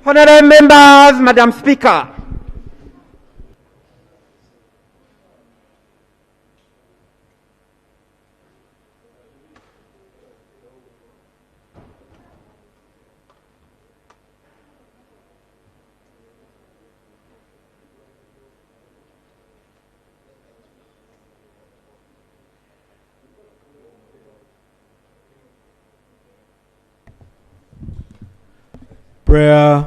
Honorable members, Madam Speaker. Prayer.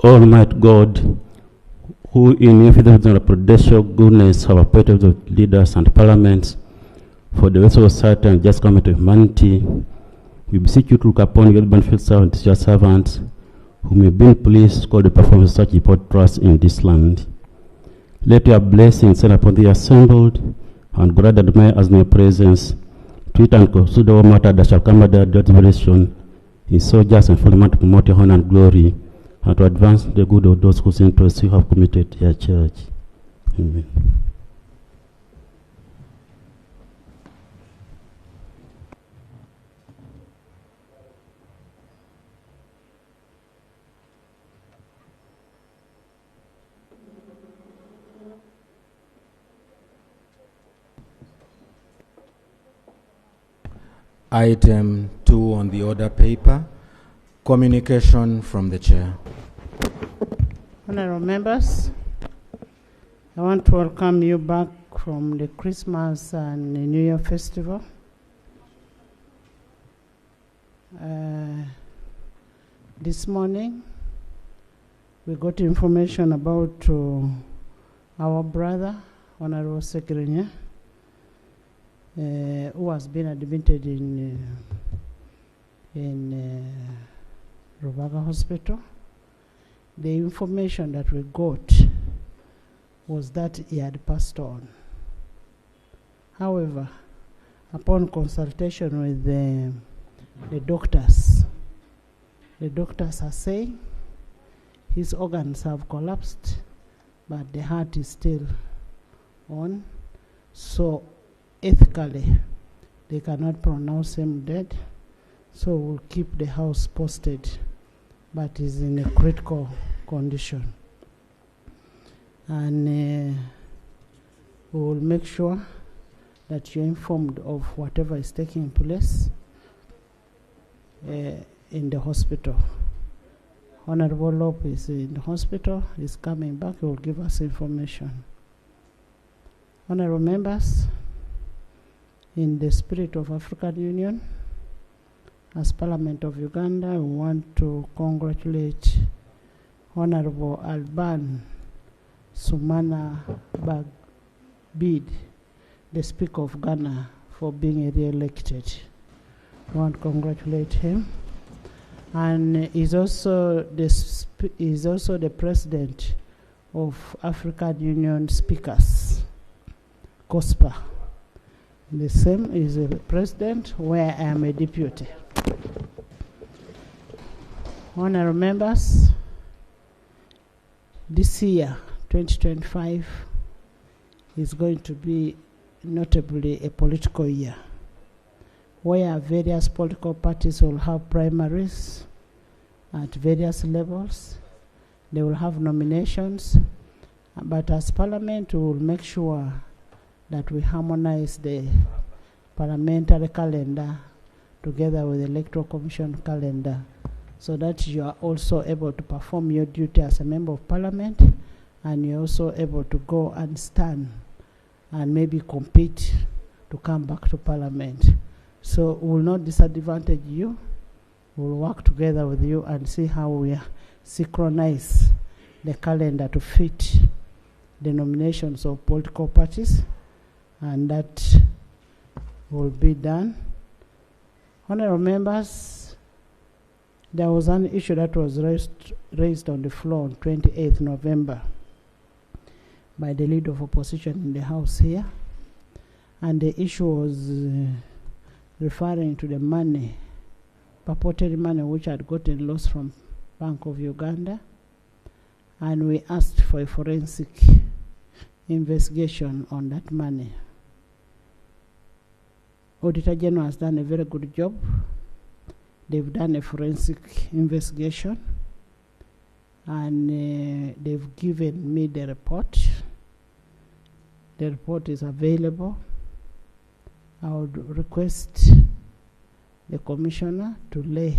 Almighty God, who in infinite and prudential goodness have appointed the leaders and parliaments for the rest of society and just government of humanity, we beseech you to look upon your benefit servants, your servants, whom you have been pleased to call the performance of such important trust in this land. Let your blessings send upon the assembled, and grant and admire as in your presence, treat and consider all matter that shall come under the deliberation, in so just and fundamental to promote your honor and glory, and to advance the good of those whose interests you have committed to your church. Amen. Item 2 on the order paper, communication from the chair. Honorable members, I want to welcome you back from the Christmas and the New Year festival. This morning, we got information about our brother, Honorable Sekirenya, who has been admitted in Rubaga Hospital. The information that we got was that he had passed on. However, upon consultation with the doctors are saying his organs have collapsed, but the heart is still on. So ethically, they cannot pronounce him dead. So we'll keep the house posted, but he's in a critical condition. And we will make sure that you're informed of whatever is taking place in the hospital. Honorable Lope is in the hospital, he's coming back, he will give us information. Honorable members, in the spirit of African Union, as Parliament of Uganda, we want to congratulate Honorable Alban Sumana Bid, the Speaker of Ghana, for being re-elected. We want to congratulate him. And he's also the President of African Union Speakers, COSPA. The same is the President, where I am a deputy. Honorable members, this year, 2025, is going to be notably a political year, where various political parties will have primaries at various levels. They will have nominations, but as Parliament, we will make sure that we harmonize the parliamentary calendar together with the Electoral Commission calendar, so that you are also able to perform your duty as a member of Parliament, and you're also able to go and stand and maybe compete to come back to Parliament. So we will not disadvantage you. We will work together with you and see how we synchronize the calendar to fit the nominations of political parties, and that will be done. Honorable members, there was an issue that was raised on the floor on 28th November by the leader of opposition in the House here, and the issue was referring to the money, purported money which had gotten lost from Bank of Uganda, and we asked for a forensic investigation on that money. Auditor General has done a very good job. They've done a forensic investigation, and they've given me the report. The report is available. I would request the Commissioner to lay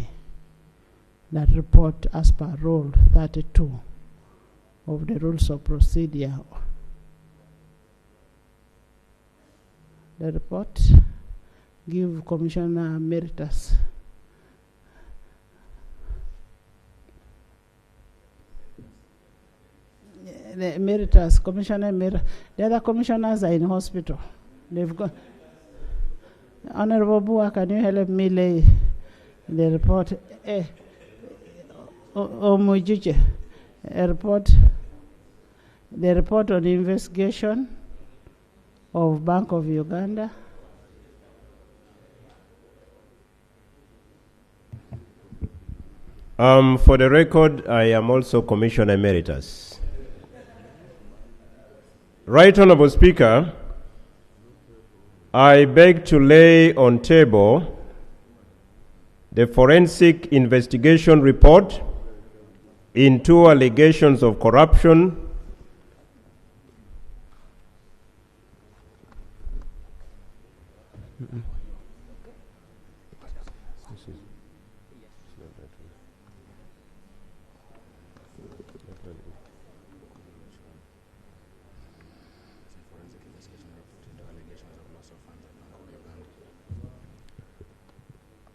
that report as per Rule 32 of the Rules of Procedure. The report, give Commissioner Emeritus. The Emeritus, Commissioner Emeritus. The other commissioners are in hospital. They've got. Honorable Bua, can you help me lay the report? Omujuche, a report. The report on the investigation of Bank of Uganda. For the record, I am also Commissioner Emeritus. Right Honorable Speaker, I beg to lay on table the forensic investigation report into allegations of corruption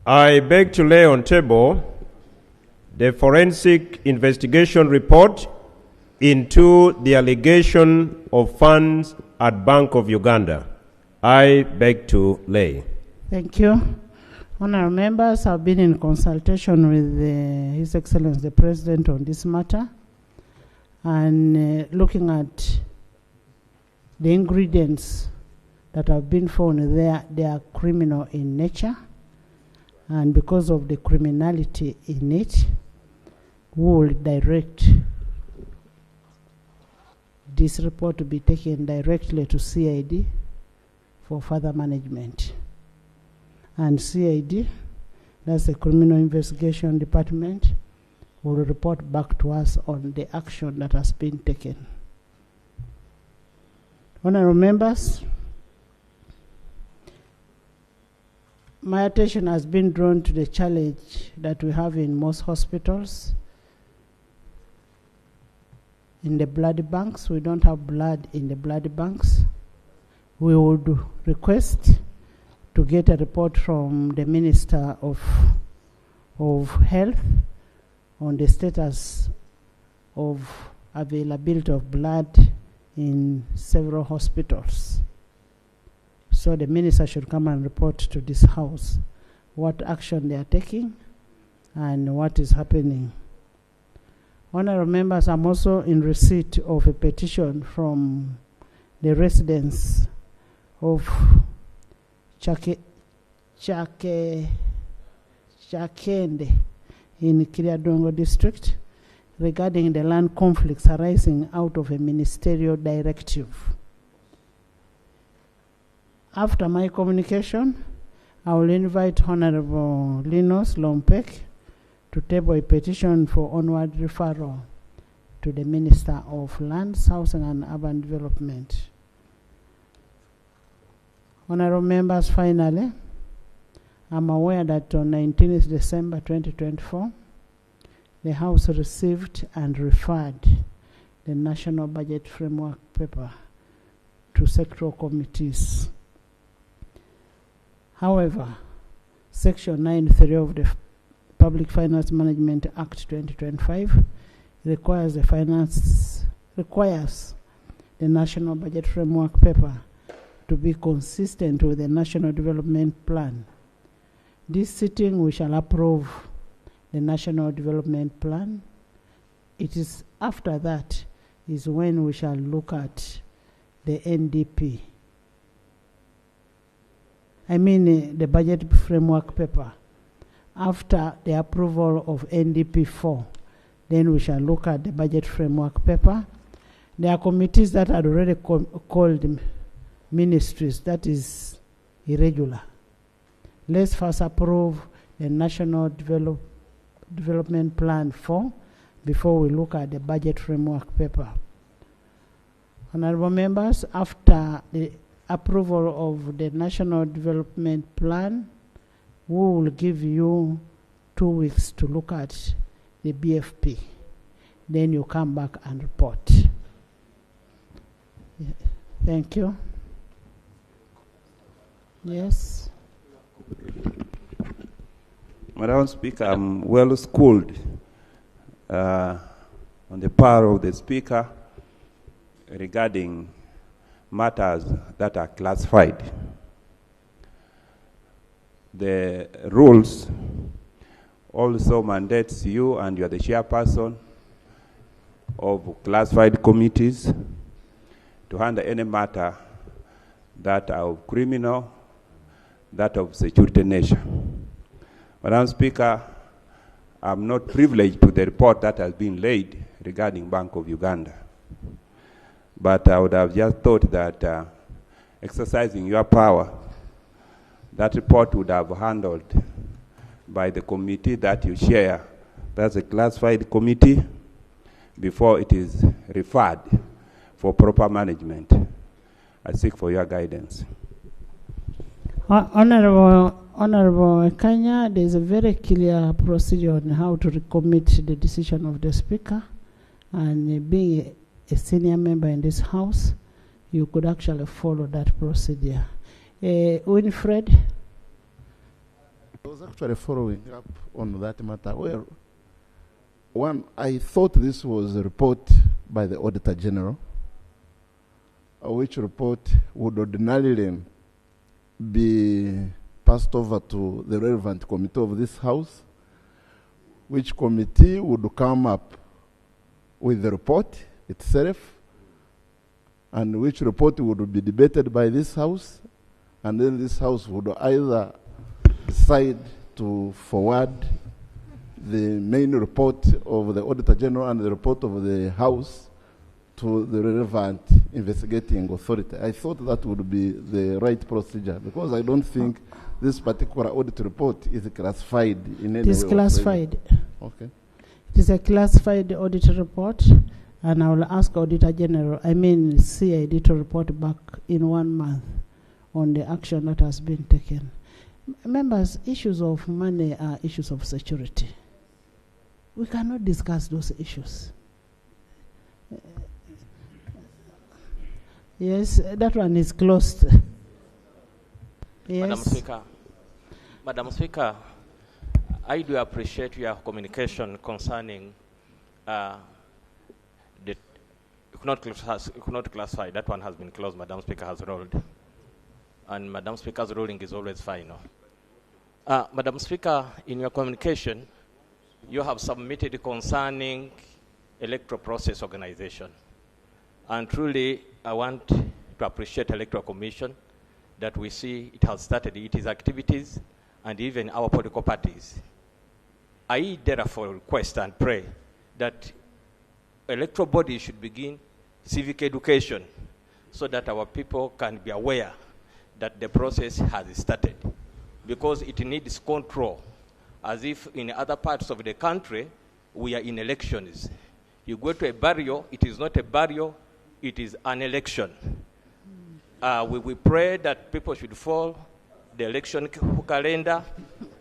I beg to lay on table the forensic investigation report into the allegation of funds at Bank of Uganda. I beg to lay. Thank you. Honourable members, I've been in consultation with His Excellency the President on this matter, and looking at the ingredients that have been found there, they are criminal in nature, and because of the criminality in it, we will direct this report to be taken directly to CID for further management. And CID, that's the Criminal Investigation Department, will report back to us on the action that has been taken. Honourable members, my attention has been drawn to the challenge that we have in most hospitals. In the blood banks, we don't have blood in the blood banks. We would request to get a report from the Minister of Health on the status of availability of blood in several hospitals. So the Minister should come and report to this House what action they are taking and what is happening. Honourable members, I'm also in receipt of a petition from the residents of Chakende in Kiriadongo district regarding the land conflicts arising out of a ministerial directive. After my communication, I will invite Honorable Linus Lompek to table a petition for onward referral to the Minister of Lands, Housing and Urban Development. Honorable members, finally, I'm aware that on 19th December 2024, the House received and referred the National Budget Framework Paper to sectoral committees. However, Section 9.3 of the Public Finance Management Act 2025 requires the National Budget Framework Paper to be consistent with the National Development Plan. This sitting, we shall approve the National Development Plan. It is after that is when we shall look at the NDP. I mean the Budget Framework Paper. After the approval of NDP 4, then we shall look at the Budget Framework Paper. There are committees that are already called ministries. That is irregular. Let's first approve the National Development Plan 4 before we look at the Budget Framework Paper. Honorable members, after the approval of the National Development Plan, we will give you 2 weeks to look at the BFP. Then you come back and report. Thank you. Yes. Madam Speaker, I'm well schooled on the power of the Speaker regarding matters that are classified. The rules also mandates you, and you are the chairperson of classified committees, to handle any matter that are of criminal, that of security nature. Madam Speaker, I'm not privileged to the report that has been laid regarding Bank of Uganda. But I would have just thought that exercising your power, that report would have handled by the committee that you share. That's a classified committee before it is referred for proper management. I seek for your guidance. Honorable Kenya, there is a very clear procedure on how to recommit the decision of the Speaker, and being a senior member in this House, you could actually follow that procedure. Winfred? I was actually following up on that matter. Well, one, I thought this was a report by the Auditor General, which report would ordinarily be passed over to the relevant committee of this House, which committee would come up with the report itself, and which report would be debated by this House, and then this House would either decide to forward the main report of the Auditor General and the report of the House to the relevant investigating authority. I thought that would be the right procedure, because I don't think this particular audit report is classified in any way. It is classified. Okay. It is a classified audit report, and I will ask Auditor General, CID, to report back in 1 month on the action that has been taken. Members, issues of money are issues of security. We cannot discuss those issues. Yes, that one is closed. Yes. Madam Speaker, I do appreciate your communication concerning the not classify. That one has been closed. Madam Speaker has ruled, and Madam Speaker's ruling is always final. Madam Speaker, in your communication, you have submitted concerning electoral process organization, and truly, I want to appreciate Electoral Commission that we see it has started its activities, and even our political parties. I therefore request and pray that electoral bodies should begin civic education so that our people can be aware that the process has started, because it needs control. As if in other parts of the country, we are in elections. You go to a burial, it is not a burial, it is an election. We pray that people should follow the election calendar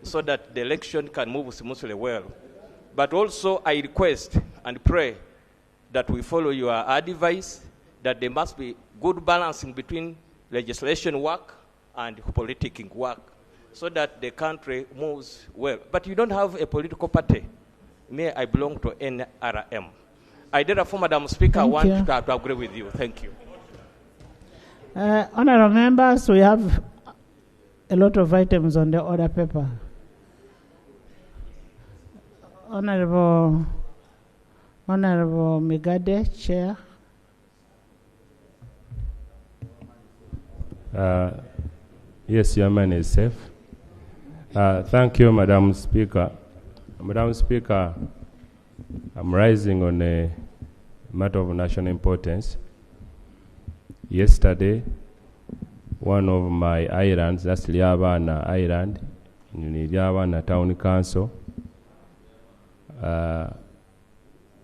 so that the election can move smoothly well. But also I request and pray that we follow your advice, that there must be good balancing between legislation work and politicking work so that the country moves well. But you don't have a political party. Me, I belong to NRM. I therefore, Madam Speaker, want to agree with you. Thank you. Honourable members, we have a lot of items on the order paper. Honourable Migade, Chair. Yes, your man is safe. Thank you, Madam Speaker. Madam Speaker, I'm rising on a matter of national importance. Yesterday, one of my islands, that's Lyabana Island, in Lyabana Town Council,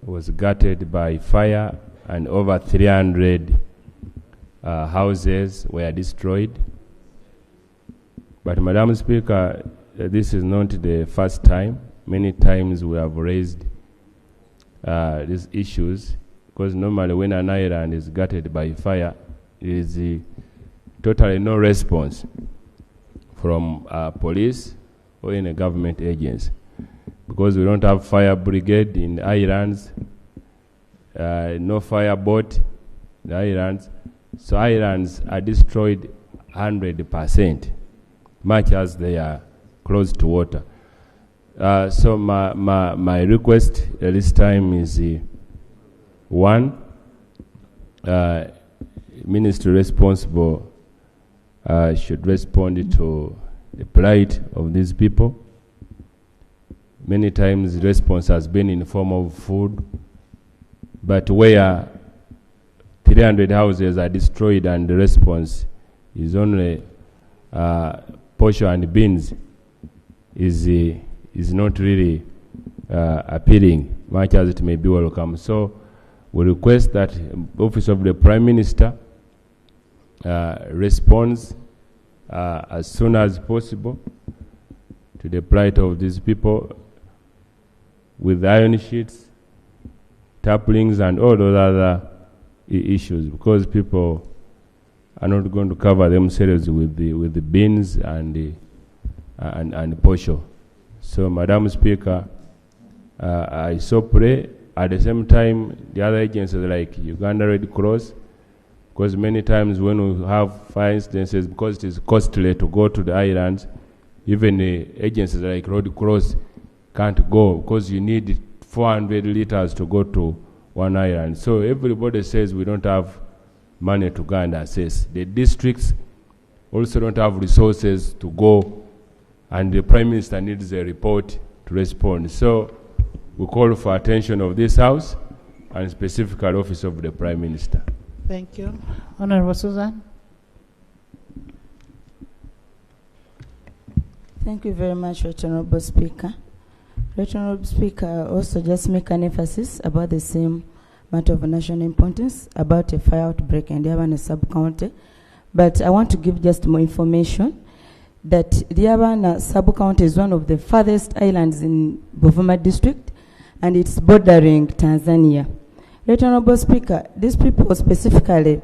was gutted by fire, and over 300 houses were destroyed. But Madam Speaker, this is not the first time. Many times we have raised these issues, because normally when an island is gutted by fire, there is totally no response from police or any government agency, because we don't have fire brigade in islands, no fire boat in the islands. So islands are destroyed 100%, much as they are close to water. So my request at this time is one, ministry responsible should respond to the plight of these people. Many times the response has been in the form of food, but where 300 houses are destroyed and the response is only portion and beans, is not really appealing, much as it may be welcome. So we request that Office of the Prime Minister responds as soon as possible to the plight of these people with iron sheets, taplings, and all those other issues, because people are not going to cover themselves with the beans and and Posho. So, Madam Speaker, I so pray at the same time the other agencies like Uganda Red Cross, because many times when we have fire instances, because it is costly to go to the islands, even agencies like Red Cross can't go because you need 400 liters to go to one island. So everybody says we don't have money to go and assess. The districts also don't have resources to go, and the Prime Minister needs a report to respond. So we call for attention of this House and specifically Office of the Prime Minister. Thank you. Honorable Susan. Thank you very much, Right Honorable Speaker. Right Honorable Speaker, also just make an emphasis about the same matter of national importance about a fire outbreak in the Yabana sub-county. But I want to give just more information that the Yabana sub-county is one of the farthest islands in Buvuma district, and it's bordering Tanzania. Right Honorable Speaker, these people specifically,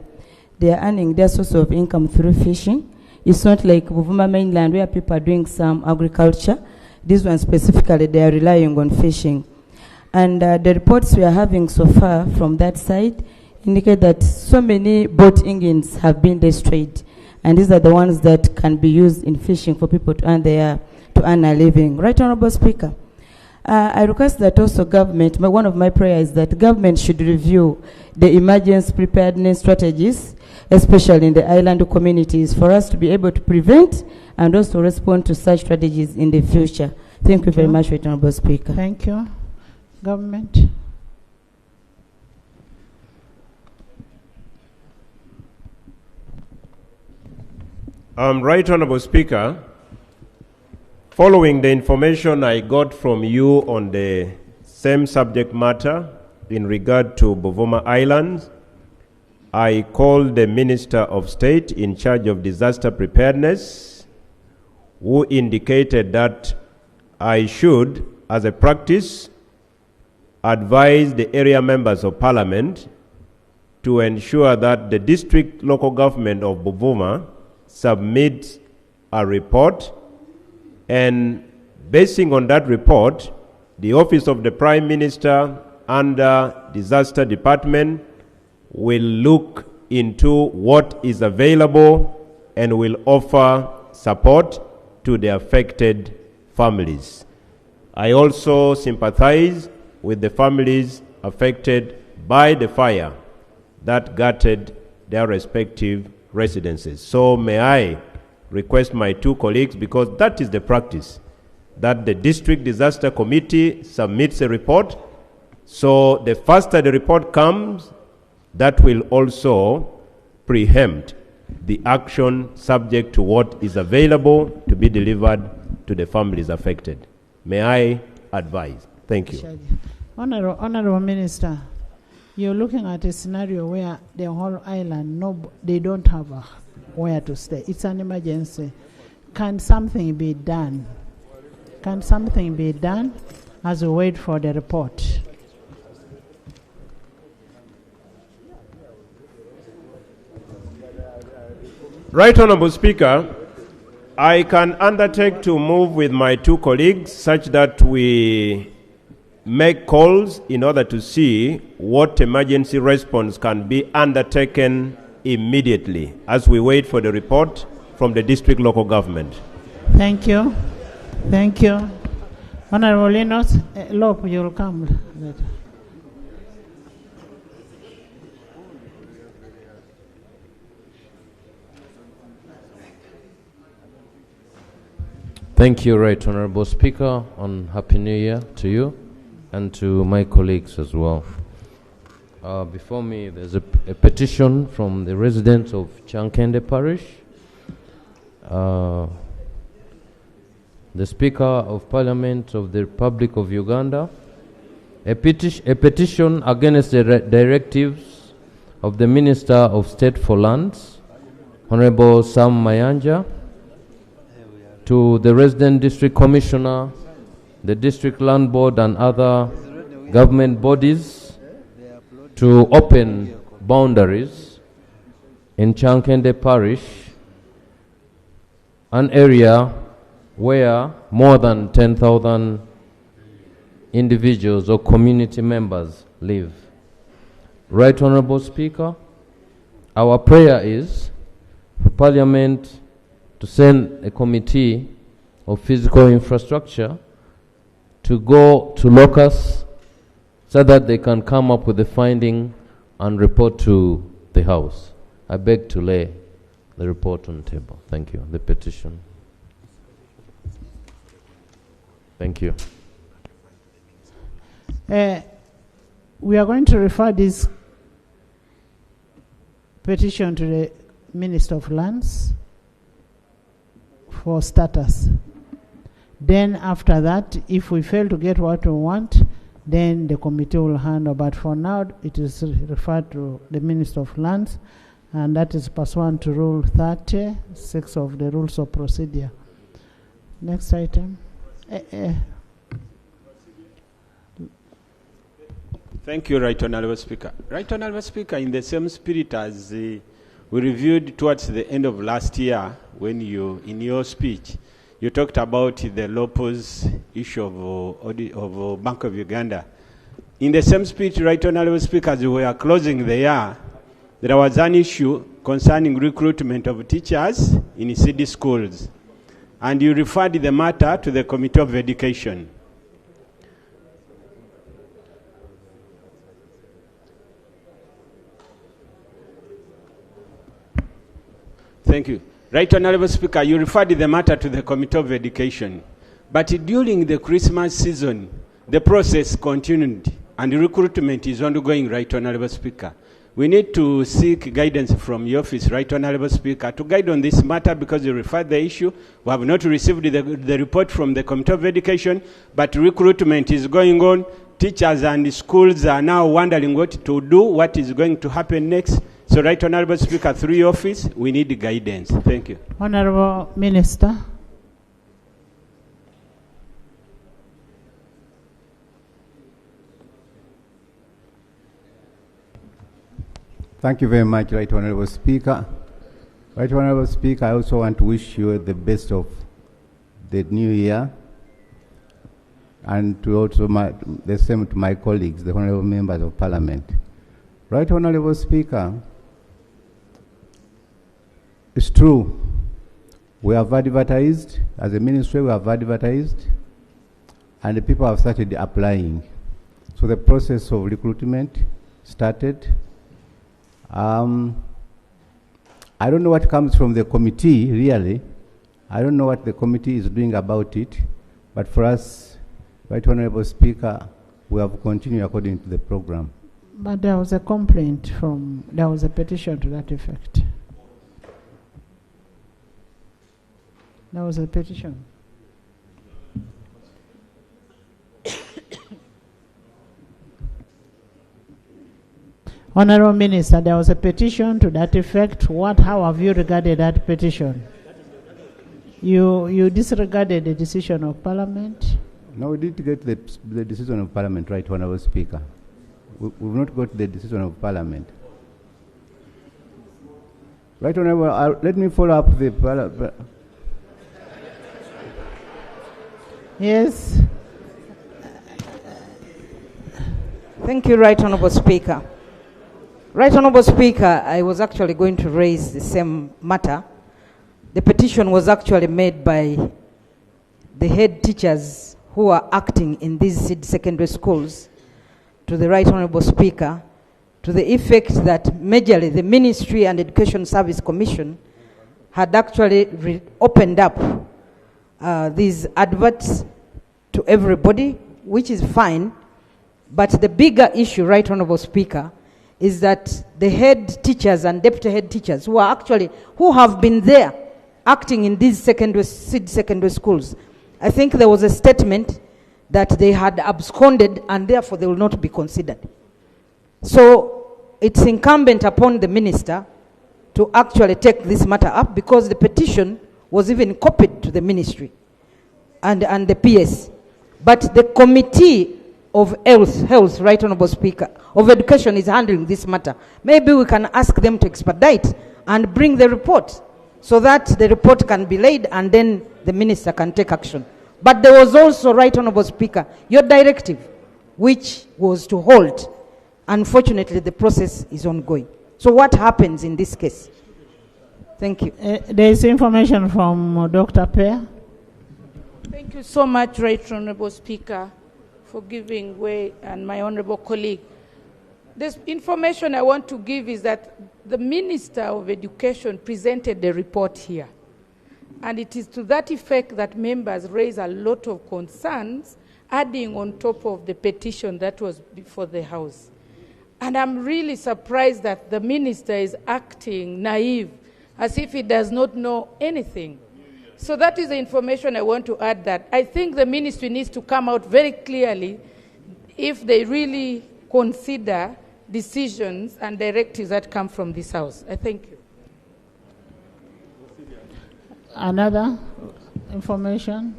they are earning their source of income through fishing. It's not like Buvuma mainland where people are doing some agriculture. This one specifically, they are relying on fishing. And the reports we are having so far from that side indicate that so many boat engines have been destroyed. And these are the ones that can be used in fishing for people to earn a living. Right Honorable Speaker, I request that also government, one of my prayers is that government should review the emergency preparedness strategies, especially in the island communities, for us to be able to prevent and also respond to such strategies in the future. Thank you very much, Right Honorable Speaker. Thank you. Government. Right Honorable Speaker, following the information I got from you on the same subject matter in regard to Buvuma Islands, I called the Minister of State in charge of disaster preparedness, who indicated that I should, as a practice, advise the area members of Parliament to ensure that the district local government of Buvuma submits a report, and basing on that report, the Office of the Prime Minister under Disaster Department will look into what is available and will offer support to the affected families. I also sympathize with the families affected by the fire that gutted their respective residences. So may I request my two colleagues, because that is the practice, that the District Disaster Committee submits a report. So the faster the report comes, that will also preempt the action subject to what is available to be delivered to the families affected. May I advise? Thank you. Honorable Minister, you're looking at a scenario where the whole island, they don't have where to stay. It's an emergency. Can something be done? Can something be done as we wait for the report? Right Honorable Speaker, I can undertake to move with my two colleagues such that we make calls in order to see what emergency response can be undertaken immediately as we wait for the report from the district local government. Thank you. Thank you. Honorable Linus, Lope, you'll come later. Thank you, Right Honorable Speaker, and Happy New Year to you and to my colleagues as well. Before me, there's a petition from the residents of Chankende Parish. The Speaker of Parliament of the Republic of Uganda, a petition against the directives of the Minister of State for Lands, Honorable Sam Mayanja, to the resident district commissioner, the district land board and other government bodies to open boundaries in Chankende Parish, an area where more than 10,000 individuals or community members live. Right Honorable Speaker, our prayer is for Parliament to send a committee of physical infrastructure to go to locus so that they can come up with the finding and report to the House. I beg to lay the report on the table. Thank you. The petition. Thank you. We are going to refer this petition to the Minister of Lands for status. Then after that, if we fail to get what we want, then the committee will handle. But for now, it is referred to the Minister of Lands, and that is pursuant to Rule 36 of the Rules of Procedure. Next item. Thank you, Right Honourable Speaker. Right Honourable Speaker, in the same spirit as we reviewed towards the end of last year, when you, in your speech, you talked about the Lopez issue of Bank of Uganda. In the same spirit, Right Honourable Speaker, as we were closing the year, there was an issue concerning recruitment of teachers in city schools. And you referred the matter to the Committee of Education. Thank you. Right Honourable Speaker, you referred the matter to the Committee of Education. But during the Christmas season, the process continued and recruitment is ongoing, Right Honourable Speaker. We need to seek guidance from your office, Right Honourable Speaker, to guide on this matter because you referred the issue. We have not received the report from the Committee of Education, but recruitment is going on. Teachers and schools are now wondering what to do, what is going to happen next. So, Right Honourable Speaker, through your office, we need guidance. Thank you. Honourable Minister. Thank you very much, Right Honourable Speaker. Right Honourable Speaker, I also want to wish you the best of the new year, and to also the same to my colleagues, the Honourable Members of Parliament. Right Honourable Speaker, it's true, we have advertised, as a ministry we have advertised, and the people have started applying. So the process of recruitment started. I don't know what comes from the committee, really. I don't know what the committee is doing about it, but for us, Right Honourable Speaker, we have continued according to the program. But there was a complaint there was a petition to that effect. There was a petition. Honourable Minister, there was a petition to that effect. How have you regarded that petition? You disregarded the decision of Parliament? No, we didn't get the decision of Parliament, Right Honourable Speaker. We've not got the decision of Parliament. Right Honourable, let me follow up the Yes. Thank you, Right Honourable Speaker. Right Honourable Speaker, I was actually going to raise the same matter. The petition was actually made by the head teachers who are acting in these secondary schools to the Right Honourable Speaker, to the effect that majorly the Ministry and Education Service Commission had actually opened up these adverts to everybody, which is fine. But the bigger issue, Right Honourable Speaker, is that the head teachers and deputy head teachers who have been there acting in these secondary schools, I think there was a statement that they had absconded and therefore they will not be considered. So it's incumbent upon the minister to actually take this matter up, because the petition was even copied to the ministry and the PS. But the committee of health, Right Honourable Speaker, of education is handling this matter. Maybe we can ask them to expedite and bring the report so that the report can be laid and then the minister can take action. But there was also, Right Honourable Speaker, your directive, which was to hold. Unfortunately, the process is ongoing. So what happens in this case? Thank you. There is information from Dr. Pear. Thank you so much, Right Honourable Speaker, for giving way, and my honourable colleague. This information I want to give is that the Minister of Education presented the report here. And it is to that effect that members raise a lot of concerns, adding on top of the petition that was before the House. And I'm really surprised that the Minister is acting naive, as if he does not know anything. So that is the information I want to add, that I think the Ministry needs to come out very clearly if they really consider decisions and directives that come from this House. I thank you. Another information?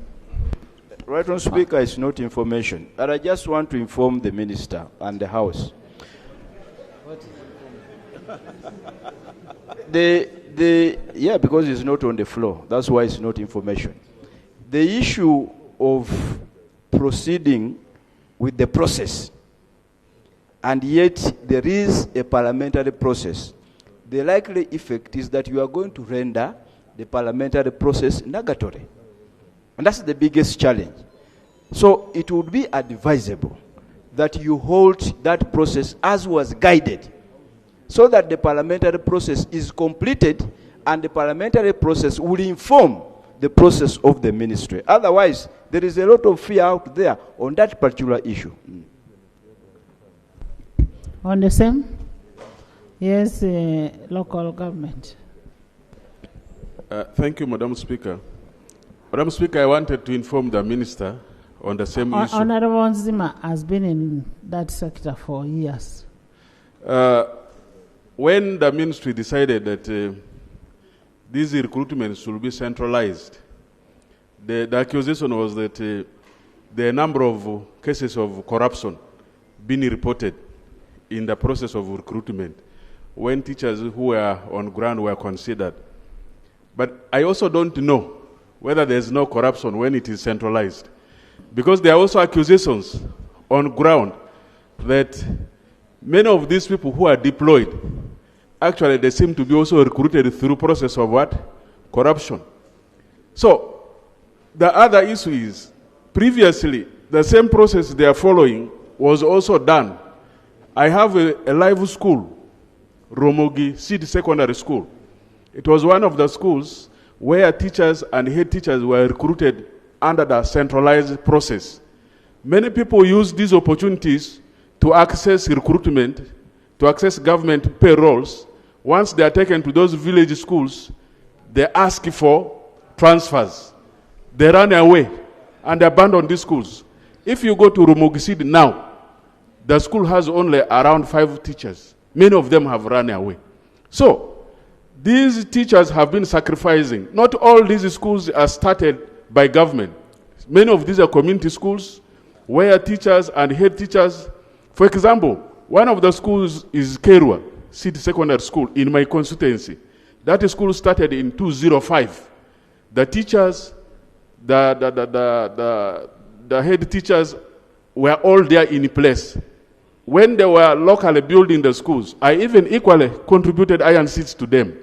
Right Honourable Speaker, it's not information. And I just want to inform the Minister and the House. Yeah, because it's not on the floor. That's why it's not information. The issue of proceeding with the process, and yet there is a parliamentary process, the likely effect is that you are going to render the parliamentary process nugatory. And that's the biggest challenge. So it would be advisable that you hold that process as was guided, so that the parliamentary process is completed and the parliamentary process will inform the process of the ministry. Otherwise, there is a lot of fear out there on that particular issue. On the same? Yes, local government. Thank you, Madam Speaker. Madam Speaker, I wanted to inform the Minister on the same issue. Honorable Nzima has been in that sector for years. When the ministry decided that these recruitments should be centralized, the accusation was that there are a number of cases of corruption being reported in the process of recruitment when teachers who were on ground were considered. But I also don't know whether there's no corruption when it is centralized, because there are also accusations on ground that many of these people who are deployed, actually they seem to be also recruited through process of what? Corruption. So the other issue is, previously, the same process they are following was also done. I have a live school, Romogi Seed Secondary School. It was one of the schools where teachers and head teachers were recruited under the centralized process. Many people use these opportunities to access recruitment, to access government payrolls. Once they are taken to those village schools, they ask for transfers. They run away and abandon these schools. If you go to Rumogisid now, the school has only around 5 teachers. Many of them have run away. So these teachers have been sacrificing. Not all these schools are started by government. Many of these are community schools where teachers and head teachers, for example, one of the schools is Kerwa City Secondary School in my constituency. That school started in 2005. The teachers, the head teachers were all there in place. When they were locally building the schools, I even equally contributed iron seats to them.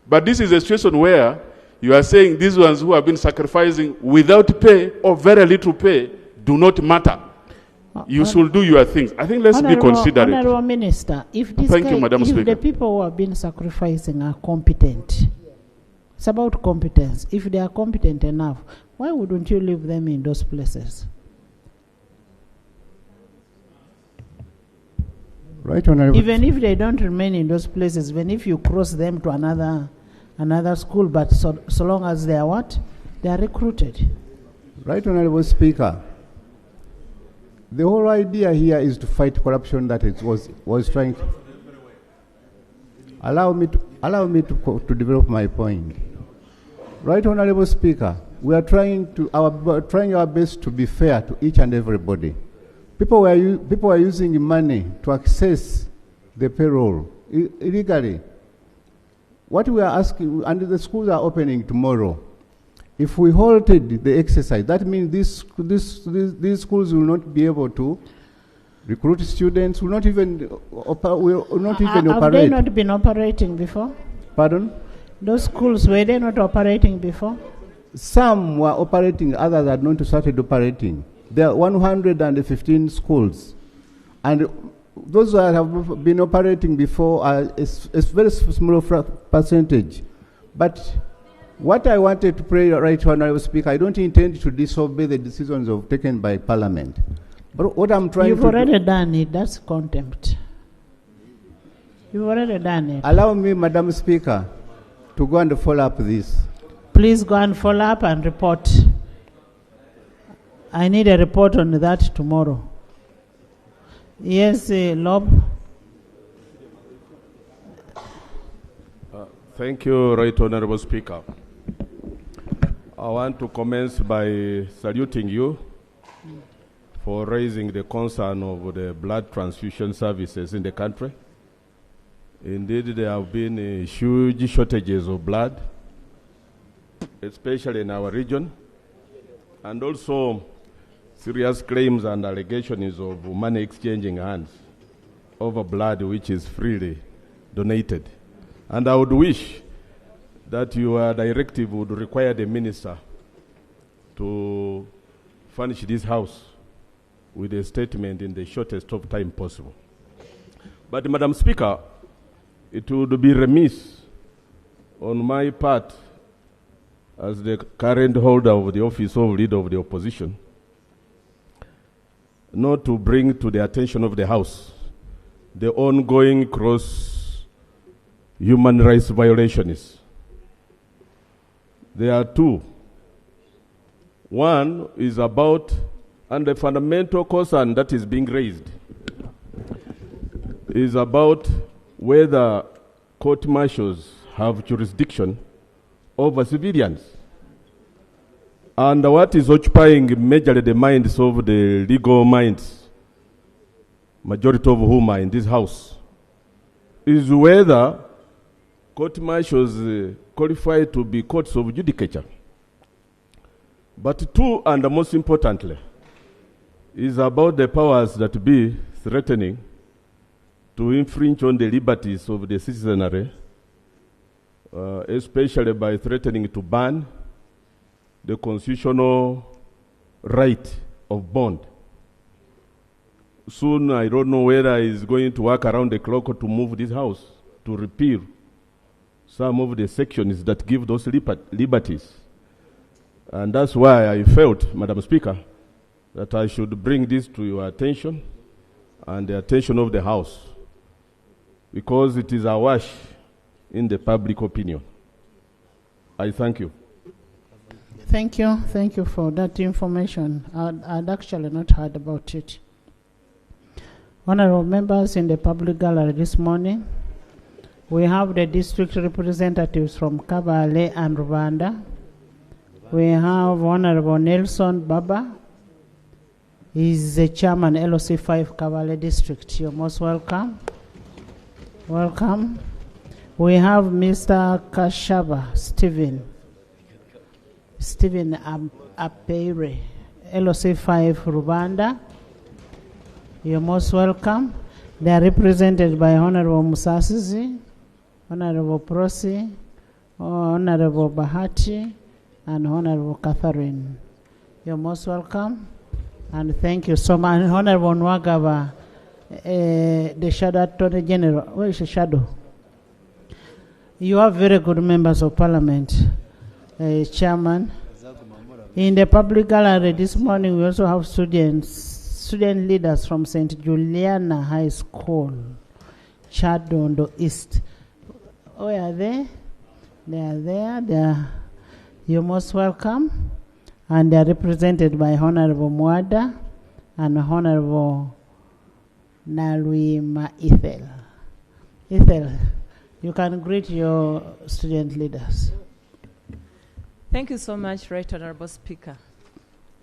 But this is a situation where you are saying these ones who have been sacrificing without pay or very little pay do not matter. You should do your things. I think let's be considerate. Honorable Minister, if this Thank you, Madam Speaker. the people who have been sacrificing are competent, it's about competence. If they are competent enough, why wouldn't you leave them in those places? Right, Honorable. Even if they don't remain in those places, even if you cross them to another school, but so long as they are what? They are recruited. Right, Honorable Speaker. The whole idea here is to fight corruption that it was trying to. Allow me to develop my point. Right, Honorable Speaker, we are trying our best to be fair to each and everybody. People are using money to access the payroll illegally. What we are asking, and the schools are opening tomorrow. If we halted the exercise, that means these schools will not be able to recruit students, will not even operate. Have they not been operating before? Pardon? Those schools, were they not operating before? Some were operating, others had not started operating. There are 115 schools. And those that have been operating before are a very small percentage. But what I wanted to pray, Right Honourable Speaker, I don't intend to disobey the decisions taken by Parliament. But what I'm trying You've to already done it. That's contempt. You've already done it. Allow me, Madam Speaker, to go and follow up this. Please go and follow up and report. I need a report on that tomorrow. Yes, Lob. Thank you, Right Honourable Speaker. I want to commence by saluting you for raising the concern of the blood transfusion services in the country. Indeed, there have been huge shortages of blood, especially in our region, and also serious claims and allegations of money exchanging hands over blood which is freely donated. And I would wish that your directive would require the minister to furnish this house with a statement in the shortest of time possible. But, Madam Speaker, it would be remiss on my part as the current holder of the office of Leader of the Opposition not to bring to the attention of the House the ongoing gross human rights violations. There are two. One is about, and the fundamental concern that is being raised is about whether court martials have jurisdiction over civilians. And what is occupying majorly the minds of the legal minds, majority of whom are in this house, is whether court martials qualify to be courts of judicature. But two, and most importantly, is about the powers that be threatening to infringe on the liberties of the citizenry, especially by threatening to ban the constitutional right of bond. Soon, I don't know whether he's going to work around the clock to move this house to repeal some of the sections that give those liberties. And that's why I felt, Madam Speaker, that I should bring this to your attention and the attention of the House, because it is awash in the public opinion. I thank you. Thank you. Thank you for that information. I'd actually not heard about it. Honorable members in the public gallery this morning, we have the district representatives from Kabale and Rwanda. We have Honorable Nelson Baba. He's the chairman LOC5 Kabale district. You're most welcome. Welcome. We have Mr. Kashaba Stephen Apere, LOC5 Rwanda. You're most welcome. They are represented by Honorable Musasizi, Honorable Prosi, Honorable Bahati, and Honorable Catherine. You're most welcome. And thank you so much. Honorable Nwagaba, the Shadow Attorney General. Where is the Shadow? You are very good members of Parliament, Chairman. In the public gallery this morning, we also have student leaders from St. Juliana High School, Chadondo East. Oh, are they? They are there. You're most welcome. And they are represented by Honorable Mwada and Honorable Nalwima Ethel. Ethel, you can greet your student leaders. Thank you so much, Right Honorable Speaker.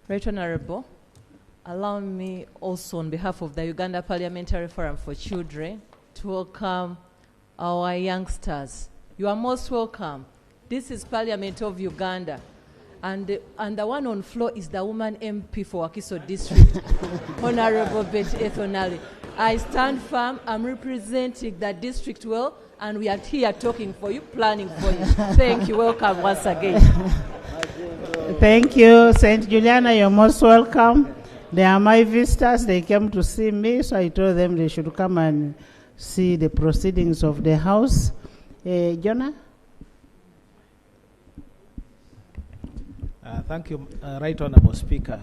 Right Honorable, allow me also on behalf of the Uganda Parliamentary Forum for Children to welcome our youngsters You are most welcome. This is Parliament of Uganda. And the one on floor is the woman MP for Wakiso District, Honorable Betty Ethonali. I stand firm. I'm representing the district well, and we are here talking for you, planning for you. Thank you. Welcome once again. Thank you, St. Juliana. You're most welcome. They are my visitors. They came to see me, so I told them they should come and see the proceedings of the House. Jonah? Thank you, Right Honourable Speaker.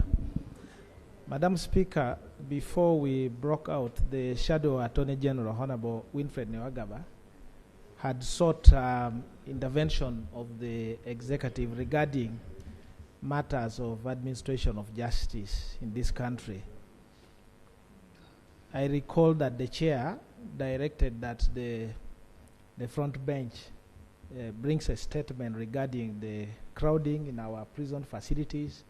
Madam Speaker, before we broke out, the Shadow Attorney General, Honourable Winfred Newagaba, had sought intervention of the executive regarding matters of administration of justice in this country. I recall that the chair directed that the front bench brings a statement regarding the crowding in our prison facilities,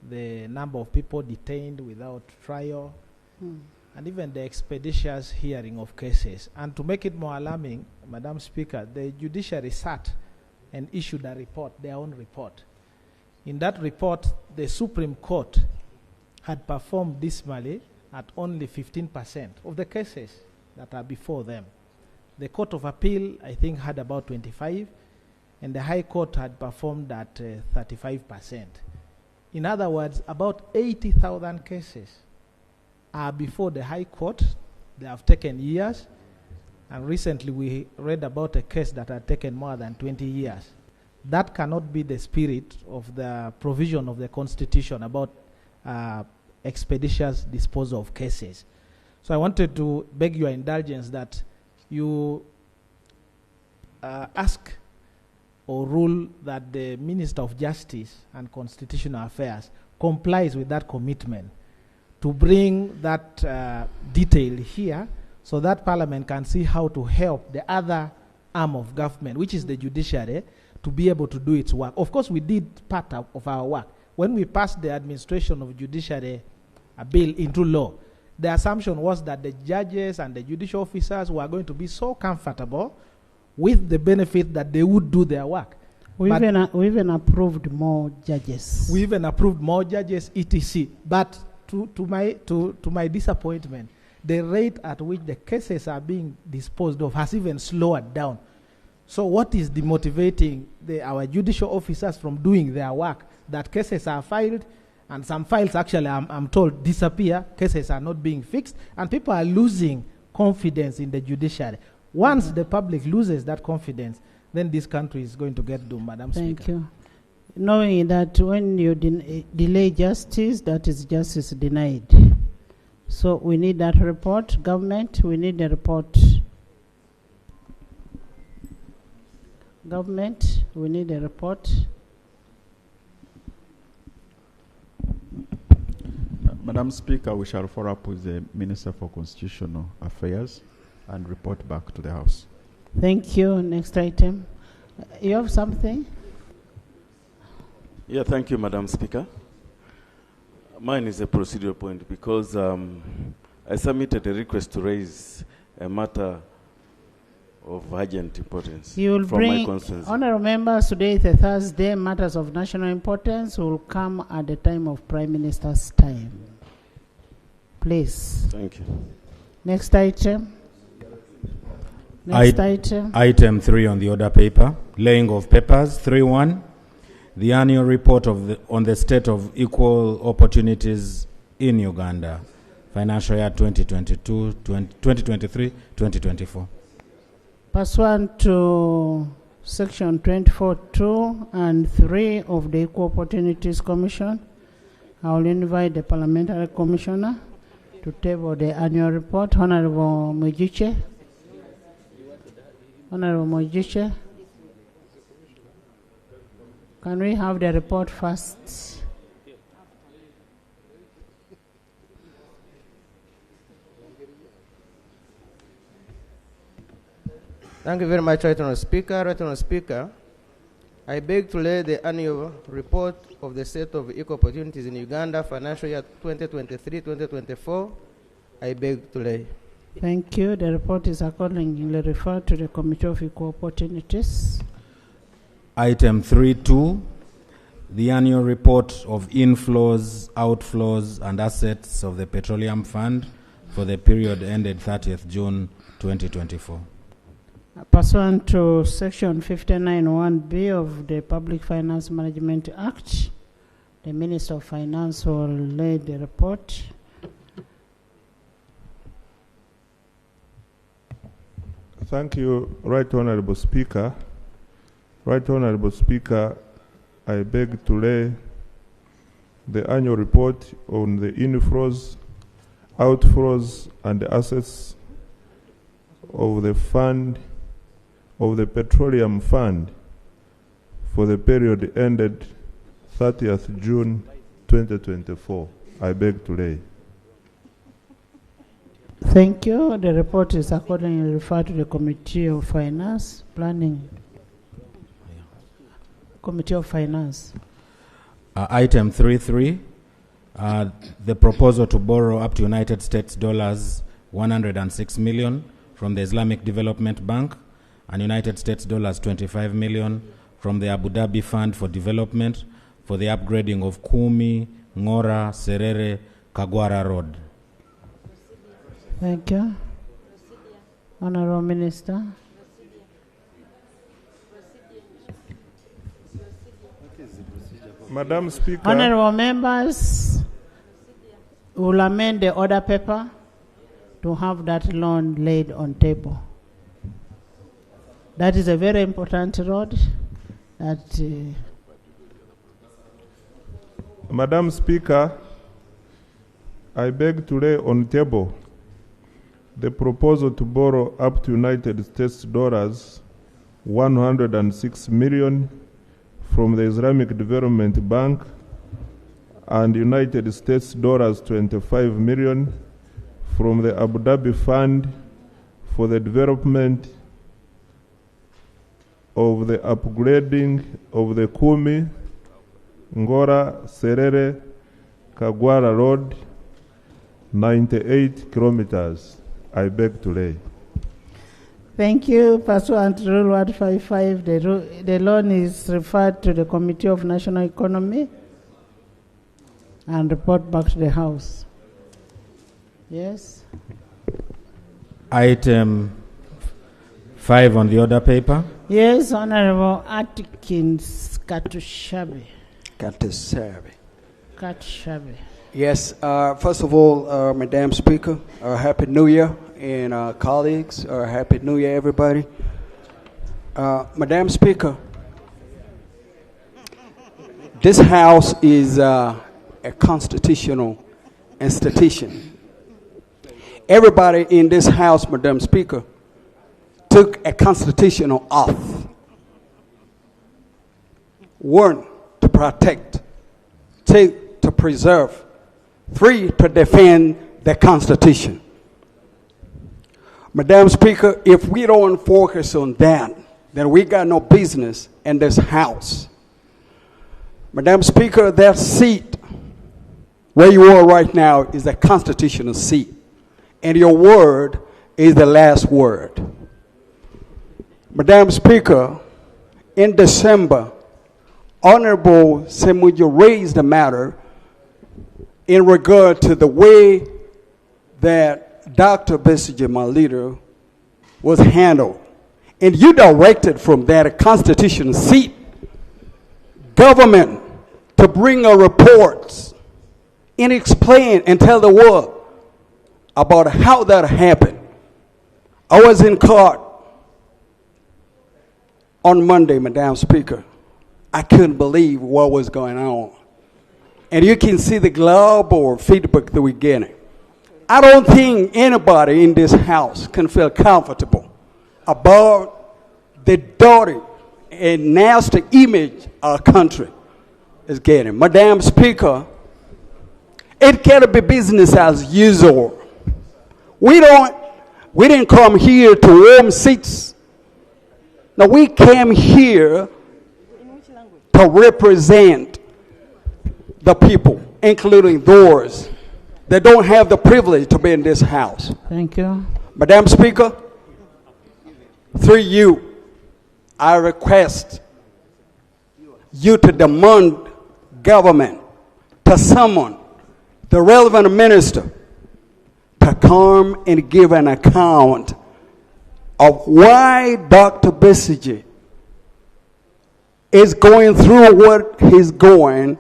the number of people detained without trial, and even the expeditious hearing of cases. And to make it more alarming, Madam Speaker, the judiciary sat and issued a report, their own report. In that report, the Supreme Court had performed dismally at only 15% of the cases that are before them. The Court of Appeal, I think, had about 25%, and the High Court had performed at 35%. In other words, about 80,000 cases are before the High Court. They have taken years, and recently we read about a case that had taken more than 20 years. That cannot be the spirit of the provision of the Constitution about expeditious disposal of cases. So I wanted to beg your indulgence that you ask or rule that the Minister of Justice and Constitutional Affairs complies with that commitment to bring that detail here so that Parliament can see how to help the other arm of government, which is the judiciary, to be able to do its work. Of course, we did part of our work. When we passed the administration of judiciary bill into law, the assumption was that the judges and the judicial officers were going to be so comfortable with the benefit that they would do their work. We even approved more judges. We even approved more judges, etc. But to my disappointment, the rate at which the cases are being disposed of has even slowed down. So what is demotivating our judicial officers from doing their work? That cases are filed, and some files actually, I'm told, disappear. Cases are not being fixed, and people are losing confidence in the judiciary. Once the public loses that confidence, then this country is going to get doomed, Madam Speaker. Thank you. Knowing that when you delay justice, that is justice denied. So we need that report. Government, we need the report. Government, we need a report. Madam Speaker, we shall follow up with the Minister for Constitutional Affairs and report back to the House. Thank you. Next item. You have something? Yeah, thank you, Madam Speaker. Mine is a procedural point because I submitted a request to raise a matter of urgent importance You will from bring, my constituency. honorable members, today is a Thursday, matters of national importance will come at the time of Prime Minister's time. Please. Thank you. Next item. Next item. Item 3 on the order paper, laying of papers. 3.1, the annual report on the state of equal opportunities in Uganda, financial year 2023-2024. Pursuant to Section 24(2) and 3 of the Equal Opportunities Commission, I will invite the Parliamentary Commissioner to table the annual report. Honorable Mujiche. Honorable Mujiche. Can we have the report first? Thank you very much, Right Honourable Speaker. Right Honourable Speaker, I beg to lay the annual report of the state of equal opportunities in Uganda, financial year 2023-2024. I beg to lay. Thank you. The report is accordingly referred to the Committee of Equal Opportunities. Item 3.2, the annual report of inflows, outflows, and assets of the Petroleum Fund for the period ended 30th June 2024. Pursuant to Section 59(1)(b) of the Public Finance Management Act, the Minister of Finance will lay the report. Thank you, Right Honorable Speaker. Right Honorable Speaker, I beg to lay the annual report on the inflows, outflows, and assets of the fund, of the Petroleum Fund for the period ended 30th June 2024. I beg to lay. Thank you. The report is accordingly referred to the Committee of Finance, Planning. Committee of Finance. Item 3.3, the proposal to borrow up to United States dollars 106 million from the Islamic Development Bank and United States dollars 25 million from the Abu Dhabi Fund for Development for the upgrading of Kumi, Ngora, Serere, Kagwara Road. Thank you. Honorable Minister. Madam Speaker. Honorable members, will amend the order paper to have that loan laid on table. That is a very important road that... Madam Speaker, I beg to lay on table the proposal to borrow up to United States dollars 106 million from the Islamic Development Bank and United States dollars 25 million from the Abu Dhabi Fund for the development of the upgrading of the Kumi, Ngora, Serere, Kagwara Road, 98 kilometers. I beg to lay. Thank you. Pursuant to Rule 155, the loan is referred to the Committee of National Economy and report back to the House. Yes. Item 5 on the order paper. Yes, Honorable Atkins Katushabe. Katushabe. Yes, first of all, Madam Speaker, Happy New Year, and colleagues, Happy New Year, everybody. Madam Speaker, this House is a constitutional institution. Everybody in this House, Madam Speaker, took a constitutional oath. 1, to protect. 2, to preserve. 3, to defend the Constitution. Madam Speaker, if we don't focus on that, then we got no business in this House. Madam Speaker, that seat where you are right now is a constitutional seat, and your word is the last word. Madam Speaker, in December, Honorable Semuju raised the matter in regard to the way that Dr. Besigye, my leader, was handled. And you directed from that constitutional seat government to bring a report and explain and tell the world about how that happened. I was in court on Monday, Madam Speaker. I couldn't believe what was going on. And you can see the global feedback that we're getting. I don't think anybody in this House can feel comfortable about the dirty and nasty image our country is getting. Madam Speaker, it can't be business as usual. We didn't come here to warm seats. No, we came here to represent the people, including those that don't have the privilege to be in this House. Thank you. Madam Speaker, through you, I request you to demand government to summon the relevant minister to come and give an account of why Dr. Besigye is going through what he's going.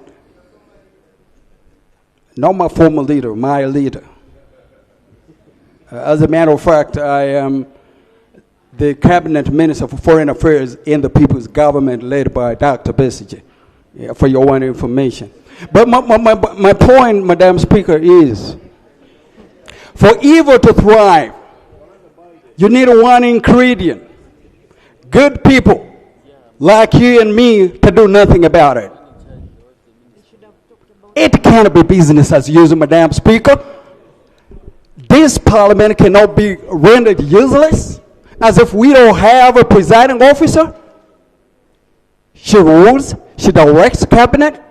Not my former leader, my leader. As a matter of fact, I am the cabinet minister for foreign affairs in the people's government led by Dr. Besigye, for your own information. But my point, Madam Speaker, is for evil to thrive, you need one ingredient: good people like you and me to do nothing about it. It can't be business as usual, Madam Speaker. This parliament cannot be rendered useless as if we don't have a presiding officer. She rules, she directs cabinet,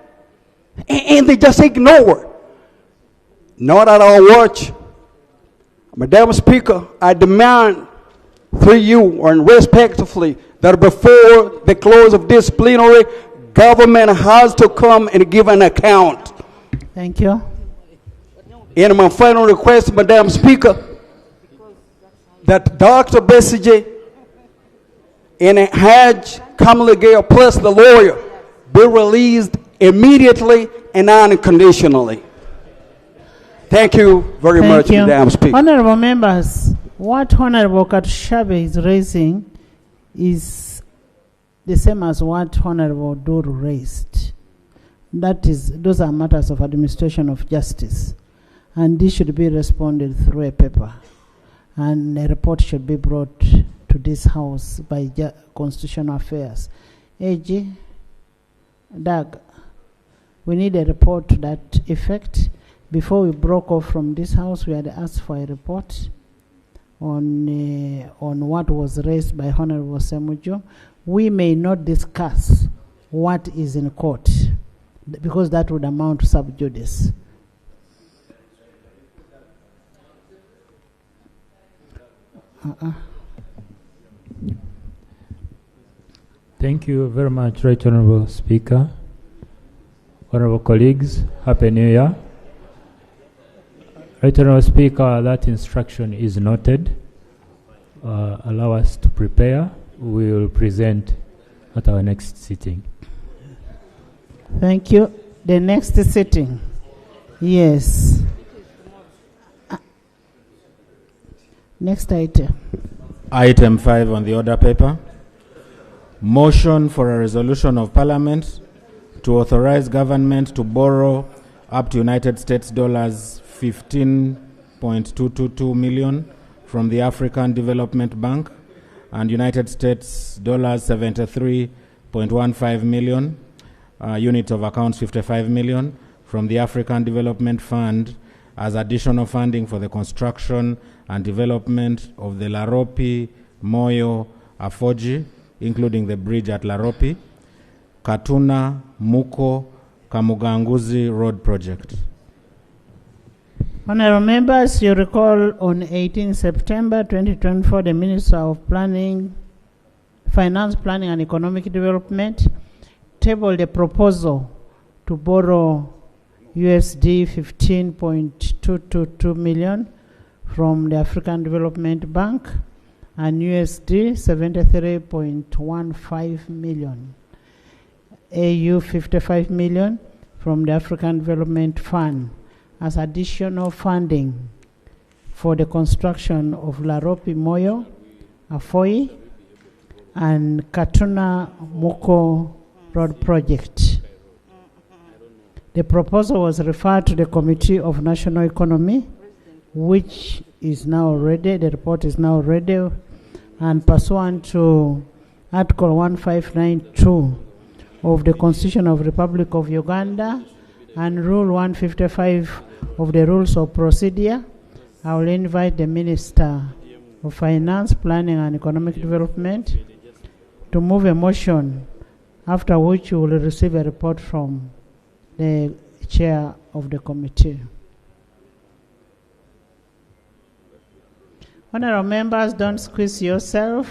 and they just ignore it. Not at our watch. Madam Speaker, I demand through you and respectfully that before the close of this plenary, government has to come and give an account. Thank you. And my final request, Madam Speaker, that Dr. Besigye and Haj Kamala plus the lawyer be released immediately and unconditionally. Thank you very much, Madam Speaker. Honorable members, what Honorable Katushabe is raising is the same as what Honorable Duru raised. Those are matters of administration of justice, and this should be responded through a paper, and a report should be brought to this House by Constitutional Affairs. AG, Doug, we need a report to that effect. Before we broke off from this House, we had asked for a report on what was raised by Honorable Semujo. We may not discuss what is in court, because that would amount to sub judice. Thank you very much, Right Honorable Speaker. Honorable colleagues, Happy New Year. Right Honorable Speaker, that instruction is noted. Allow us to prepare. We will present at our next sitting. Thank you. The next sitting. Yes. Next item. Item 5 on the order paper. Motion for a resolution of Parliament to authorize government to borrow up to United States dollars 15.222 million from the African Development Bank and United States dollars 73.15 million, unit of accounts 55 million from the African Development Fund as additional funding for the construction and development of the Laropi, Moyo, Afoji, including the bridge at Laropi, Katuna, Muko, Kamuganguzi Road Project. Honorable members, you recall on 18 September 2024, the Minister of Finance, Planning and Economic Development tabled a proposal to borrow USD 15.222 million from the African Development Bank and USD 73.15 million, AU 55 million from the African Development Fund as additional funding for the construction of Laropi Moyo, Afoi, and Katuna Muko Road Project. The proposal was referred to the Committee of National Economy, which is now ready. The report is now ready, and pursuant to Article 1592 of the Constitution of the Republic of Uganda and Rule 155 of the Rules of Procedure, I will invite the Minister of Finance, Planning and Economic Development to move a motion, after which you will receive a report from the chair of the committee. Honorable members, don't squeeze yourself.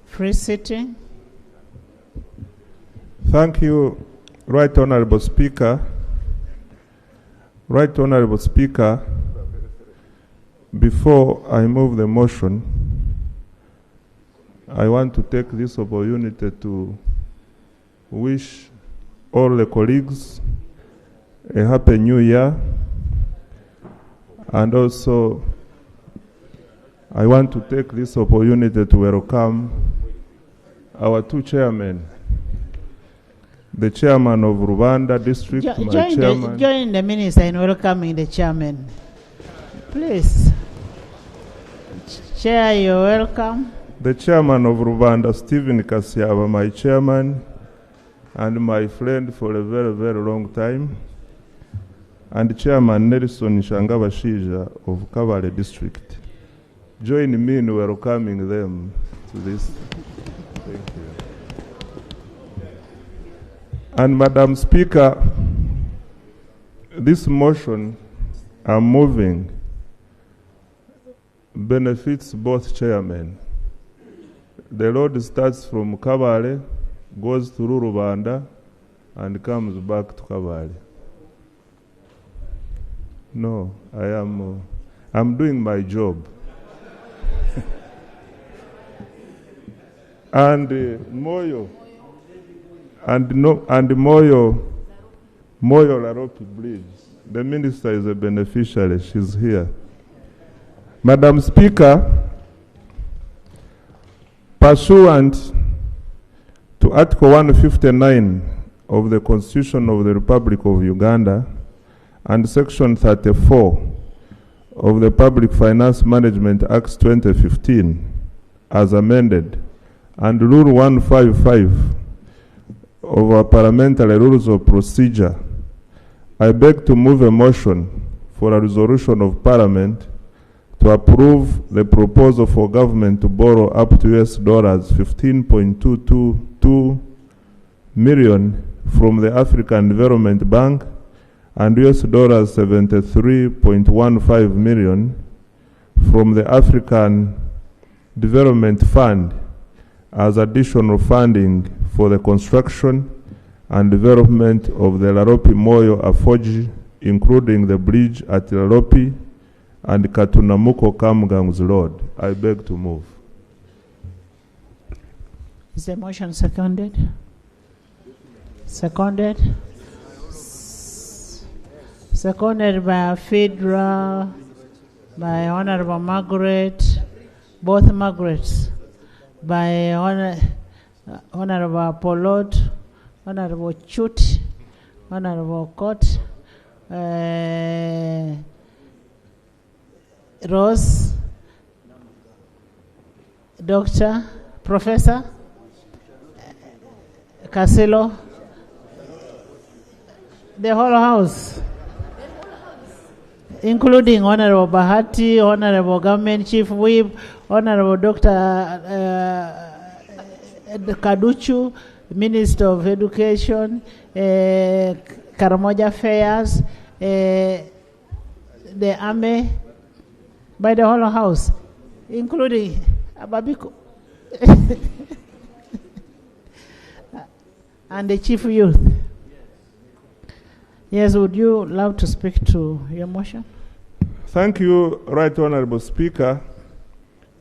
Free sitting. Thank you, Right Honorable Speaker. Right Honorable Speaker, before I move the motion, I want to take this opportunity to wish all the colleagues a happy new year, and also I want to take this opportunity to welcome our two chairmen, the chairman of Rwanda district, Join the minister in welcoming the chairman. Please. Chair, you're welcome. The chairman of Rwanda, Stephen Kasiaba, my chairman, and my friend for a very, very long time, and Chairman Nelson Shangabashija of Kabale district. Join me in welcoming them to this. Thank you. And Madam Speaker, this motion I'm moving benefits both chairmen. The road starts from Kabale, goes through Rwanda, and comes back to Kabale. No, I'm doing my job. And Moyo, and Moyo Laropi Bridge. The minister is a beneficiary. She's here. Madam Speaker, pursuant to Article 159 of the Constitution of the Republic of Uganda and Section 34 of the Public Finance Management Act 2015 as amended, and Rule 155 of our Parliamentary Rules of Procedure, I beg to move a motion for a resolution of Parliament to approve the proposal for government to borrow up to US dollars 15.222 million from the African Development Bank and US dollars 73.15 million from the African Development Fund as additional funding for the construction and development of the Laropi Moyo Afoji, including the bridge at Laropi and Katunamuko Kamgangs Road. I beg to move. Is the motion seconded? Seconded? Seconded by Fedra, by Honorable Margaret, both Margarets, by Honorable Polot, Honorable Chut, Honorable Kot, Rose, Doctor, Professor, Casilo, the whole house, including Honorable Bahati, Honorable Government Chief Whip, Honorable Dr. Kaduchu, Minister of Education, Karamoja Affairs, the Army, by the whole house, including Ababiko and the Chief Youth. Yes, would you love to speak to your motion? Thank you, Right Honorable Speaker.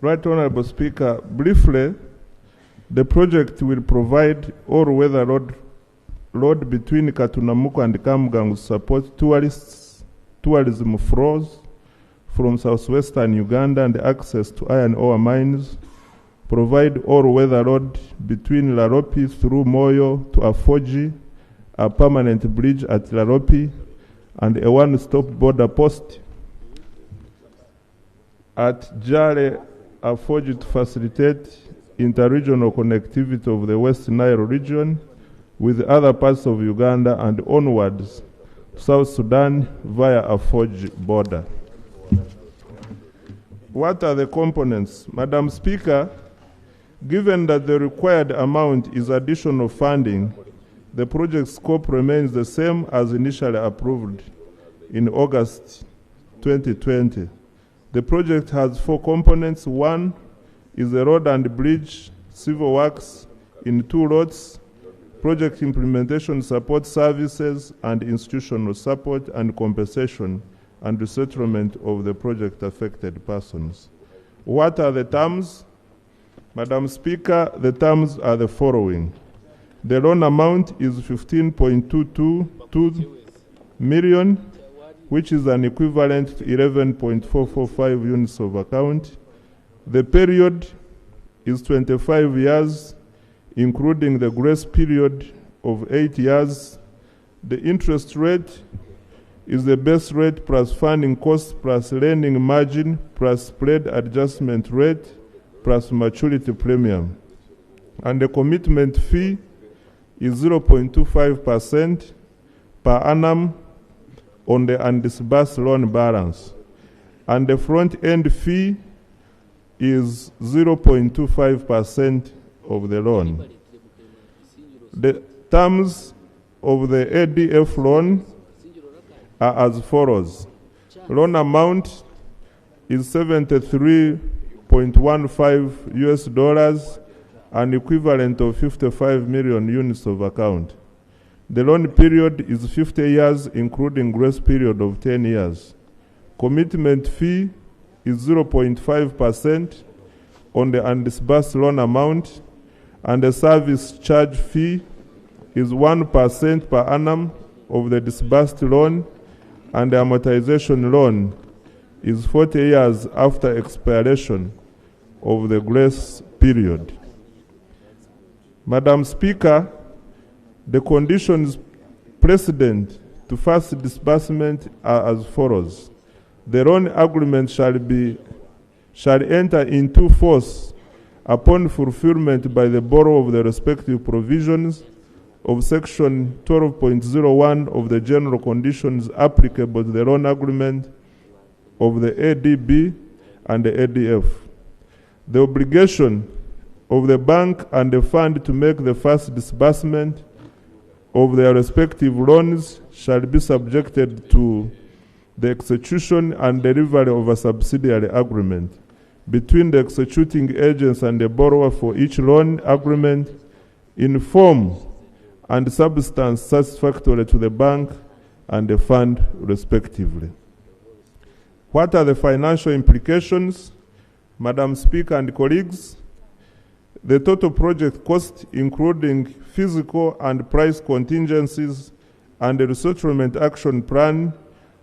Right Honorable Speaker, briefly, the project will provide all-weather road between Katunamuko and Kamgang to support tourism flows from southwestern Uganda and access to iron ore mines, provide all-weather road between Laropi through Moyo to Afoji, a permanent bridge at Laropi, and a one-stop border post at Jare Afoji to facilitate interregional connectivity of the West Nile region with other parts of Uganda and onwards to South Sudan via Afoji border. What are the components? Madam Speaker, given that the required amount is additional funding, the project scope remains the same as initially approved in August 2020. The project has 4 components. One is the road and bridge civil works in 2 lots, project implementation support services and institutional support and compensation and resettlement of the project affected persons. What are the terms? Madam Speaker, the terms are the following. The loan amount is 15.222 million, which is an equivalent to 11.445 units of account. The period is 25 years, including the grace period of 8 years. The interest rate is the base rate plus funding cost plus lending margin plus spread adjustment rate plus maturity premium. And the commitment fee is 0.25% per annum on the undisbursed loan balance. And the front-end fee is 0.25% of the loan. The terms of the ADF loan are as follows. Loan amount is $73.15 US, an equivalent of 55 million units of account. The loan period is 50 years, including grace period of 10 years. Commitment fee is 0.5% on the undisbursed loan amount, and the service charge fee is 1% per annum of the disbursed loan, and the amortization loan is 40 years after expiration of the grace period. Madam Speaker, the conditions precedent to first disbursement are as follows. The loan agreement shall enter into force upon fulfillment by the borrower of the respective provisions of Section 12.01 of the general conditions applicable to the loan agreement of the ADB and the ADF. The obligation of the bank and the fund to make the first disbursement of their respective loans shall be subjected to the execution and delivery of a subsidiary agreement between the executing agents and the borrower for each loan agreement in form and substance satisfactory to the bank and the fund respectively. What are the financial implications? Madam Speaker and colleagues, the total project cost, including physical and price contingencies and the resettlement action plan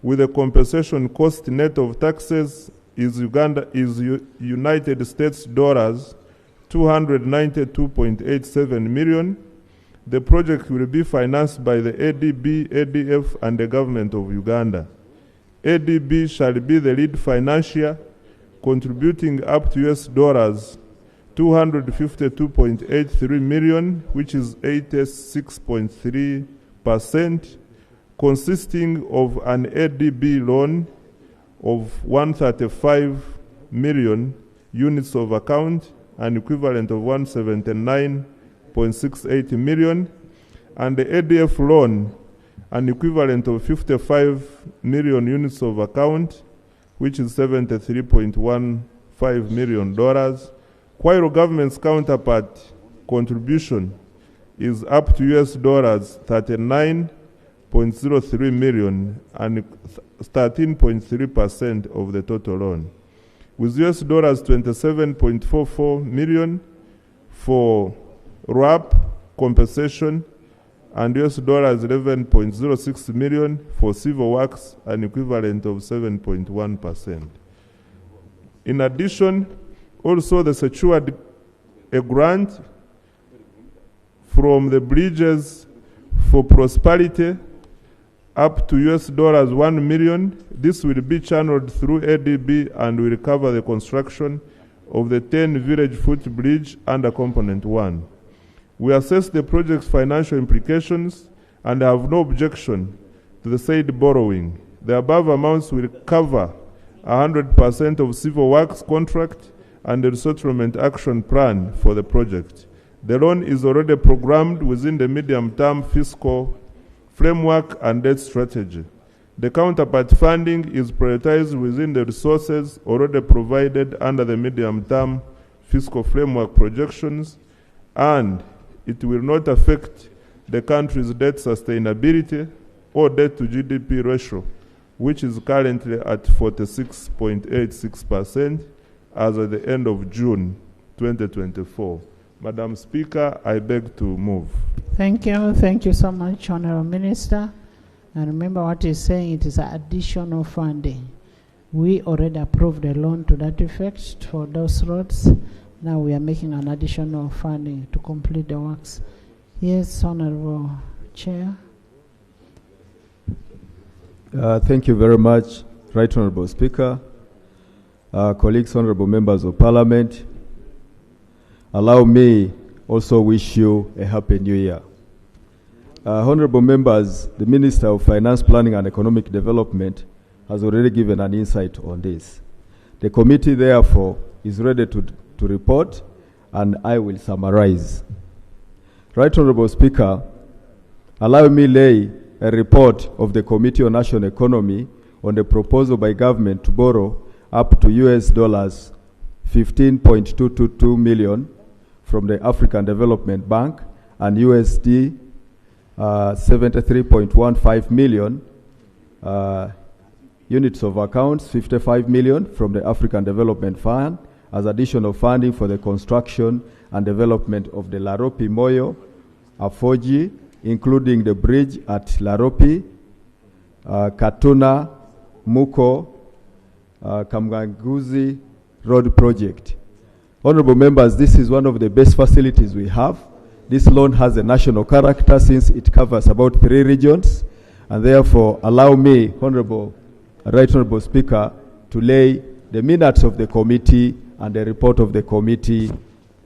with a compensation cost net of taxes is United States dollars 292.87 million. The project will be financed by the ADB, ADF, and the government of Uganda. ADB shall be the lead financier, contributing up to US dollars 252.83 million, which is 86.3%, consisting of an ADB loan of 135 million units of account, an equivalent of 179.68 million, and the ADF loan, an equivalent of 55 million units of account, which is $73.15 million, while government's counterpart contribution is up to US dollars 39.03 million and 13.3% of the total loan, with US dollars 27.44 million for RAP compensation and US dollars 11.06 million for civil works, an equivalent of 7.1%. In addition, also they secured a grant from the Bridges for Prosperity up to US dollars 1 million. This will be channeled through ADB and will cover the construction of the 10 village footbridge under Component 1. We assess the project's financial implications and have no objection to the said borrowing. The above amounts will cover 100% of civil works contract and the resettlement action plan for the project. The loan is already programmed within the medium-term fiscal framework and debt strategy. The counterpart funding is prioritized within the resources already provided under the medium-term fiscal framework projections, and it will not affect the country's debt sustainability or debt to GDP ratio, which is currently at 46.86% as at the end of June 2024. Madam Speaker, I beg to move. Thank you. Thank you so much, Honorable Minister. And remember what he's saying, it is additional funding. We already approved a loan to that effect for those roads. Now we are making an additional funding to complete the works. Yes, Honorable Chair. Thank you very much, Right Honorable Speaker, colleagues, honorable members of Parliament. Allow me also wish you a happy new year. Honorable members, the Minister of Finance, Planning and Economic Development has already given an insight on this. The committee, therefore, is ready to report, and I will summarize. Right Honorable Speaker, allow me lay a report of the Committee on National Economy on the proposal by government to borrow up to $15.222 million from the African Development Bank and USD 73.15 million units of accounts, 55 million from the African Development Fund as additional funding for the construction and development of the Laropi Moyo Afoji, including the bridge at Laropi, Katuna, Muko, Kamganguzi Road Project. Honorable members, this is one of the best facilities we have. This loan has a national character since it covers about 3 regions, and therefore allow me, Right Honorable Speaker, to lay the minutes of the committee and the report of the committee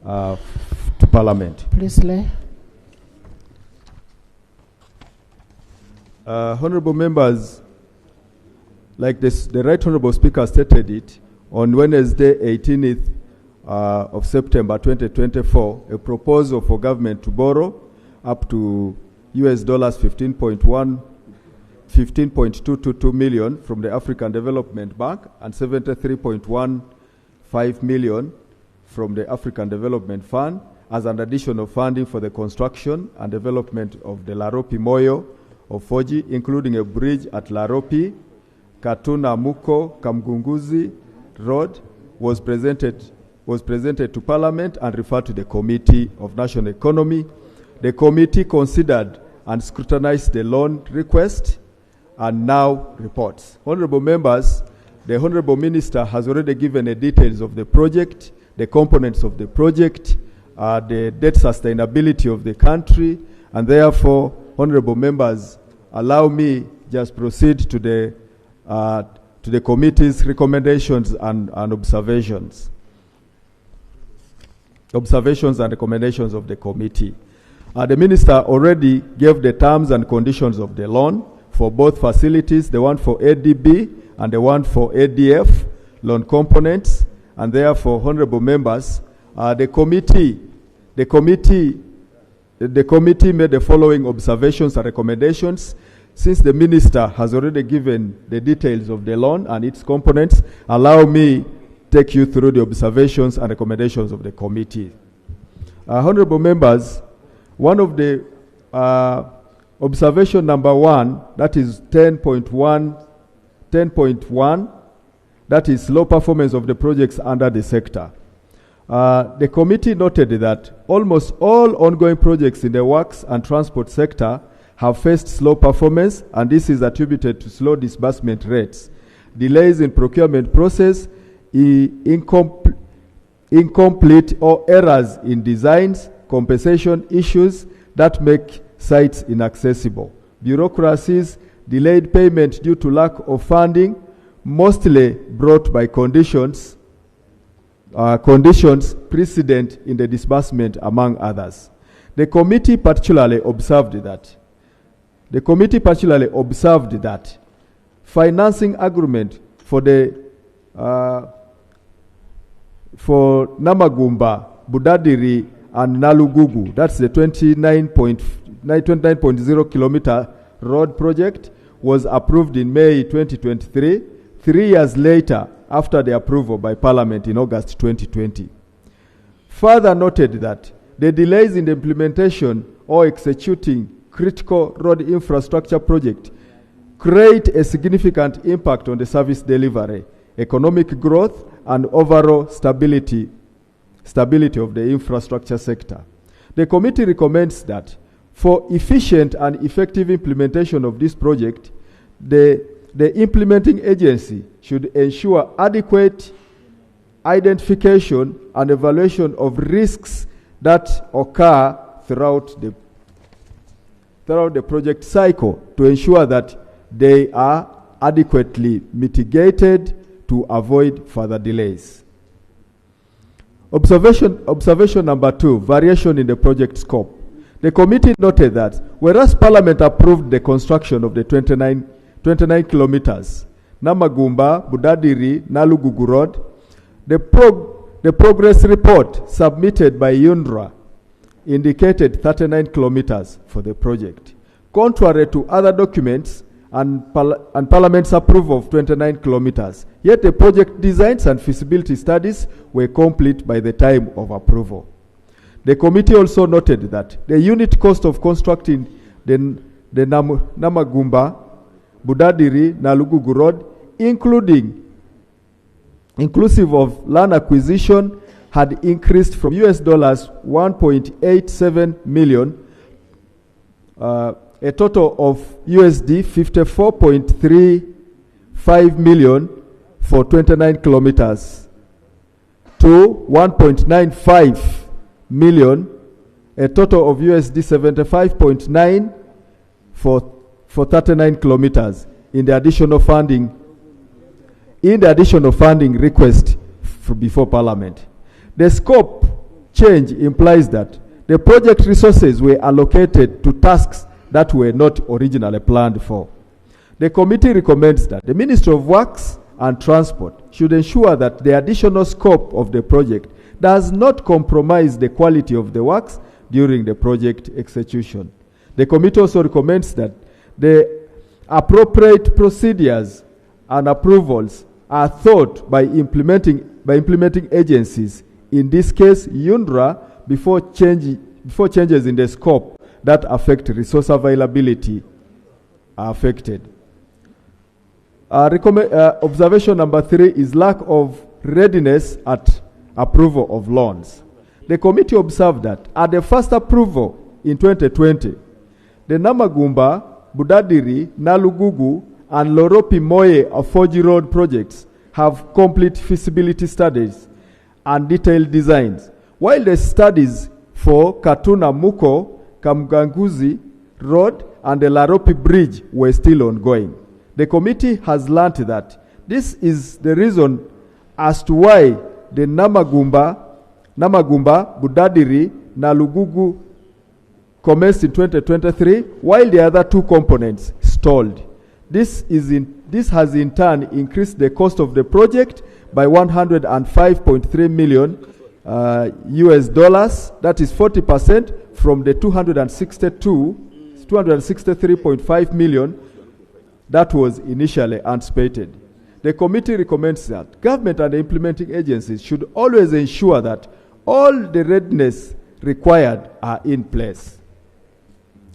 to Parliament. Please lay. Honorable members, like this, the Right Honorable Speaker stated it, on Wednesday, 18th of September 2024, a proposal for government to borrow up to $15.222 million from the African Development Bank and 73.15 million from the African Development Fund as an additional funding for the construction and development of the Laropi Moyo of Foji, including a bridge at Laropi, Katuna Muko Kamgunguzi Road, was presented to Parliament and referred to the Committee of National Economy. The committee considered and scrutinized the loan request and now reports. Honorable members, the Honorable Minister has already given the details of the project, the components of the project, the debt sustainability of the country, and therefore, Honorable members, allow me just proceed to the committee's recommendations and observations. Observations and recommendations of the committee. The Minister already gave the terms and conditions of the loan for both facilities, the one for ADB and the one for ADF, loan components, and therefore, honorable members, the committee made the following observations and recommendations. Since the Minister has already given the details of the loan and its components, allow me take you through the observations and recommendations of the committee. Honorable members, one of the observation number 1, that is 10.1, that is low performance of the projects under the sector. The committee noted that almost all ongoing projects in the works and transport sector have faced slow performance, and this is attributed to slow disbursement rates, delays in procurement process, incomplete or errors in designs, compensation issues that make sites inaccessible, bureaucracies, delayed payment due to lack of funding, mostly brought by conditions precedent in the disbursement, among others. The committee particularly observed that financing agreement for the for Namagumba, Budadiri, and Nalugugu, that's the 29.0 kilometer road project, was approved in May 2023, 3 years later after the approval by Parliament in August 2020. Further noted that the delays in the implementation or executing critical road infrastructure project create a significant impact on the service delivery, economic growth, and overall stability of the infrastructure sector. The committee recommends that for efficient and effective implementation of this project, the implementing agency should ensure adequate identification and evaluation of risks that occur throughout the project cycle to ensure that they are adequately mitigated to avoid further delays. Observation number 2, variation in the project scope. The committee noted that whereas Parliament approved the construction of the 29 kilometers, Namagumba, Budadiri, Nalugugu Road, the progress report submitted by UNRWA indicated 39 kilometers for the project, contrary to other documents and Parliament's approval of 29 kilometers. Yet the project designs and feasibility studies were complete by the time of approval. The committee also noted that the unit cost of constructing the Namagumba, Budadiri, Nalugugu Road, inclusive of land acquisition, had increased from US dollars 1.87 million, a total of USD 54.35 million for 29 kilometers, to 1.95 million, a total of USD 75.9 for 39 kilometers in the additional funding request before Parliament. The scope change implies that the project resources were allocated to tasks that were not originally planned for. The committee recommends that the Ministry of Works and Transport should ensure that the additional scope of the project does not compromise the quality of the works during the project execution. The committee also recommends that the appropriate procedures and approvals are sought by implementing agencies, in this case UNRWA, before changes in the scope that affect resource availability are affected. Observation number 3 is lack of readiness at approval of loans. The committee observed that at the first approval in 2020, the Namagumba, Budadiri, Nalugugu, and Loropi Moye Afoji Road projects have complete feasibility studies and detailed designs, while the studies for Katuna Muko, Kamganguzi Road, and the Laropi Bridge were still ongoing. The committee has learnt that this is the reason as to why the Namagumba, Budadiri, Nalugugu commenced in 2023, while the other two components stalled. This has in turn increased the cost of the project by 105.3 million US dollars, that is 40% from the 263.5 million that was initially anticipated. The committee recommends that government and the implementing agencies should always ensure that all the readiness required are in place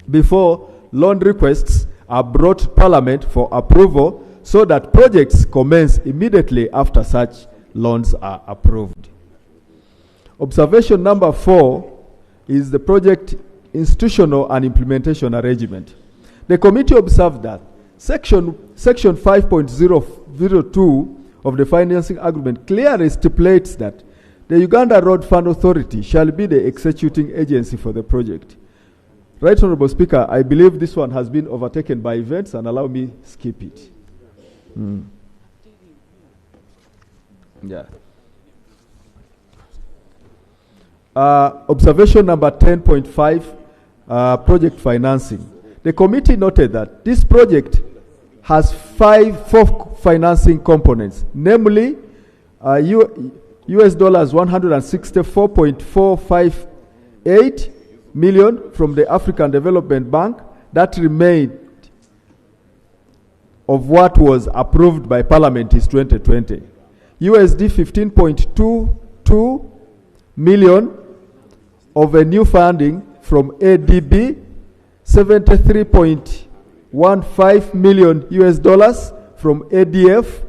before loan requests are brought to Parliament for approval, so that projects commence immediately after such loans are approved. Observation number 4 is the project institutional and implementation arrangement. The committee observed that Section 5.002 of the financing agreement clearly stipulates that the Uganda Road Fund Authority shall be the executing agency for the project. Right Honorable Speaker, I believe this one has been overtaken by events, and allow me skip it. Yeah. Observation number 10.5, project financing. The committee noted that this project has four financing components, namely US dollars 164.458 million from the African Development Bank that remained of what was approved by Parliament is 2020. USD 15.22 million of a new funding from ADB, 73.15 million US dollars from ADF,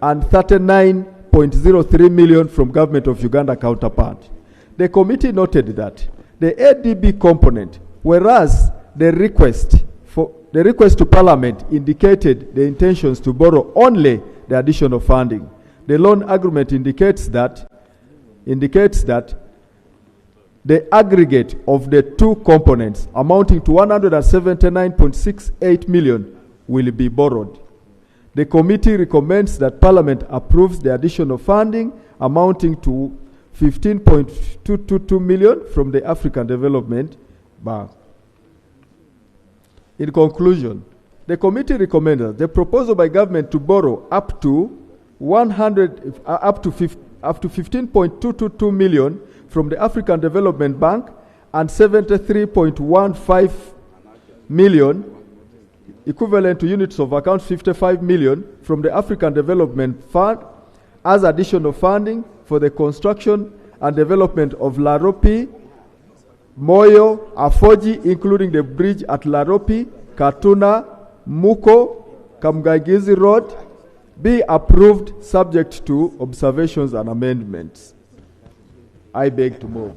and 39.03 million from Government of Uganda counterpart. The committee noted that the ADB component, whereas the request to Parliament indicated the intentions to borrow only the additional funding, the loan agreement indicates that the aggregate of the two components amounting to 179.68 million will be borrowed. The committee recommends that Parliament approves the additional funding amounting to 15.222 million from the African Development Bank. In conclusion, the committee recommends the proposal by government to borrow up to 15.222 million from the African Development Bank and 73.15 million, equivalent to units of account 55 million, from the African Development Fund as additional funding for the construction and development of Laropi, Moyo, Afoji, including the bridge at Laropi, Katuna, Muko, Kamgagizi Road, be approved subject to observations and amendments. I beg to move.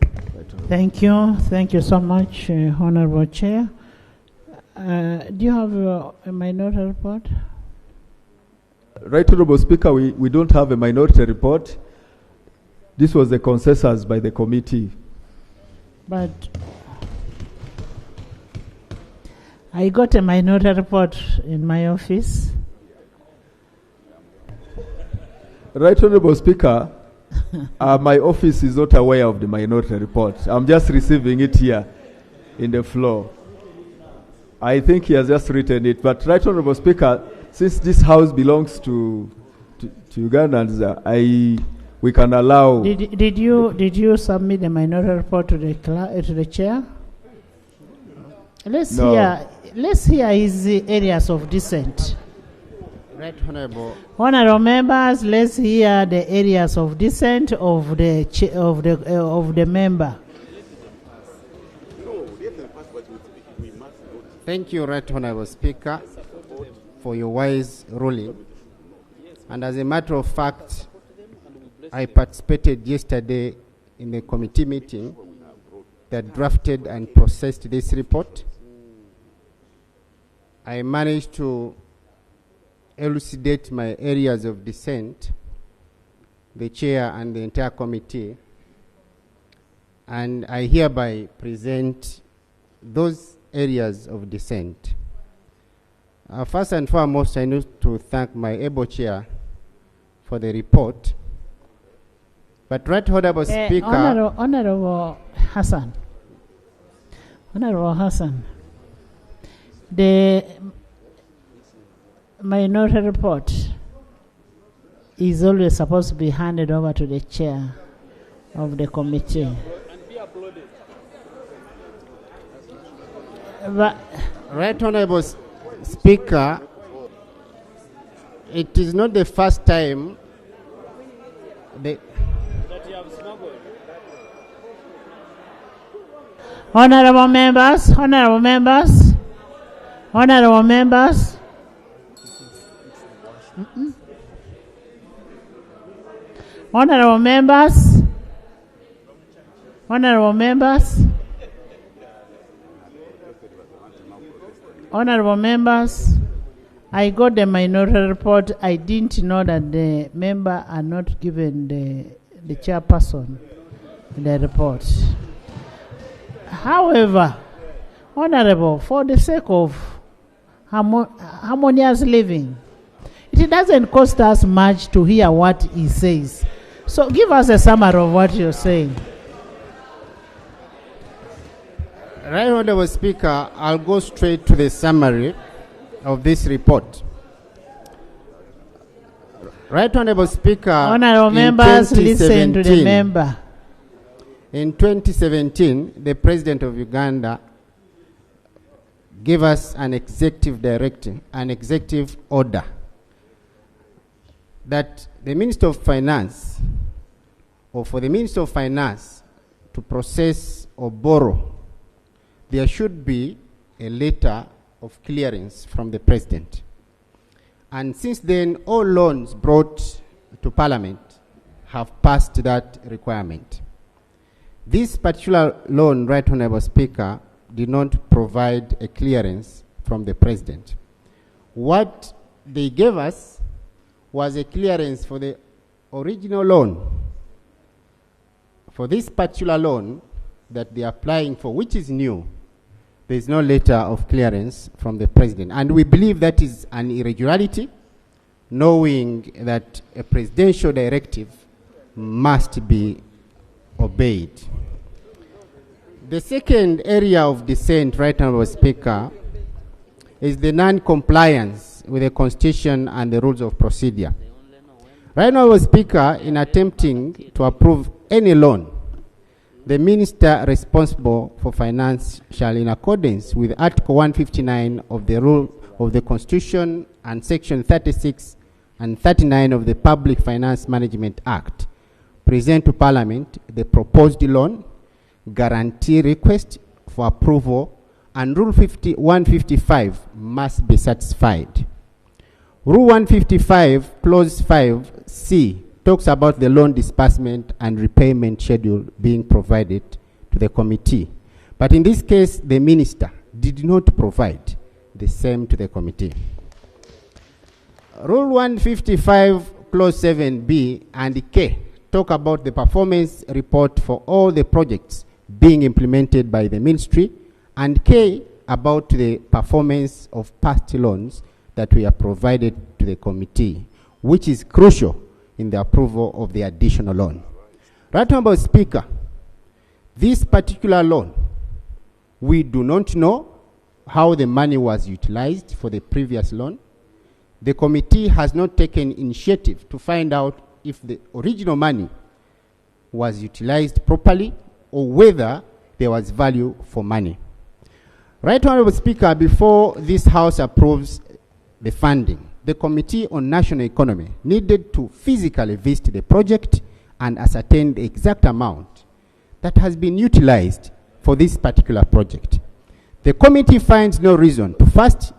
Thank you. Thank you so much, Honorable Chair. Do you have a minority report? Right Honorable Speaker, we don't have a minority report. This was the consensus by the committee. But I got a minority report in my office. Right Honorable Speaker, my office is not aware of the minority report. I'm just receiving it here in the floor. I think he has just written it. But Right Honorable Speaker, since this house belongs to Ugandans, we can allow. Did you submit the minority report to the chair? Let's hear his areas of dissent. Right Honorable. Honorable members, let's hear the areas of dissent of the member. Thank you, Right Honorable Speaker, for your wise ruling. And as a matter of fact, I participated yesterday in the committee meeting that drafted and processed this report. I managed to elucidate my areas of dissent, the chair and the entire committee, and I hereby present those areas of dissent. First and foremost, I need to thank my able chair for the report. But Right Honorable Speaker... Honorable Hassan, the minority report is always supposed to be handed over to the chair of the committee. But Right Honorable Speaker, it is not the first time Honorable members, Honorable members. Honorable members, I got the minority report. I didn't know that the member are not given the chairperson the report. However, Honorable, for the sake of harmonious living, it doesn't cost us much to hear what he says. So give us a summary of what you're saying. Right Honorable Speaker, I'll go straight to the summary of this report. Right Honorable Speaker, Honorable members, listen to the member. In 2017, the President of Uganda gave us an executive directive, an executive order that the Minister of Finance, or for the Minister of Finance to process or borrow, there should be a letter of clearance from the President. And since then, all loans brought to Parliament have passed that requirement. This particular loan, Right Honourable Speaker, did not provide a clearance from the President. What they gave us was a clearance for the original loan. For this particular loan that they are applying for, which is new, there is no letter of clearance from the President. And we believe that is an irregularity, knowing that a presidential directive must be obeyed. The second area of dissent, Right Honourable Speaker, is the non-compliance with the Constitution and the rules of procedure. Right Honourable Speaker, in attempting to approve any loan, the Minister responsible for finance shall, in accordance with Article 159 of the rule of the Constitution and Section 36 and 39 of the Public Finance Management Act, present to Parliament the proposed loan, guarantee request for approval, and Rule 155 must be satisfied. Rule 155, Clause 5C, talks about the loan disbursement and repayment schedule being provided to the committee. But in this case, the Minister did not provide the same to the committee. Rule 155, Clause 7B and K talk about the performance report for all the projects being implemented by the ministry, and K about the performance of past loans that we have provided to the committee, which is crucial in the approval of the additional loan. Right Honourable Speaker, this particular loan, we do not know how the money was utilized for the previous loan. The committee has not taken initiative to find out if the original money was utilized properly or whether there was value for money. Right Honourable Speaker, before this House approves the funding, the Committee on National Economy needed to physically visit the project and ascertain the exact amount that has been utilized for this particular project. The committee finds no reason to first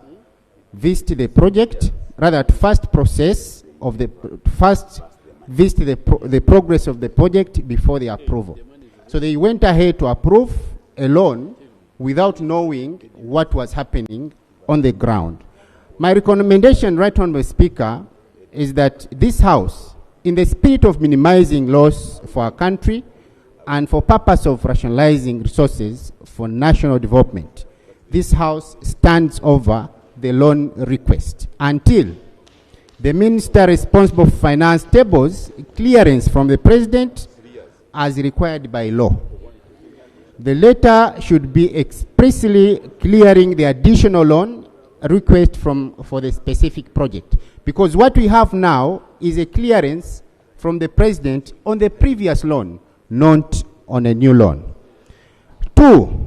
visit the project, rather to first process of the first visit the progress of the project before the approval. So they went ahead to approve a loan without knowing what was happening on the ground. My recommendation, Right Honourable Speaker, is that this House, in the spirit of minimizing loss for our country and for purpose of rationalizing resources for national development, this House stands over the loan request until the Minister responsible for finance tables clearance from the President as required by law. The letter should be expressly clearing the additional loan request for the specific project, because what we have now is a clearance from the President on the previous loan, not on a new loan. 2,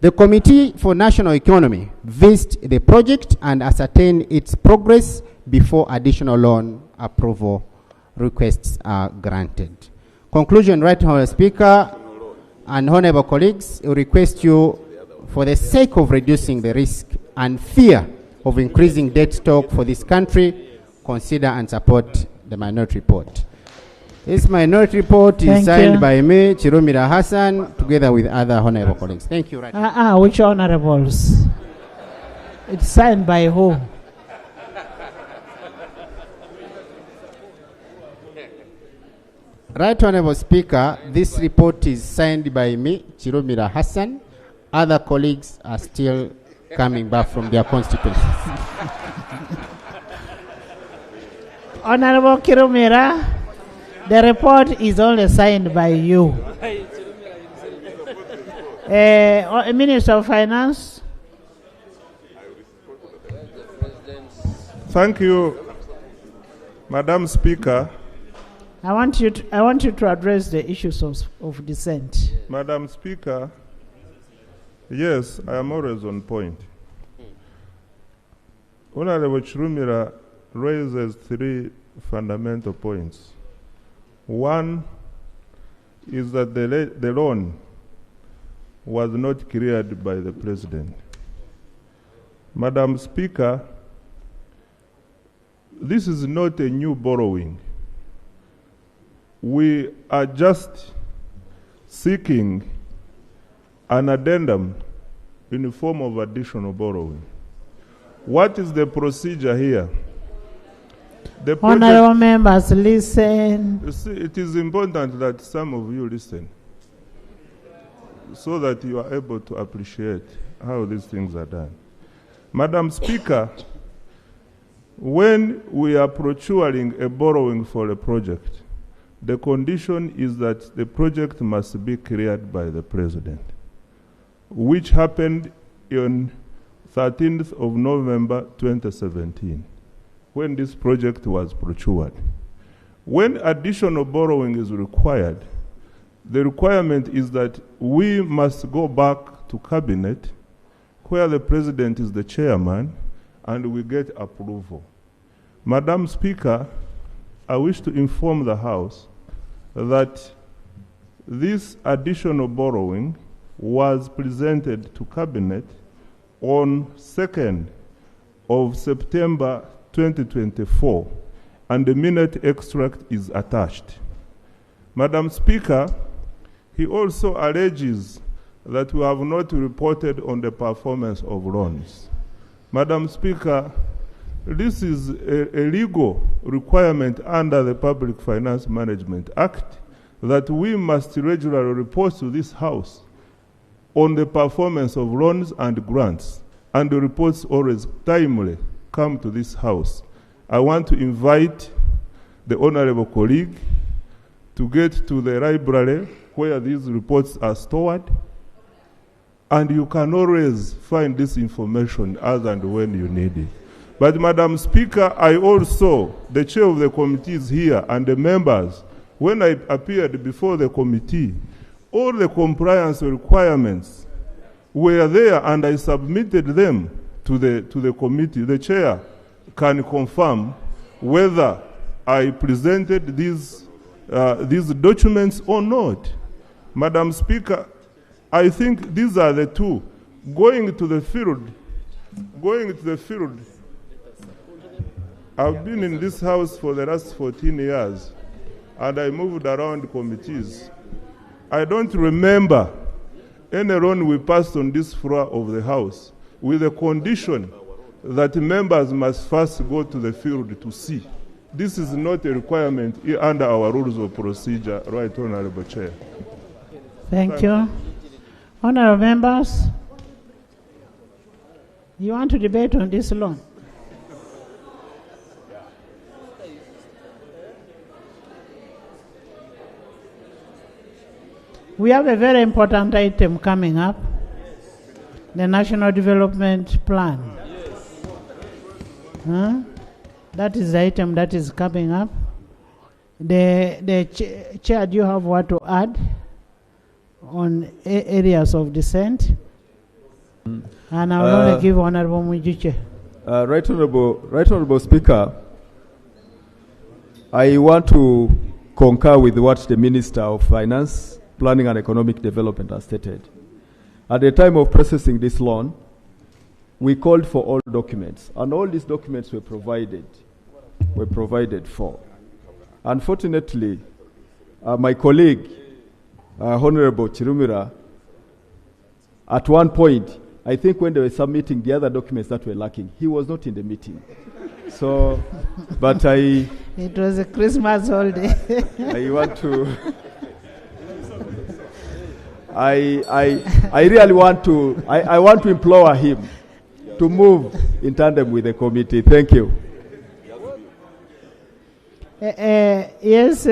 the Committee for National Economy visit the project and ascertain its progress before additional loan approval requests are granted. Conclusion, Right Honourable Speaker and honourable colleagues, I request you, for the sake of reducing the risk and fear of increasing debt stock for this country, consider and support the minority report. This minority report is signed by me, Chirumira Hassan, together with other honourable colleagues. Thank you. Right. Which honourables? It's signed by who? Right Honourable Speaker, this report is signed by me, Chirumira Hassan. Other colleagues are still coming back from their constituencies. Honourable Chirumira, the report is only signed by you. Minister of Finance. Thank you, Madam Speaker. I want you to address the issues of dissent. Madam Speaker, yes, I am always on point. Honorable Chirumira raises three fundamental points. One is that the loan was not cleared by the President. Madam Speaker, this is not a new borrowing. We are just seeking an addendum in the form of additional borrowing. What is the procedure here? The Honorable members, listen. You see, it is important that some of you listen so that you are able to appreciate how these things are done. Madam Speaker, when we are procuring a borrowing for a project, the condition is that the project must be cleared by the President, which happened on 13th of November 2017, when this project was procured. When additional borrowing is required, the requirement is that we must go back to Cabinet, where the President is the chairman, and we get approval. Madam Speaker, I wish to inform the House that this additional borrowing was presented to Cabinet on 2nd of September 2024, and the minute extract is attached. Madam Speaker, he also alleges that we have not reported on the performance of loans. Madam Speaker, this is a legal requirement under the Public Finance Management Act that we must regularly report to this House on the performance of loans and grants, and the reports always timely come to this House. I want to invite the honorable colleague to get to the library where these reports are stored, and you can always find this information as and when you need it. But Madam Speaker, I also, the chair of the committee is here, and the members, when I appeared before the committee, all the compliance requirements were there, and I submitted them to the committee. The chair can confirm whether I presented these documents or not. Madam Speaker, I think these are the two. Going to the field, I've been in this House for the last 14 years, and I moved around committees. I don't remember any loan we passed on this floor of the House with the condition that members must first go to the field to see. This is not a requirement under our rules of procedure, Right Honorable Chair. Thank you. Honorable members, you want to debate on this loan? We have a very important item coming up, the National Development Plan. That is the item that is coming up. The chair, do you have what to add on areas of dissent? And I will only give Honorable Mujiche. Right Honorable Speaker, I want to concur with what the Minister of Finance, Planning and Economic Development has stated. At the time of processing this loan, we called for all documents, and all these documents were provided for. Unfortunately, my colleague, Honorable Chirumira, at one point, I think when they were submitting the other documents that were lacking, he was not in the meeting. So, but it was a Christmas holiday. I want to... I really want to, I want to implore him to move in tandem with the committee. Thank you. Yes.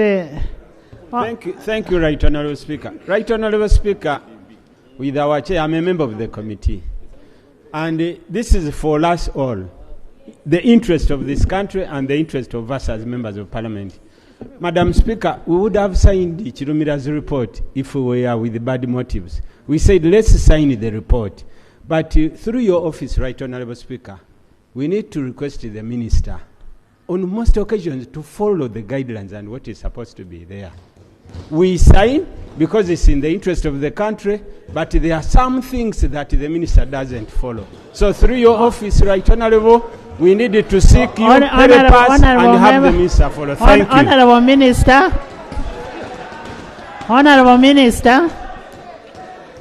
Thank you, Right Honorable Speaker. Right Honorable Speaker, with our chair, I'm a member of the committee. And this is for us all, the interest of this country and the interest of us as members of Parliament. Madam Speaker, we would have signed Chirumira's report if we were with bad motives. We said, let's sign the report. But through your office, Right Honorable Speaker, we need to request the minister on most occasions to follow the guidelines and what is supposed to be there. We sign because it's in the interest of the country, but there are some things that the minister doesn't follow. So through your office, Right Honorable, we needed to seek you papers and have the minister follow. Thank you. Honorable Minister,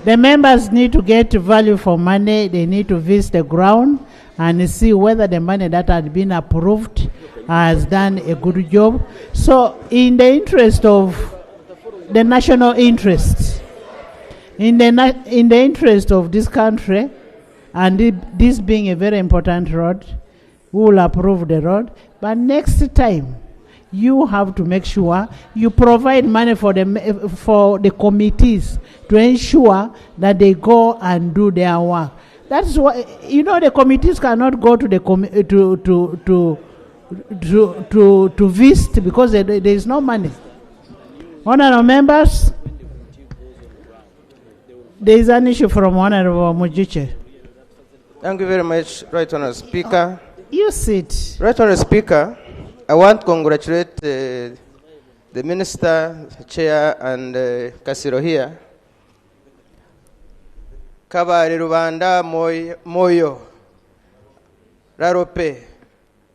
the members need to get value for money. They need to visit the ground and see whether the money that had been approved has done a good job. So in the interest of the national interest, in the interest of this country, and this being a very important road, we will approve the road. But next time, you have to make sure you provide money for the committees to ensure that they go and do their work. That's why, the committees cannot go to the to visit because there is no money. Honorable members, there is an issue from Honorable Mujiche. Thank you very much, Right Honourable Speaker. You sit. Right Honourable Speaker, I want to congratulate the Minister, the Chair, and Kasiro here. Kabari Rubanda Moyo, Rarope,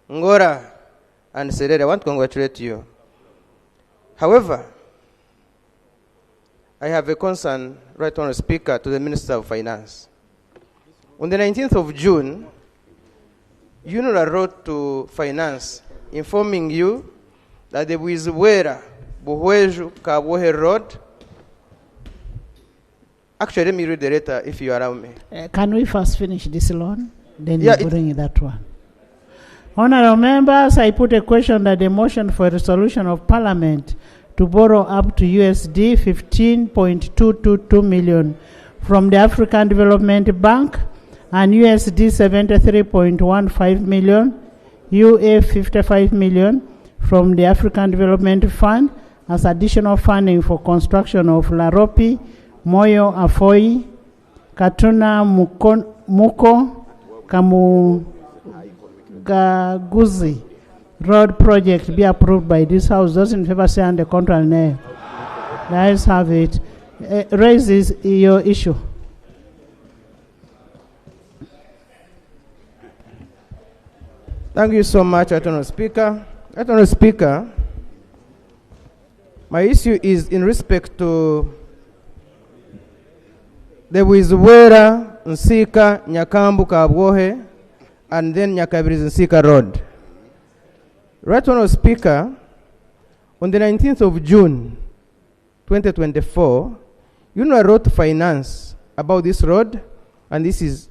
Ngora, and Serere. I want to congratulate you. However, I have a concern, Right Honourable Speaker, to the Minister of Finance. On the 19th of June, UNRWA wrote to Finance informing you that the Wizwera Buhweju Kabwohe Road. Actually, let me read the letter if you allow me. Can we first finish this loan? Then you bring that one. Honourable members, I put a question that the motion for a resolution of Parliament to borrow up to USD 15.222 million from the African Development Bank and USD 73.15 million, UA 55 million from the African Development Fund as additional funding for construction of Laropi, Moyo Afoi, Katuna Muko, Kamugaguzi road project be approved by this House. Those in favor say on the contrary nay. Let's have it. Raise this your issue. Thank you so much, Honourable Speaker. Honourable Speaker, my issue is in respect to the Wizwera, Nsika, Nyakambu, Kabwohe, and then Nyakabirizi Nsika Road. Right Honourable Speaker, on the 19th of June 2024, UNRWA wrote to Finance about this road, and the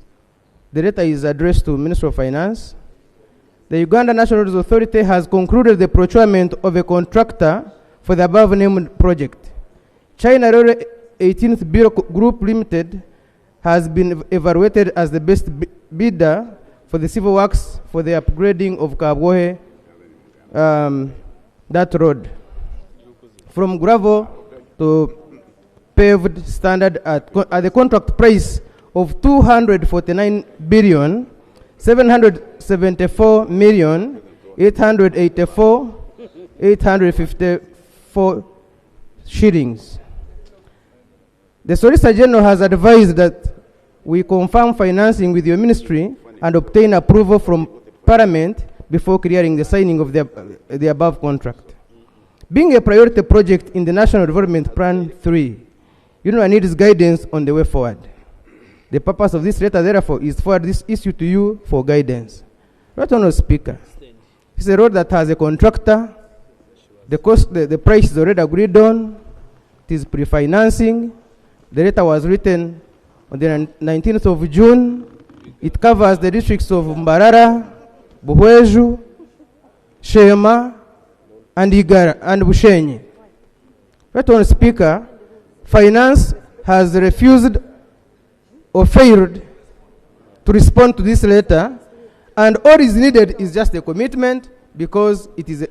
letter is addressed to Minister of Finance. The Uganda National Roads Authority has concluded the procurement of a contractor for the above-named project. China Railway 18th Bureau Group Limited has been evaluated as the best bidder for the civil works for the upgrading of Kabwohe, that road, from gravel to paved standard at the contract price of 249 billion 774 million 884 shillings. The Solicitor General has advised that we confirm financing with your ministry and obtain approval from Parliament before clearing the signing of the above contract. Being a priority project in the National Development Plan 3, UNRWA needs guidance on the way forward. The purpose of this letter, therefore, is for this issue to you for guidance. Right Honourable Speaker, it's a road that has a contractor. The cost, the price is already agreed on. It is pre-financing. The letter was written on the 19th of June. It covers the districts of Mbarara, Buhweju, Shema, and Igara, and Bushenyi. Right Honourable Speaker, Finance has refused or failed to respond to this letter, and all is needed is just a commitment because it is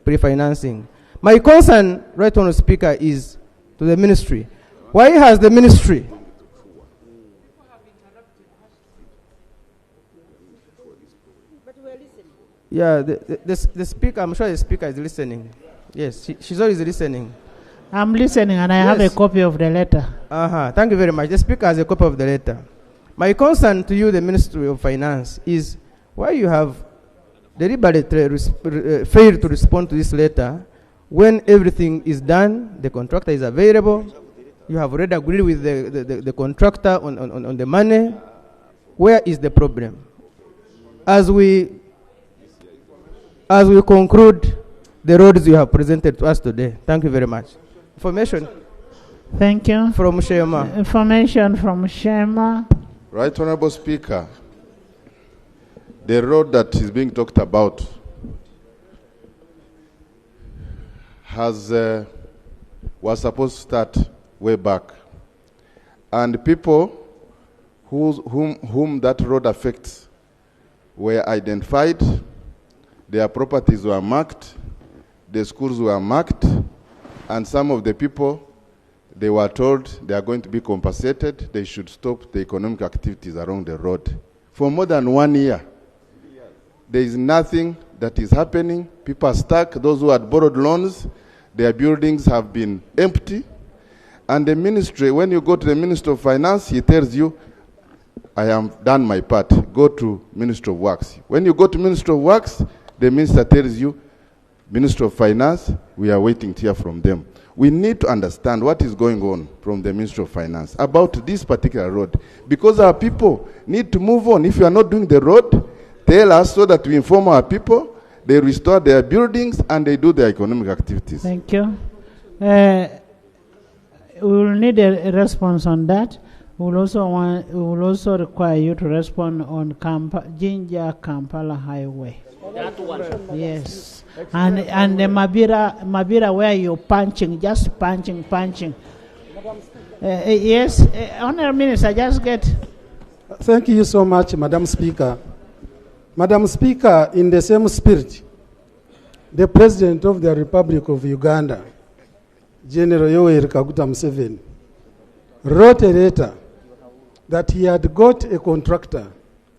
pre-financing. My concern, Right Honourable Speaker, is to the ministry. Why has the ministry Yeah, the speaker, I'm sure the speaker is listening. Yes, she's always listening. I'm listening, and I have a copy of the letter. Thank you very much. The speaker has a copy of the letter. My concern to you, the Ministry of Finance, is why you have deliberately failed to respond to this letter when everything is done, the contractor is available, you have already agreed with the contractor on the money. Where is the problem? As we conclude the roads you have presented to us today. Thank you very much. Information. Thank you. From Shema. Information from Shema. Right Honorable Speaker, the road that is being talked about was supposed to start way back. And people whom that road affects were identified, their properties were marked, the schools were marked, and some of the people, they were told they are going to be compensated, they should stop the economic activities along the road. For more than 1 year, there is nothing that is happening. People are stuck. Those who had borrowed loans, their buildings have been empty. And the ministry, when you go to the Minister of Finance, he tells you, I have done my part. Go to Minister of Works. When you go to Minister of Works, the minister tells you, Minister of Finance, we are waiting to hear from them. We need to understand what is going on from the Ministry of Finance about this particular road, because our people need to move on. If you are not doing the road, tell us so that we inform our people, they restore their buildings, and they do their economic activities. Thank you. We will need a response on that. We will also require you to respond on Jinja Kampala Highway. That one. Yes. And the Mabira where you're punching, just punching. Yes, Honourable Minister, just get. Thank you so much, Madam Speaker. Madam Speaker, in the same spirit, the President of the Republic of Uganda, General Yoweri Kaguta Museveni, wrote a letter that he had got a contractor,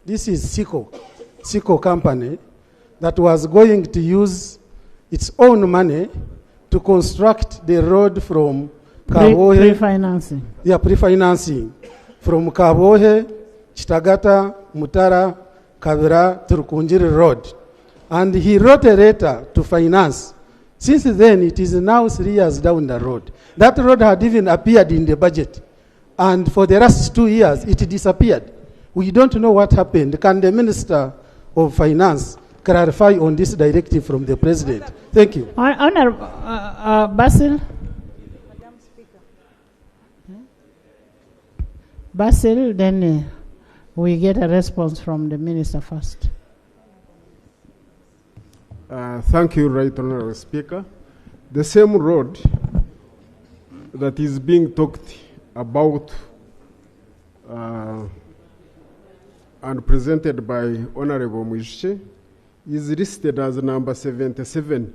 this is Siko company, that was going to use its own money to construct the road from Kabohe. Pre-financing. Yeah, pre-financing. From Kabohe, Chitagata, Mutara, Kabira, to Rukunjiri Road. And he wrote a letter to finance. Since then, it is now 3 years down the road. That road had even appeared in the budget. And for the last 2 years, it disappeared. We don't know what happened. Can the Minister of Finance clarify on this directive from the President? Thank you. Honourable Basil. Basil, then we get a response from the Minister first. Thank you, Right Honourable Speaker. The same road that is being talked about and presented by Honourable Mwishe is listed as number 77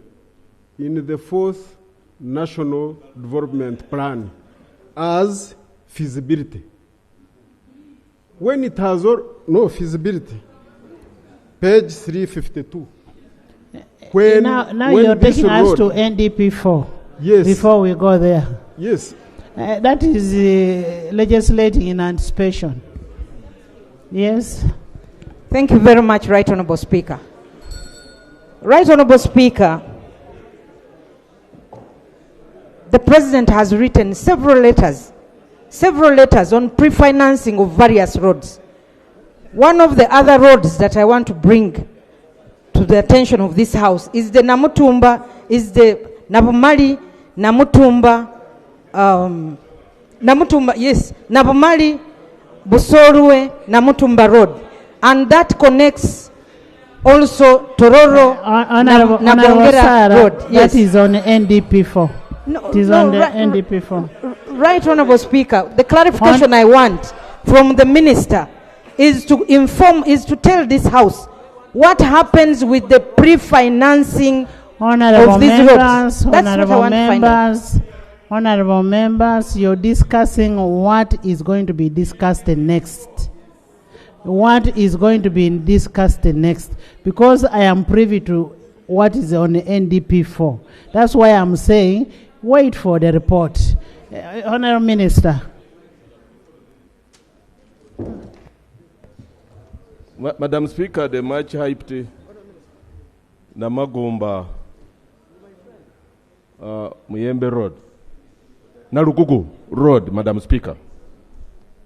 in the 4th National Development Plan as feasibility. When it has no feasibility, page 352. Now you're taking us to NDP4. Yes. Before we go there. Yes. That is legislating in anticipation. Yes. Thank you very much, Right Honourable Speaker. Right Honourable Speaker, the President has written several letters on pre-financing of various roads. One of the other roads that I want to bring to the attention of this House is the Namutumba, Nabumali, Nabumali, Busorwe, Namutumba Road. And that connects also Tororo, Nabongera Road. Yes. That is on NDP4. It is on the NDP4. Right Honourable Speaker, the clarification I want from the Minister is to tell this House what happens with the pre-financing of these roads. That's what I want to find out. Honourable members, you're discussing what is going to be discussed next. what is going to be discussed next, because I am privy to what is on the NDP 4. That's why I'm saying wait for the report. Honourable Minister. Madam Speaker, the much hyped Namagomba Muyembe Road, Narugugu Road, Madam Speaker,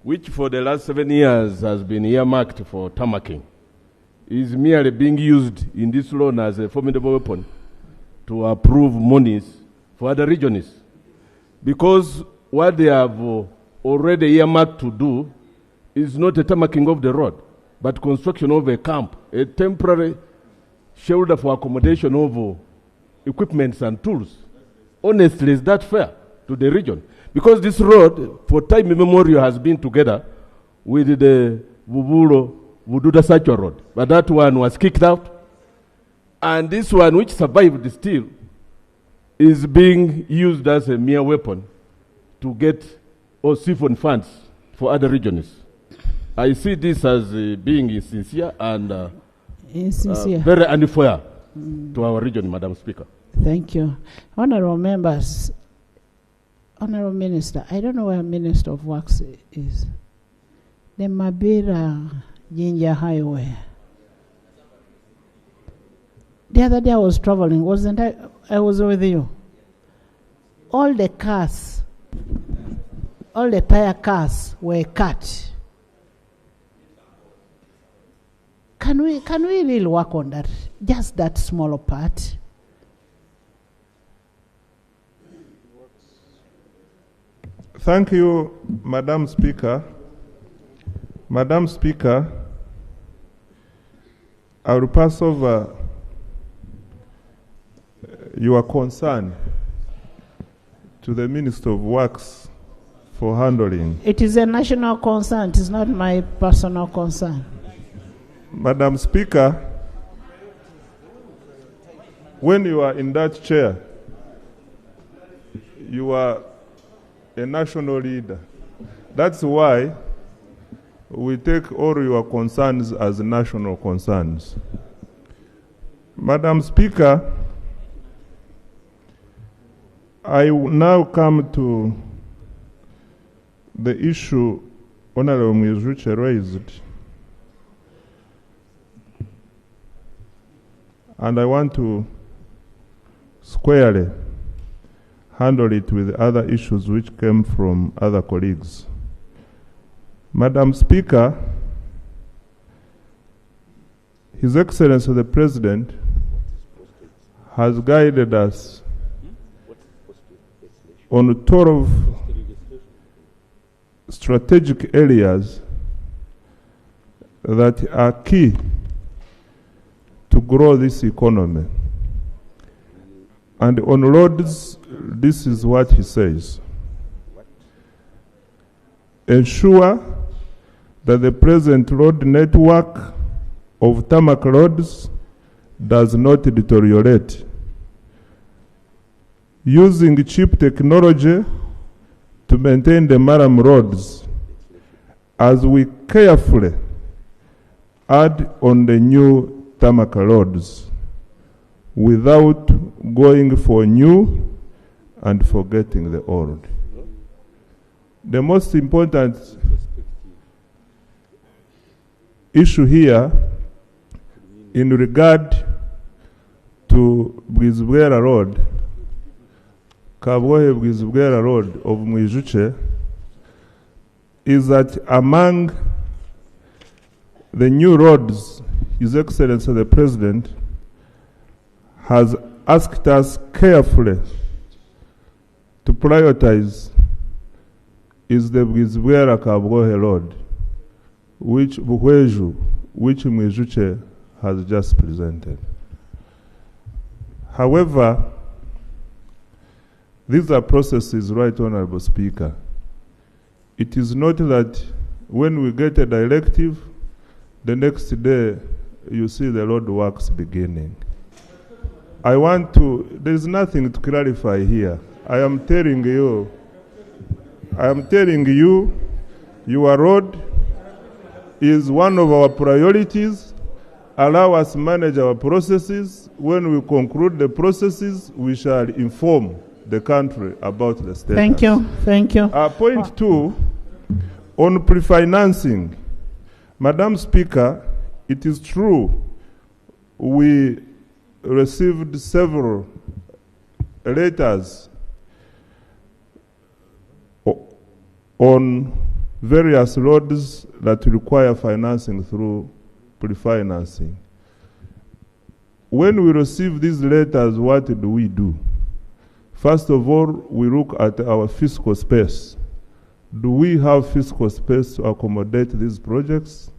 which for the last 7 years has been earmarked for tarmacking, is merely being used in this loan as a formidable weapon to approve monies for other regions. Because what they have already earmarked to do is not a tarmacking of the road, but construction of a camp, a temporary shelter for accommodation of equipments and tools. Honestly, is that fair to the region? Because this road, for time immemorial, has been together with the Vududa Sacho Road. But that one was kicked out. And this one, which survived still, is being used as a mere weapon to get or siphon funds for other regions. I see this as being insincere and very unfair to our region, Madam Speaker. Thank you. Honourable members, Honourable Minister, I don't know where Minister of Works is. The Mabira Jinja Highway. The other day I was traveling, wasn't I? I was with you. All the cars, all the tire cars were cut. Can we really work on that? Just that smaller part? Thank you, Madam Speaker. Madam Speaker, I will pass over your concern to the Minister of Works for handling. It is a national concern. It is not my personal concern. Madam Speaker, when you are in that chair, you are a national leader. That's why we take all your concerns as national concerns. Madam Speaker, I now come to the issue Honorable Mwizuche raised. And I want to squarely handle it with other issues which came from other colleagues. Madam Speaker, His Excellency the President has guided us on 12 strategic areas that are key to grow this economy. And on roads, this is what he says. Ensure that the present road network of tarmac roads does not deteriorate. Using cheap technology to maintain the Maram roads as we carefully add on the new tarmac roads without going for new and forgetting the old. The most important issue here in regard to Bwizbwera Road, Kabwohe Bwizbwera Road of Mwizuche, is that among the new roads His Excellency the President has asked us carefully to prioritize is the Bwizbwera Kabwohe Road, which Mwizuche has just presented. However, these are processes, Right Honorable Speaker. It is not that when we get a directive, the next day you see the road works beginning. There's nothing to clarify here. I am telling you, your road is one of our priorities. Allow us manage our processes. When we conclude the processes, we shall inform the country about the status. Thank you. Thank you. Point 2, on pre-financing. Madam Speaker, it is true we received several letters on various roads that require financing through pre-financing. When we receive these letters, what do? First of all, we look at our fiscal space. Do we have fiscal space to accommodate these projects?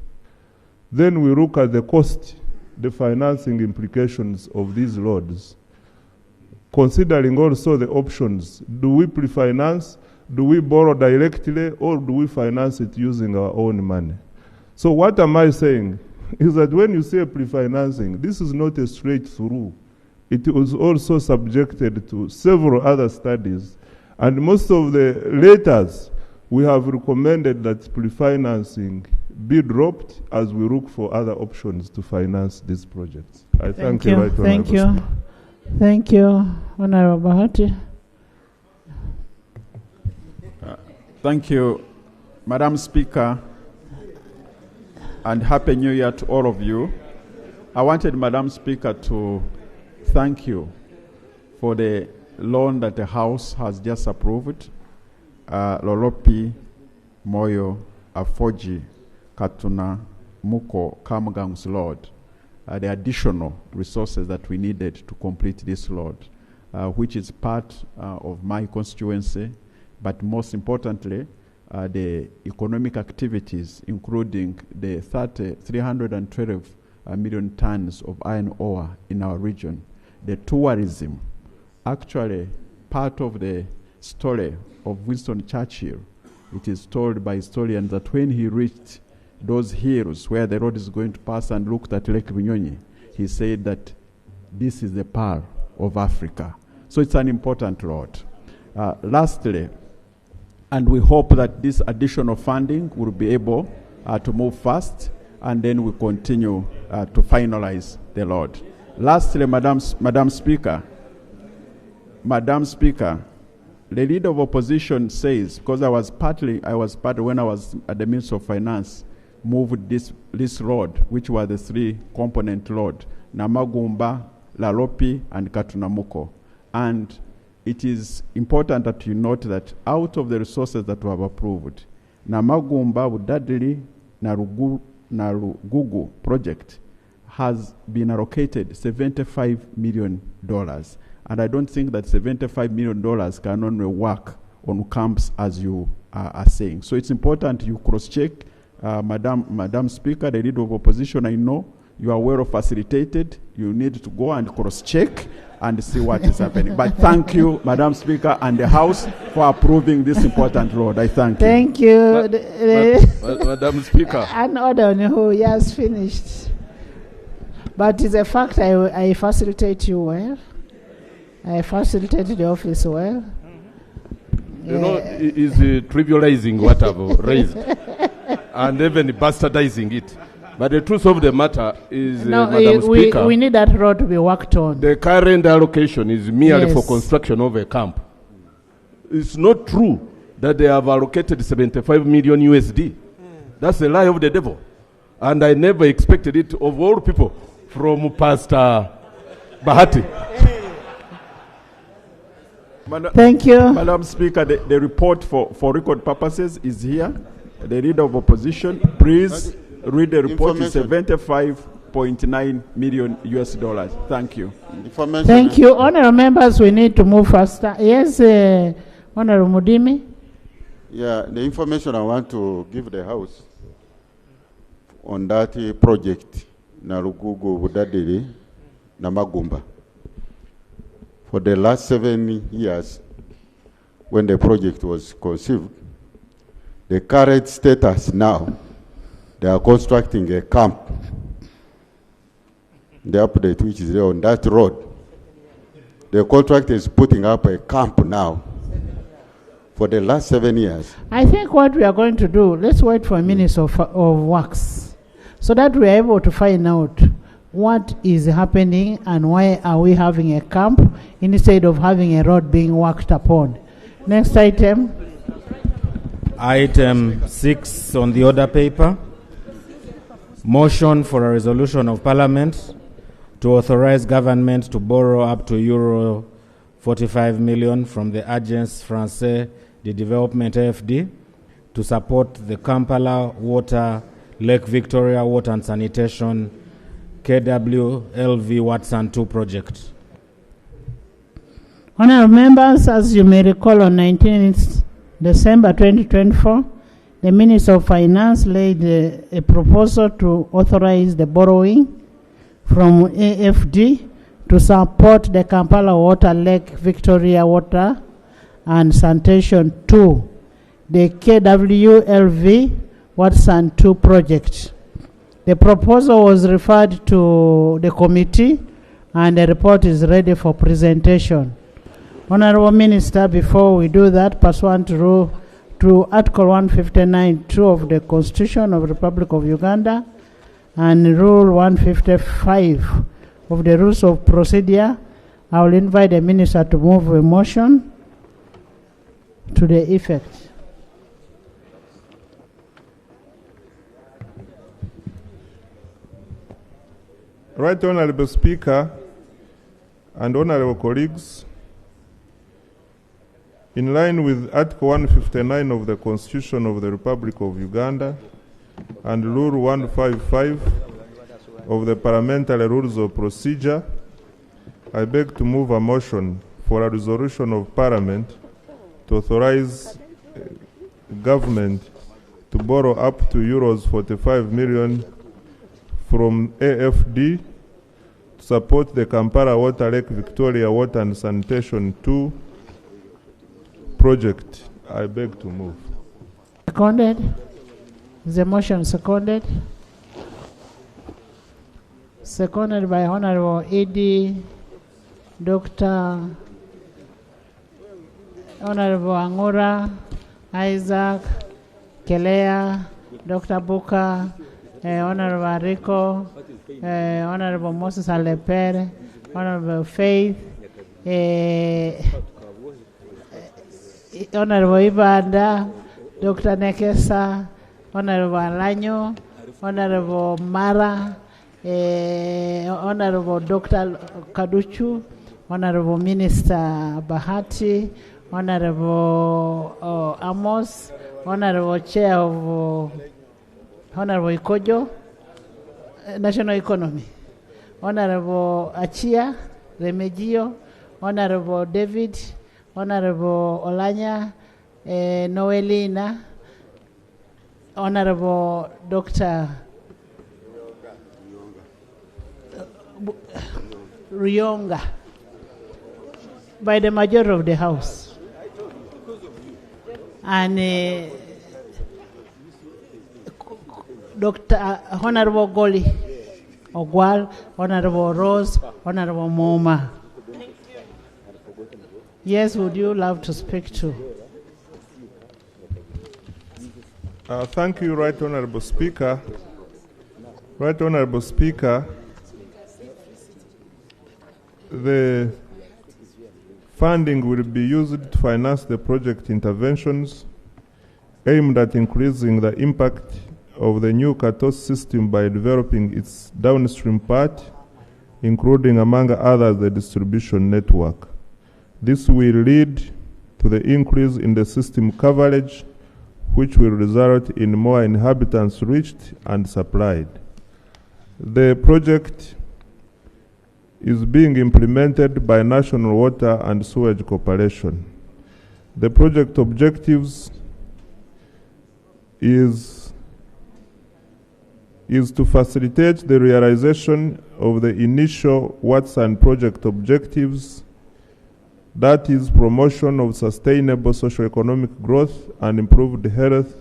Then we look at the cost, the financing implications of these roads, considering also the options. Do we pre-finance? Do we borrow directly, or do we finance it using our own money? So what am I saying? Is that when you say pre-financing, this is not a straight through. It was also subjected to several other studies. And most of the letters, we have recommended that pre-financing be dropped as we look for other options to finance these projects. I thank you. Right, thank you. Thank you, Honorable Bahati. Thank you, Madam Speaker, and Happy New Year to all of you. I wanted, Madam Speaker, to thank you for the loan that the House has just approved, Lolopi, Moyo, Afoji, Katuna, Muko, Kamgang's Lord, the additional resources that we needed to complete this load, which is part of my constituency, but most importantly, the economic activities, including the 312 million tons of iron ore in our region, the tourism. Actually, part of the story of Winston Churchill, it is told by historians that when he reached those hills where the road is going to pass and looked at Lake Bunyonyi, he said that this is the Pearl of Africa. So it's an important road. Lastly, and we hope that this additional funding will be able to move fast, and then we continue to finalize the road. Lastly, Madam Speaker, the leader of opposition says, because I was part when I was at the Ministry of Finance, moved this road, which was the 3-component road, Namagumba, Lalopi, and Katunamuko. And it is important that you note that out of the resources that we have approved, Namagumba, Udadili, Narugugu project has been allocated $75 million. And I don't think that $75 million can only work on camps as you are saying. So it's important you cross-check. Madam Speaker, the leader of opposition, I know you are well facilitated. You need to go and cross-check and see what is happening. But thank you, Madam Speaker, and the House for approving this important road. I thank you. Thank you. Madam Speaker. An order on who he has finished. But it's a fact I facilitate you well. I facilitated the office well. You know, he's trivializing what I've raised and even bastardizing it. But the truth of the matter is, Madam Speaker, we need that road to be worked on. The current allocation is merely for construction of a camp. It's not true that they have allocated 75 million USD. That's a lie of the devil. And I never expected it of all people from Pastor Bahati. Thank you. Madam Speaker, the report for record purposes is here. The leader of opposition, please read the report. It's $75.9 million US. Thank you. Thank you. Honorable members, we need to move faster. Yes, Honorable Mudimi. Yeah, the information I want to give the House on that project, Narugugu, Budadiri, Namagumba. For the last 7 years, when the project was conceived, the current status now, they are constructing a camp. The update which is there on that road, the contractor is putting up a camp now for the last 7 years. I think what we are going to do, let's wait for minutes of works so that we are able to find out what is happening and why are we having a camp instead of having a road being worked upon. Next item. Item 6 on the order paper. Motion for a resolution of Parliament to authorize government to borrow up to euro 45 million from the Agence Française de Développement AFD to support the Kampala Water, Lake Victoria Water and Sanitation KWLV Watson 2 project. Honourable members, as you may recall, on 19th December 2024, the Minister of Finance laid a proposal to authorize the borrowing from AFD to support the Kampala Water, Lake Victoria Water and Sanitation 2, the KWLV Watson 2 project. The proposal was referred to the committee and the report is ready for presentation. Honorable Minister, before we do that, pursuant to Article 159(2) of the Constitution of the Republic of Uganda and Rule 155 of the Rules of Procedure, I will invite the Minister to move a motion to the effect. Right Honorable Speaker and Honorable colleagues, in line with Article 159 of the Constitution of the Republic of Uganda and Rule 155 of the Parliamentary Rules of Procedure, I beg to move a motion for a resolution of Parliament to authorize government to borrow up to euros 45 million from AFD to support the Kampala Water, Lake Victoria Water and Sanitation 2 project. I beg to move. Seconded. Is the motion seconded? Seconded by Honorable Edie, Dr. Honorable Angura, Isaac, Kelea, Dr. Buka, Honorable Rico, Honorable Moses Alepere, Honorable Faith, Honorable Ibanda, Dr. Nekesa, Honorable Alanyo, Honorable Mara, Honorable Dr. Kaduchu, Honorable Minister Bahati, Honorable Amos, Honorable Chair of Honorable Ikojo, National Economy, Honorable Achia Remegio, Honorable David, Honorable Olanya, Noelina, Honorable Dr. Rionga, by the majority of the House. And Dr. Honorable Goli Ogwal, Honorable Rose, Honorable Moma. Yes, would you love to speak to? Thank you, Right Honorable Speaker. Right Honorable Speaker, the funding will be used to finance the project interventions aimed at increasing the impact of the new Katos system by developing its downstream part, including, among others, the distribution network. This will lead to the increase in the system coverage, which will result in more inhabitants reached and supplied. The project is being implemented by National Water and Sewage Corporation. The project objectives is to facilitate the realization of the initial Watson project objectives, that is, promotion of sustainable socio-economic growth and improved health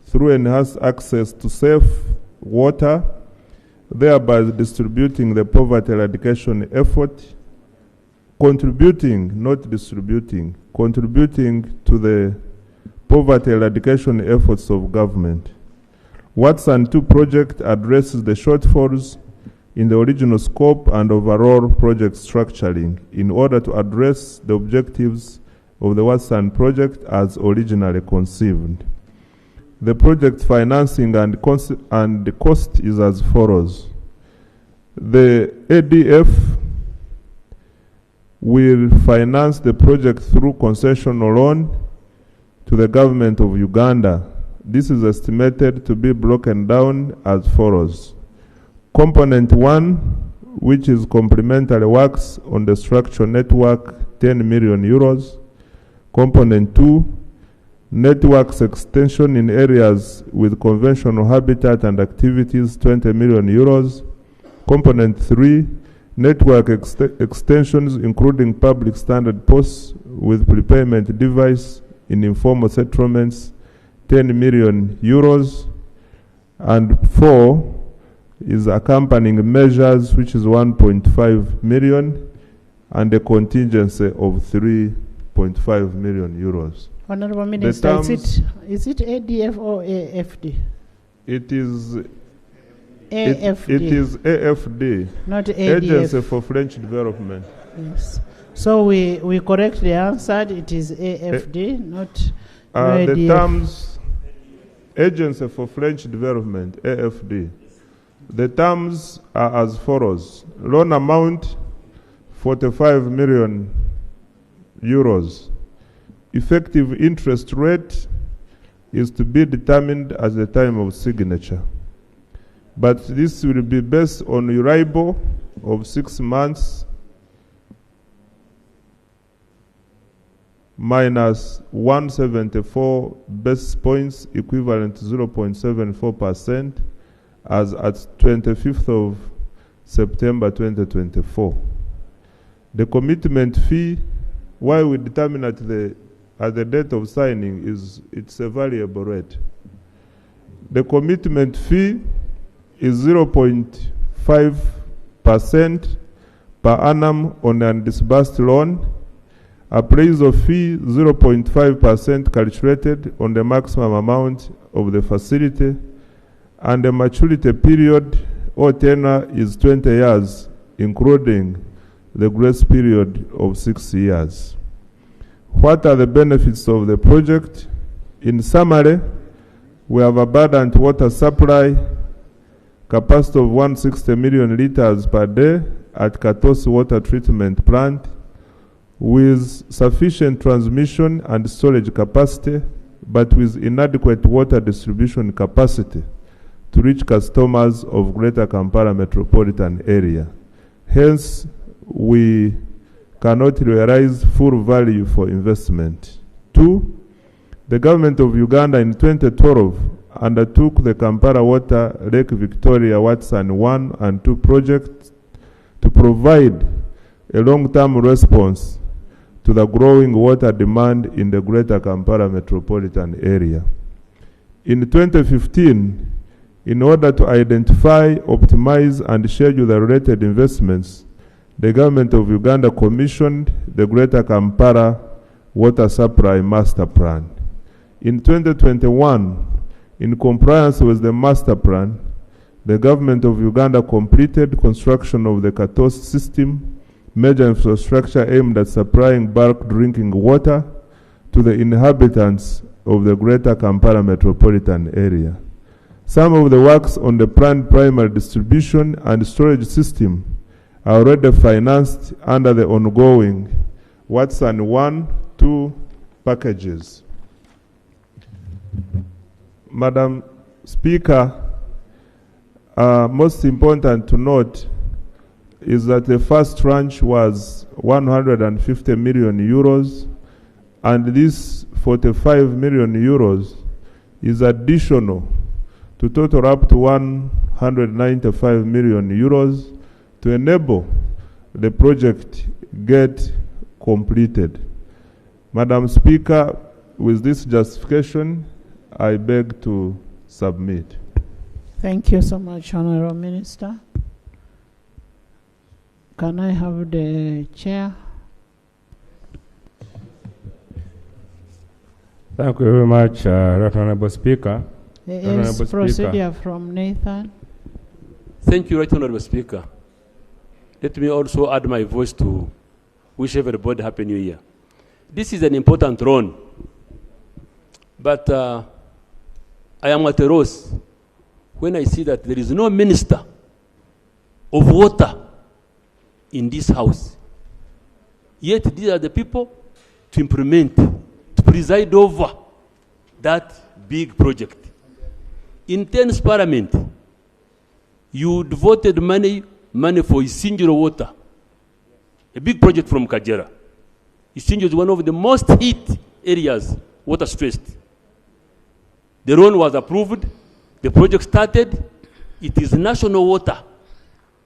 through enhanced access to safe water, thereby distributing the poverty eradication effort, contributing, not distributing, contributing to the poverty eradication efforts of government. Watson 2 project addresses the shortfalls in the original scope and overall project structuring in order to address the objectives of the Watson project as originally conceived. The project financing and the cost is as follows. The ADF will finance the project through concessional loan to the government of Uganda. This is estimated to be broken down as follows. Component 1, which is complementary works on the structure network, 10 million euros. Component 2, networks extension in areas with conventional habitat and activities, 20 million euros. Component 3, network extensions including public standard posts with prepayment device in informal settlements, 10 million euros. And 4 is accompanying measures, which is 1.5 million, and a contingency of 3.5 million euros. Honorable Minister, is it ADF or AFD? It is AFD. It is AFD, not ADF. Agency for French Development. Yes. So we correctly answered it is AFD, not The ADF. terms Agency for French Development, AFD. The terms are as follows. Loan amount 45 million euros. Effective interest rate is to be determined at the time of signature. But this will be based on Euribor of 6 months minus 174 basis points, equivalent to 0.74%, as at 25th of September 2024. The commitment fee, why we determine at the date of signing, is it's a variable rate. The commitment fee is 0.5% per annum on an disbursed loan. Appraisal fee 0.5% calculated on the maximum amount of the facility, and the maturity period or tenure is 20 years, including the grace period of 6 years. What are the benefits of the project? In summary, we have abundant water supply, capacity of 160 million liters per day at Katosi Water Treatment Plant, with sufficient transmission and storage capacity, but with inadequate water distribution capacity to reach customers of Greater Kampala metropolitan area. Hence, we cannot realize full value for investment. 2, the government of Uganda in 2012 undertook the Kampala Water Lake Victoria Watson 1 and 2 projects to provide a long-term response to the growing water demand in the Greater Kampala metropolitan area. In 2015, in order to identify, optimize, and schedule the related investments, the government of Uganda commissioned the Greater Kampala Water Supply Master Plan. In 2021, in compliance with the master plan, the government of Uganda completed construction of the Katosi system, major infrastructure aimed at supplying bulk drinking water to the inhabitants of the Greater Kampala metropolitan area. Some of the works on the planned primary distribution and storage system are already financed under the ongoing Watson 1-2 packages. Madam Speaker, most important to note is that the first tranche was 150 million euros, and this 45 million euros is additional to total up to 195 million euros to enable the project get completed. Madam Speaker, with this justification, I beg to submit. Thank you so much, Honorable Minister. Can I have the chair? Thank you very much, Right Honorable Speaker. Yes, procedure from Nathan. Thank you, Right Honorable Speaker. Let me also add my voice to wish everybody Happy New Year. This is an important role, but I am at a loss when I see that there is no minister of water in this house. Yet these are the people to implement, to preside over that big project. In 10th Parliament, you devoted money for Isingiro water, a big project from Kajera. Isingiro is one of the most hit areas, water stressed. The loan was approved, the project started. It is national water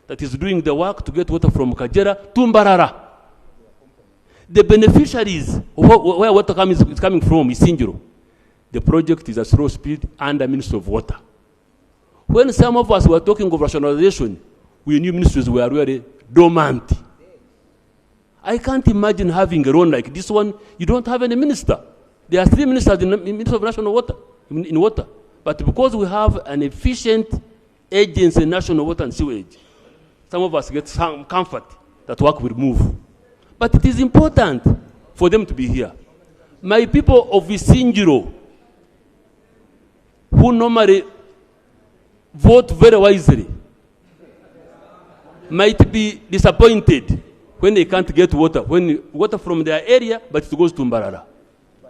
that is doing the work to get water from Kajera to Mbarara. The beneficiaries, where water is coming from, Isingiro. The project is at slow speed under Ministry of Water. When some of us were talking of rationalization, we knew ministries were really dormant. I can't imagine having a loan like this one. You don't have any minister. There are 3 ministers in the Ministry of National Water, in water. But because we have an efficient agency in national water and sewage, some of us get some comfort that work will move. But it is important for them to be here. My people of Isingiro, who normally vote very wisely, might be disappointed when they can't get water, when water from their area, but it goes to Mbarara.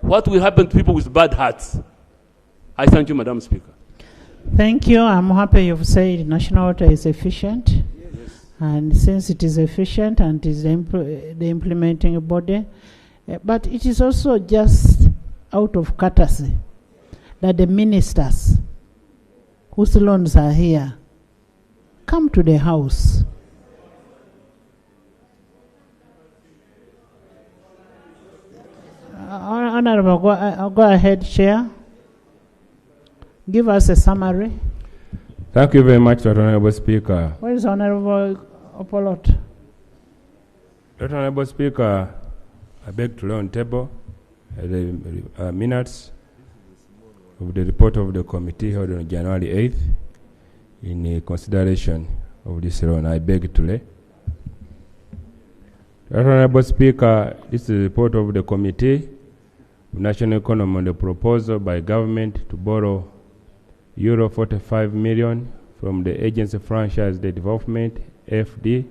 What will happen to people with bad hearts? I thank you, Madam Speaker. Thank you. I'm happy you've said national water is efficient. Yes. And since it is efficient and is the implementing body, but it is also just out of courtesy that the ministers whose loans are here come to the house. Honorable, go ahead, Chair. Give us a summary. Thank you very much, Honorable Speaker. Where is Honorable Opolot? Honorable Speaker, I beg to lay on table the minutes of the report of the committee held on January 8th in consideration of this loan. I beg to lay. Honorable Speaker, this is the report of the Committee of National Economy on the proposal by government to borrow euro 45 million from the Agency Franchise Development, FD,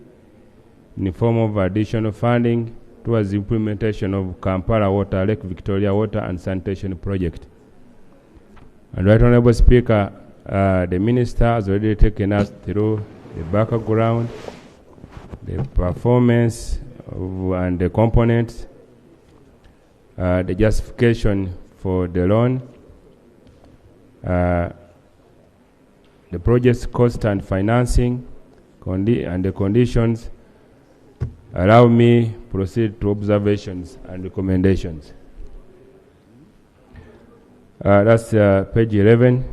in the form of additional funding towards the implementation of Kampala Water, Lake Victoria Water and Sanitation Project. And Right Honorable Speaker, the Minister has already taken us through the background, the performance and the components, the justification for the loan, the project's cost and financing, and the conditions. Allow me proceed to observations and recommendations. That's page 11.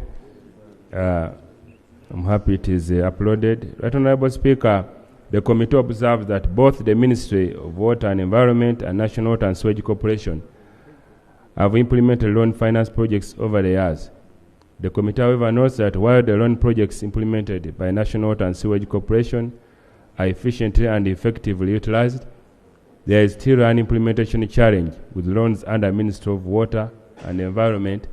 I'm happy it is uploaded. Right Honorable Speaker, the committee observes that both the Ministry of Water and Environment and National Water and Sewage Corporation have implemented loan finance projects over the years. The committee, however, notes that while the loan projects implemented by National Water and Sewage Corporation are efficiently and effectively utilized, there is still an implementation challenge with loans under Ministry of Water and Environment,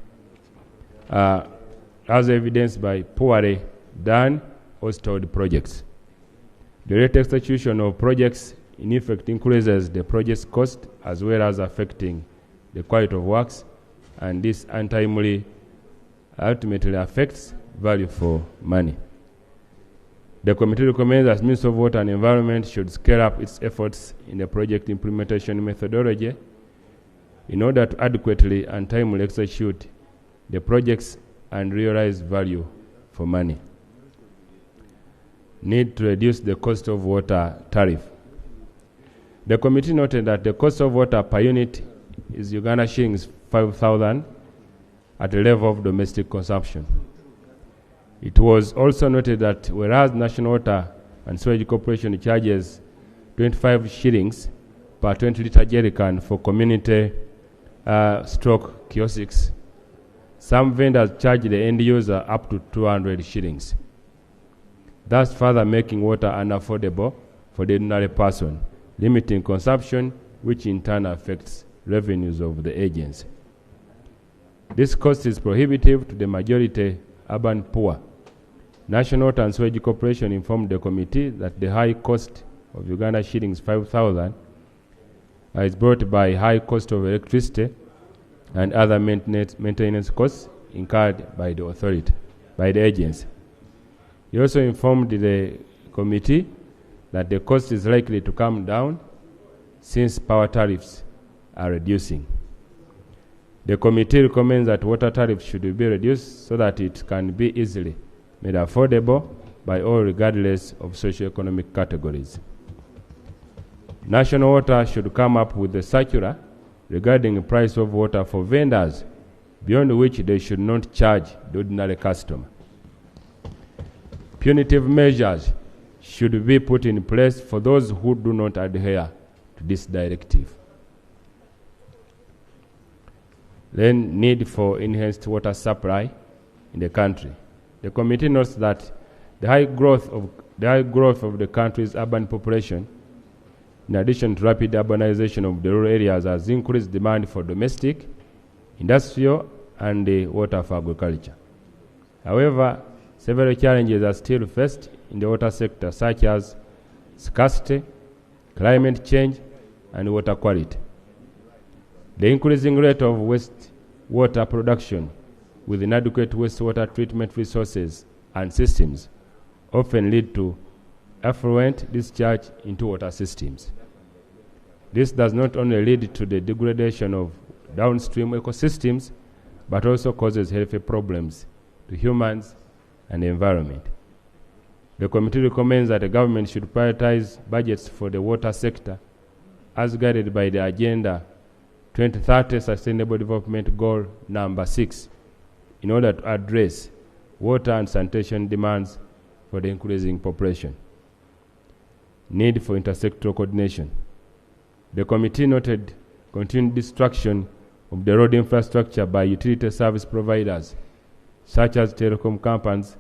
as evidenced by poorly done or stalled projects. The rate execution of projects in effect increases the project's cost as well as affecting the quality of works, and this ultimately affects value for money. The committee recommends that Ministry of Water and Environment should scale up its efforts in the project implementation methodology in order to adequately and timely execute the projects and realize value for money. Need to reduce the cost of water tariff. The committee noted that the cost of water per unit is Uganda shillings 5,000 at the level of domestic consumption. It was also noted that whereas National Water and Sewage Corporation charges 25 shillings per 20-litre jerrycan for community stroke kiosks. Some vendors charge the end user up to 200 shillings, thus further making water unaffordable for the ordinary person, limiting consumption, which in turn affects revenues of the agency. This cost is prohibitive to the majority urban poor. National Water and Sewage Corporation informed the committee that the high cost of Uganda shillings 5,000 is brought by high cost of electricity and other maintenance costs incurred by the authority, by the agency. He also informed the committee that the cost is likely to come down since power tariffs are reducing. The committee recommends that water tariffs should be reduced so that it can be easily made affordable by all regardless of socioeconomic categories. National Water should come up with a circular regarding the price of water for vendors, beyond which they should not charge the ordinary customer. Punitive measures should be put in place for those who do not adhere to this directive. Then, need for enhanced water supply in the country. The committee notes that the high growth of the country's urban population, in addition to rapid urbanization of the rural areas, has increased demand for domestic, industrial, and water for agriculture. However, several challenges are still faced in the water sector, such as scarcity, climate change, and water quality. The increasing rate of wastewater production with inadequate wastewater treatment resources and systems often lead to effluent discharge into water systems. This does not only lead to the degradation of downstream ecosystems, but also causes health problems to humans and the environment. The committee recommends that the government should prioritize budgets for the water sector as guided by the Agenda 2030 Sustainable Development Goal number 6 in order to address water and sanitation demands for the increasing population. Need for intersectoral coordination. The committee noted continued destruction of the road infrastructure by utility service providers such as telecom companies,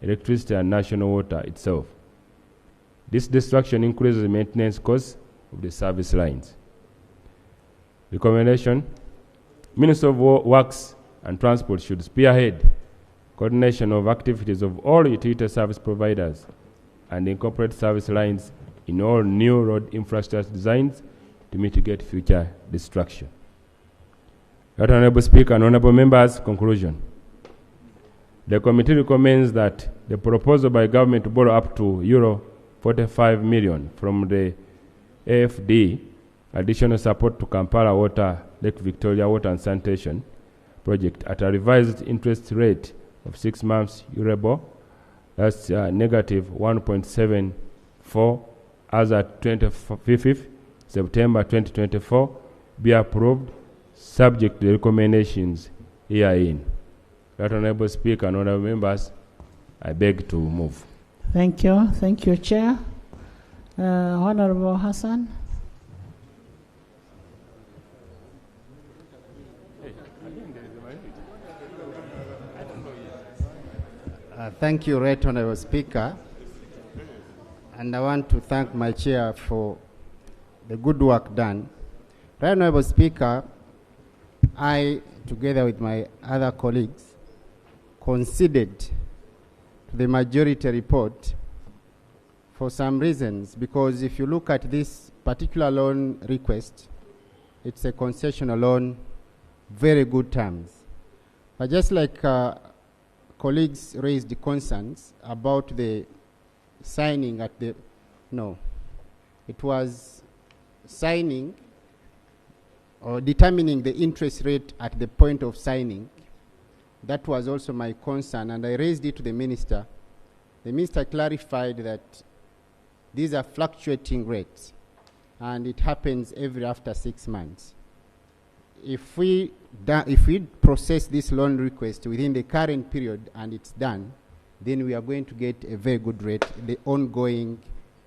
electricity, and national water itself. This destruction increases the maintenance costs of the service lines. Recommendation: Minister of Works and Transport should spearhead coordination of activities of all utility service providers and incorporate service lines in all new road infrastructure designs to mitigate future destruction. Right Honourable Speaker and Honourable Members, conclusion. The committee recommends that the proposal by government to borrow up to euro 45 million from the AFD, additional support to Kampala Water, Lake Victoria Water and Sanitation project at a revised interest rate of 6 months Euribor, that's negative 1.74 as at 25th September 2024, be approved subject to the recommendations herein. Right Honourable Speaker and Honourable Members, I beg to move. Thank you. Thank you, Chair. Honourable Hassan. Thank you, Right Honourable Speaker. And I want to thank my chair for the good work done. Right Honourable Speaker, I, together with my other colleagues, conceded to the majority report for some reasons, because if you look at this particular loan request, it's a concessional loan, very good terms. But just like colleagues raised the concerns about the signing at the, no, it was signing or determining the interest rate at the point of signing. That was also my concern, and I raised it to the minister. The minister clarified that these are fluctuating rates, and it happens every after 6 months. If we process this loan request within the current period and it's done, then we are going to get a very good rate, the ongoing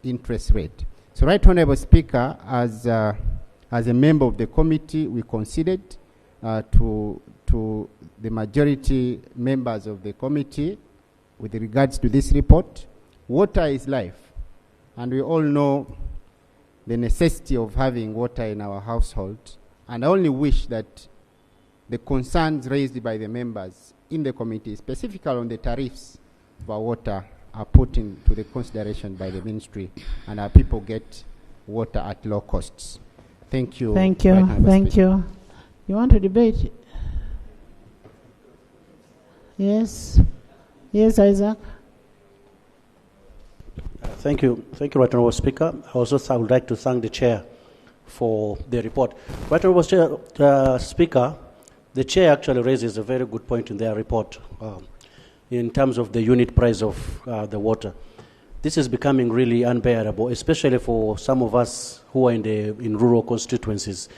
interest rate. So, Right Honourable Speaker, as a member of the committee, we considered, to the majority members of the committee with regards to this report. Water is life, and we all know the necessity of having water in our household. And I only wish that the concerns raised by the members in the committee, specifically on the tariffs for water, are put into the consideration by the ministry, and our people get water at low costs. Thank you. Thank you. Thank you. You want to debate? Yes. Yes, Isaac. Thank you. Thank you, Right Honourable Speaker. I would like to thank the Chair for the report. Right Honourable Speaker, the Chair actually raises a very good point in their report in terms of the unit price of the water. This is becoming really unbearable, especially for some of us who are in rural constituencies.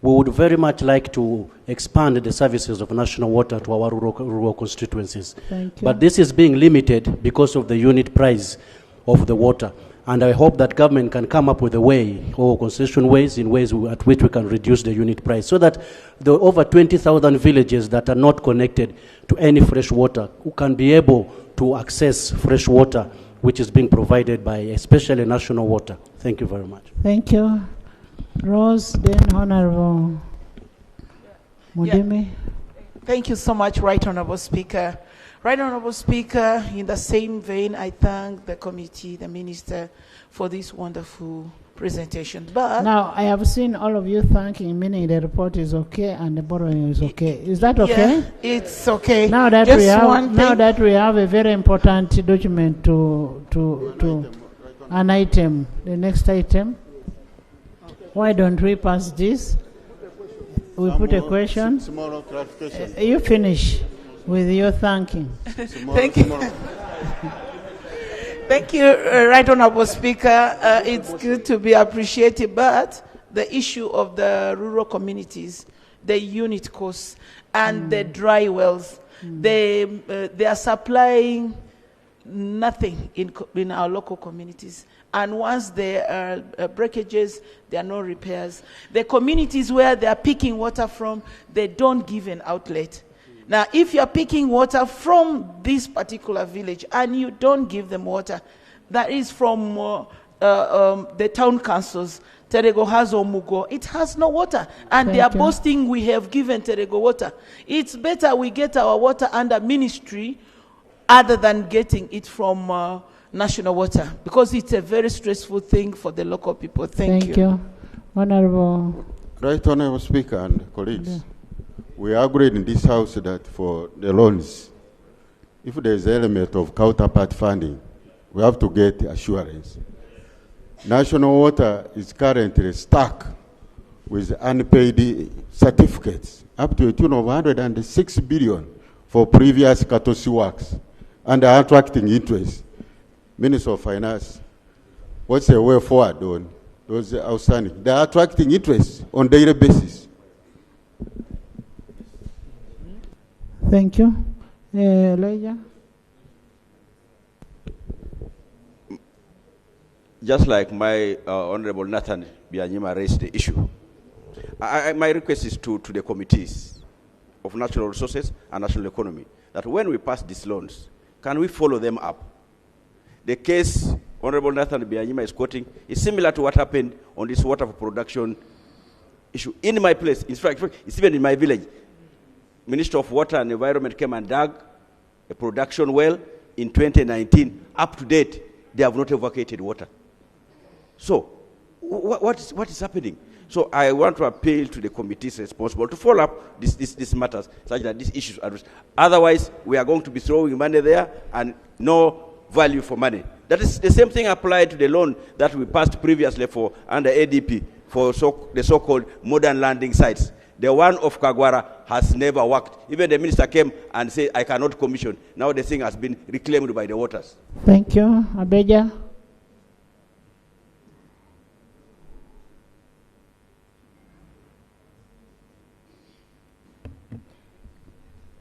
We would very much like to expand the services of national water to our rural constituencies. Thank you. But this is being limited because of the unit price of the water. And I hope that government can come up with a way, or concession ways, in ways at which we can reduce the unit price, so that the over 20,000 villages that are not connected to any fresh water can be able to access fresh water, which is being provided by especially national water. Thank you very much. Thank you. Rose, then Honorable Mudimi. Thank you so much, Right Honourable Speaker. Right Honourable Speaker, in the same vein, I thank the committee, the minister, for this wonderful presentation. But now, I have seen all of you thanking, meaning the report is okay and the borrowing is okay. Is that okay? Yeah, it's okay. Now that we have a very important document an item, the next item. Why don't we pass this? We put a question. Small clarification. You finish with your thanking. Thank you. Thank you, Right Honourable Speaker. It's good to be appreciated, but the issue of the rural communities, the unit costs, and the dry wells, they are supplying nothing in our local communities. And once there are breakages, there are no repairs. The communities where they are picking water from, they don't give an outlet. Now, if you're picking water from this particular village and you don't give them water, that is from the town councils, Terego has or Mugo, it has no water. And they are boasting we have given Terego water. It's better we get our water under ministry other than getting it from national water, because it's a very stressful thing for the local people. Thank you. Honorable. Right Honourable Speaker and colleagues, we agreed in this House that for the loans, if there is an element of counterpart funding, we have to get assurance. National Water is currently stuck with unpaid certificates up to a tune of 106 billion for previous courtesy works and are attracting interest. Minister of Finance, what's the way forward on those outstanding? They are attracting interest on daily basis. Thank you. Elijah? Just like my Honorable Nathan Bianyima raised the issue, my request is to the committees of natural resources and national economy that when we pass these loans, can we follow them up? The case Honorable Nathan Bianyima is quoting is similar to what happened on this water for production issue in my place. In fact, it's even in my village. Minister of Water and Environment came and dug a production well in 2019. Up to date, they have not evacuated water. So, what is happening? So I want to appeal to the committees responsible to follow up these matters such that these issues are addressed. Otherwise, we are going to be throwing money there and no value for money. That is the same thing applied to the loan that we passed previously for under ADP for the so-called modern landing sites. The one of Kagwara has never worked. Even the minister came and said, I cannot commission. Now the thing has been reclaimed by the waters. Thank you. Abeja?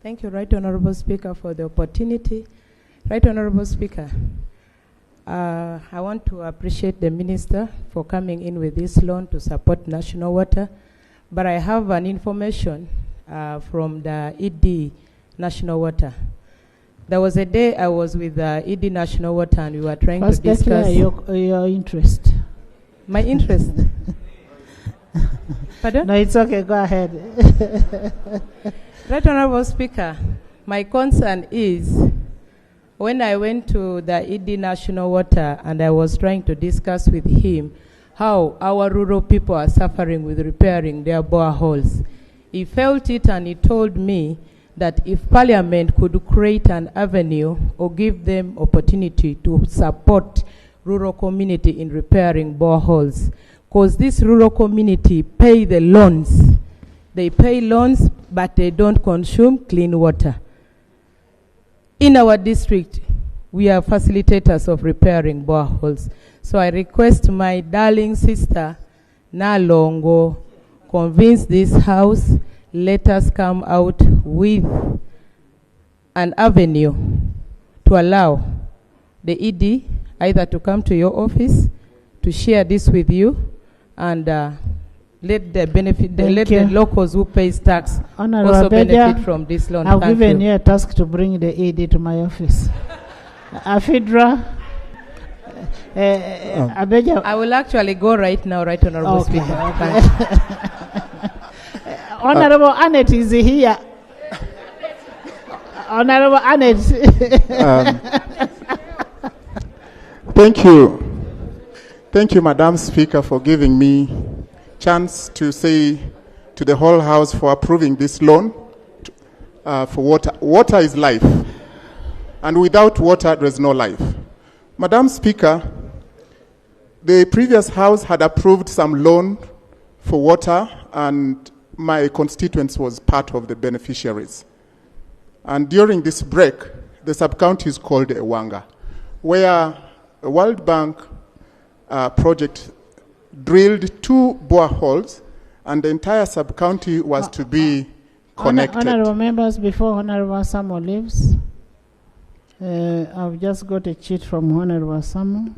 Thank you, Right Honourable Speaker, for the opportunity. Right Honourable Speaker, I want to appreciate the Minister for coming in with this loan to support national water, but I have an information from the ED National Water. There was a day I was with ED National Water and we were trying First to discuss your interest. my interest. Pardon? No, it's okay. Go ahead. Right Honorable Speaker, my concern is when I went to the ED National Water and I was trying to discuss with him how our rural people are suffering with repairing their boreholes. He felt it and he told me that if Parliament could create an avenue or give them opportunity to support rural community in repairing boreholes, because this rural community pay the loans. They pay loans, but they don't consume clean water. In our district, we are facilitators of repairing boreholes. So I request my darling sister, Nalongo, convince this House, let us come out with an avenue to allow the ED either to come to your office to share this with you and let the benefit, let the locals who pay tax also benefit from this loan. I've given you a task to bring the ED to my office. Afidra, Abeja. I will actually go right now, right, Honorable Speaker. Honorable Annette is here. Honorable Annette. Thank you. Thank you, Madam Speaker, for giving me chance to say to the whole House for approving this loan for water. Water is life, and without water, there is no life. Madam Speaker, the previous House had approved some loan for water, and my constituents was part of the beneficiaries. And during this break, the sub-county is called Ewanga, where a World Bank project drilled 2 boreholes, and the entire sub-county was to be connected. Honorable members, before Honorable Samuel leaves, I've just got a cheat from Honorable Samuel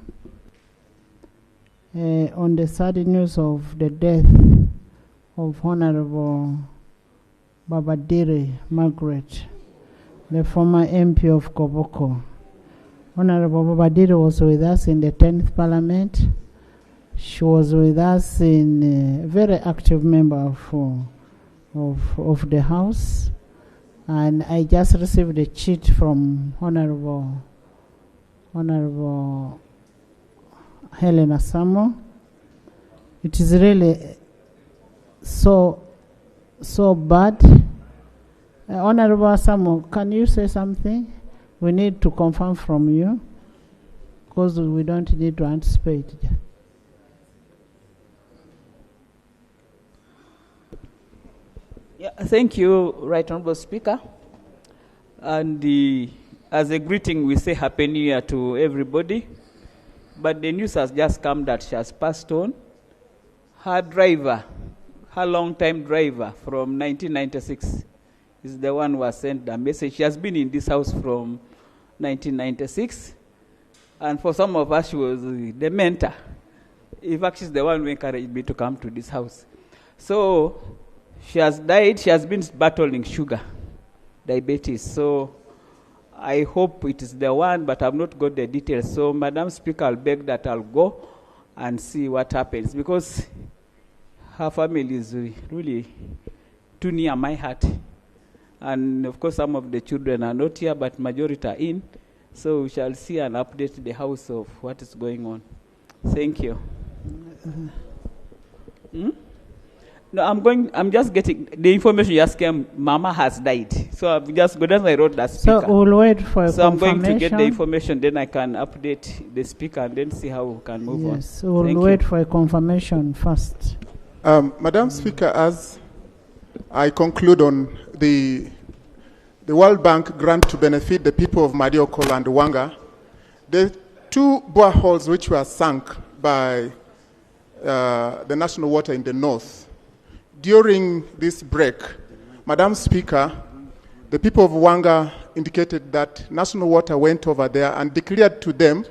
on the sad news of the death of Honorable Babadire Margaret, the former MP of Koboko. Honorable Babadire was with us in the 10th Parliament. She was with us in a very active member of the House. And I just received a cheat from Honorable Helena Samo. It is really so bad. Honorable Samo, can you say something? We need to confirm from you, because we don't need to anticipate. Yeah, thank you, Right Honorable Speaker. And as a greeting, we say Happy New Year to everybody. But the news has just come that she has passed on. Her driver, her long-time driver from 1996, is the one who has sent the message. She has been in this house from 1996. And for some of us, she was the mentor. In fact, she's the one who encouraged me to come to this house. So she has died. She has been battling sugar, diabetes. So I hope it is the one, but I've not got the details. So, Madam Speaker, I'll beg that I'll go and see what happens, because her family is really too near my heart. And of course, some of the children are not here, but majority are in. So we shall see and update the House of what is going on. Thank you. No, I'm just getting the information just came. Mama has died. So I've just got as I wrote that speaker. So we'll wait for a So I'm going to confirmation. get the information, then I can update the speaker and then see how we can move on. Yes, we'll Thank wait you. for a confirmation first. Madam Speaker, as I conclude on the World Bank grant to benefit the people of Mariokol and Wanga, the 2 boreholes which were sunk by the national water in the north, during this break, Madam Speaker, the people of Wanga indicated that national water went over there and declared to them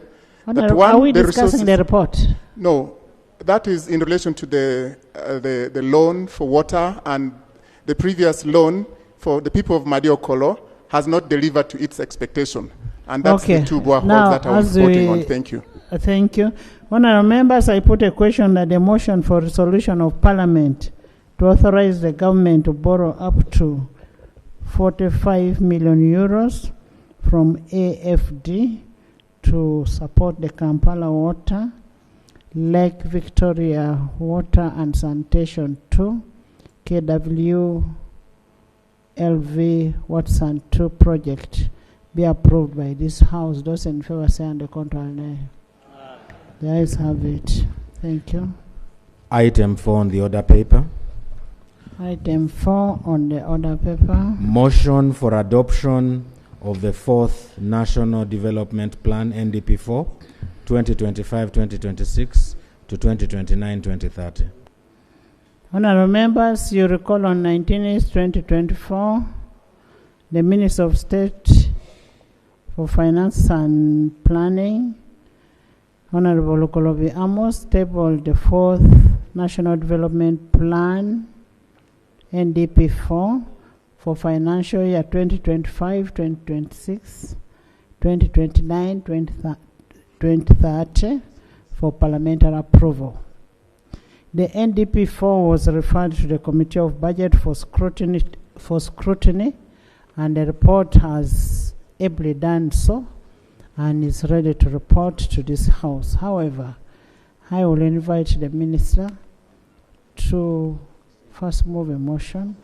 that Are we discussing the report? No, that is in relation to the loan for water, and the previous loan for the people of Madiokolo has not delivered to its expectation. And that's the two boreholes that I was voting on. Thank you. Thank you. Honourable members, I put a question that the motion for resolution of Parliament to authorize the government to borrow up to 45 million euros from AFD to support the Kampala Water, Lake Victoria Water and Sanitation 2, KW LV Watson 2 project be approved by this House. Those in favor say on the contrary nay. The ayes have it. Thank you. Item 4 on the order paper. Item 4 on the order paper. Motion for adoption of the 4th National Development Plan, NDP4, 2025-2026 to 2029-2030. Honourable members, you recall on 19/8/2024, the Minister of State for Finance and Planning, Honourable Okolobi Amos, tabled the 4th National Development Plan, NDP4, for financial year 2025-2026, 2029-2030 for parliamentary approval. The NDP4 was referred to the Committee of Budget for scrutiny, and the report has ably done so and is ready to report to this House. However, I will invite the Minister to first move a motion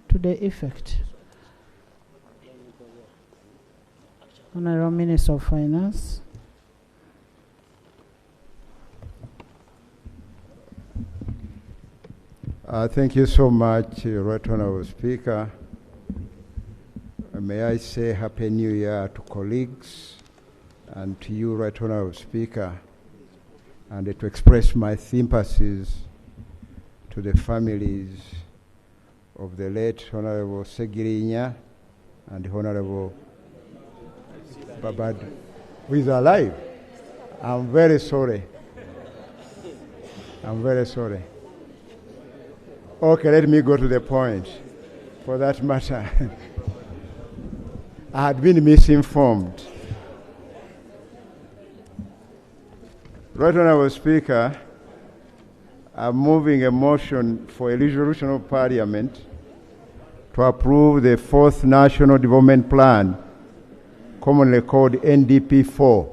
to the effect. Honourable Minister of Finance. Thank you so much, Right Honourable Speaker. May I say Happy New Year to colleagues and to you, Right Honourable Speaker, and to express my sympathies to the families of the late Honourable Segirinya and Honourable Babad, who is alive. I'm very sorry. I'm very sorry. Okay, let me go to the point. For that matter, I had been misinformed. Right Honourable Speaker, I'm moving a motion for a resolution of Parliament to approve the 4th National Development Plan, commonly called NDP4,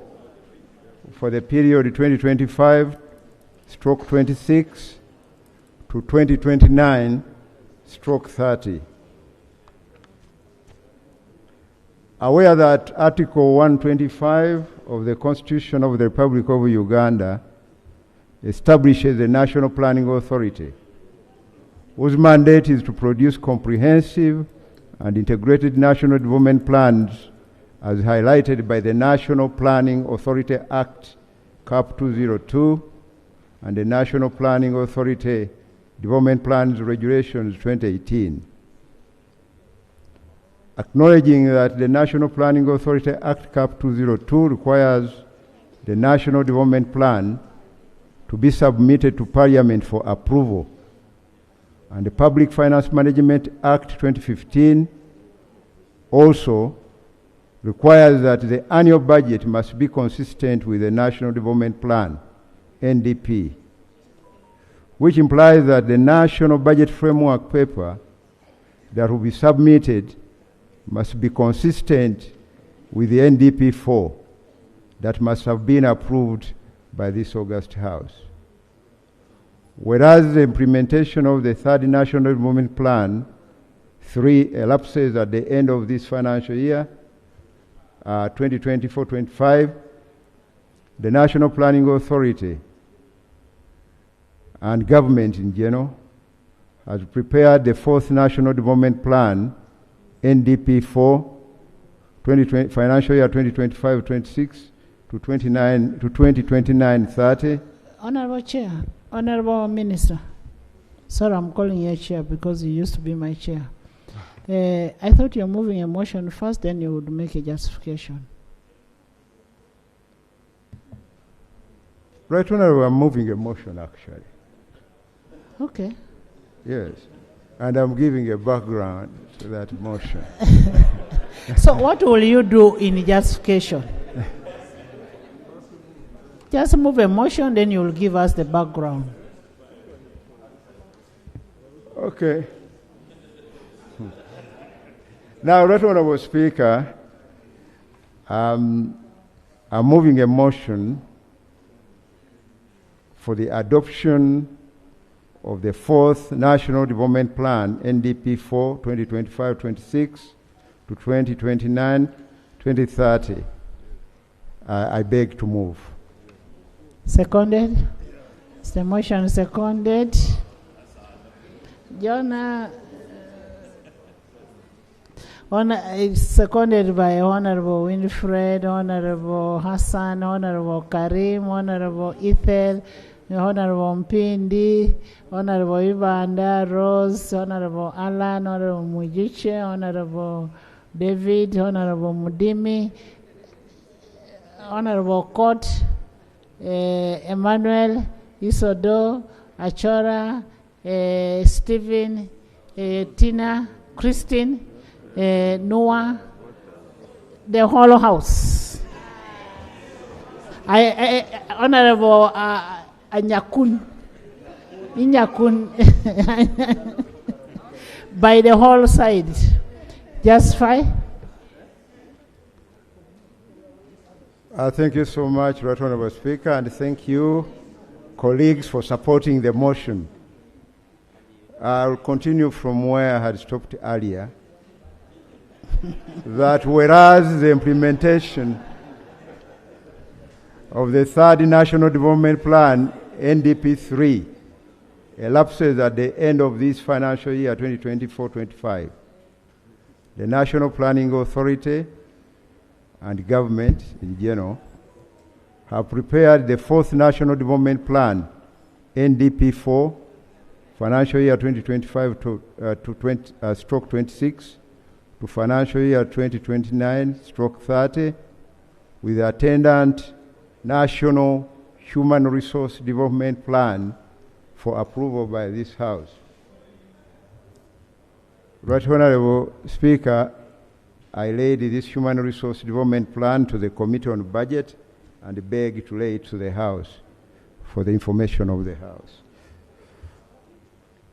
for the period 2025/26 to 2029/30. Aware that Article 125 of the Constitution of the Republic of Uganda establishes the National Planning Authority, whose mandate is to produce comprehensive and integrated national development plans as highlighted by the National Planning Authority Act Cap 202 and the National Planning Authority Development Plans Regulations 2018. Acknowledging that the National Planning Authority Act Cap 202 requires the National Development Plan to be submitted to Parliament for approval, and the Public Finance Management Act 2015 also requires that the annual budget must be consistent with the National Development Plan, NDP, which implies that the National Budget Framework paper that will be submitted must be consistent with the NDP4 that must have been approved by this August House. Whereas the implementation of the 3rd National Development Plan 3 elapses at the end of this financial year, 2024-25, the National Planning Authority and government in general has prepared the 4th National Development Plan, NDP4, financial year 2025-26 to 2029-30. Honourable Chair, Honourable Minister. Sorry, I'm calling you Chair because you used to be my Chair. I thought you're moving a motion first, then you would make a justification. Right Honourable, I'm moving a motion actually. Okay. Yes. And I'm giving a background to that motion. So what will you do in justification? Just move a motion, then you will give us the background. Okay. Now, Right Honourable Speaker, I'm moving a motion for the adoption of the 4th National Development Plan, NDP 4, 2025-26 to 2029-2030. I beg to move. Seconded? Is the motion seconded? John, seconded by Honorable Winfred, Honorable Hassan, Honorable Karim, Honorable Ethel, Honorable Mpindi, Honorable Uganda, Rose, Honorable Alan, Honorable Mujiche, Honorable David, Honorable Mudimi, Honorable Court, Emmanuel, Isodo, Achora, Stephen, Tina, Christine, Noah, the whole house. Honorable Inyakun, by the whole side. Just fine. Thank you so much, Right Honourable Speaker, and thank you, colleagues, for supporting the motion. I'll continue from where I had stopped earlier. That whereas the implementation of the 3rd National Development Plan, NDP 3, elapses at the end of this financial year, 2024-25, the National Planning Authority and government in general have prepared the 4th National Development Plan, NDP 4, financial year 2025 to 26 to financial year 2029/30, with the attendant National Human Resource Development Plan for approval by this House. Right Honourable Speaker, I laid this Human Resource Development Plan to the Committee on Budget and beg to lay it to the House for the information of the House.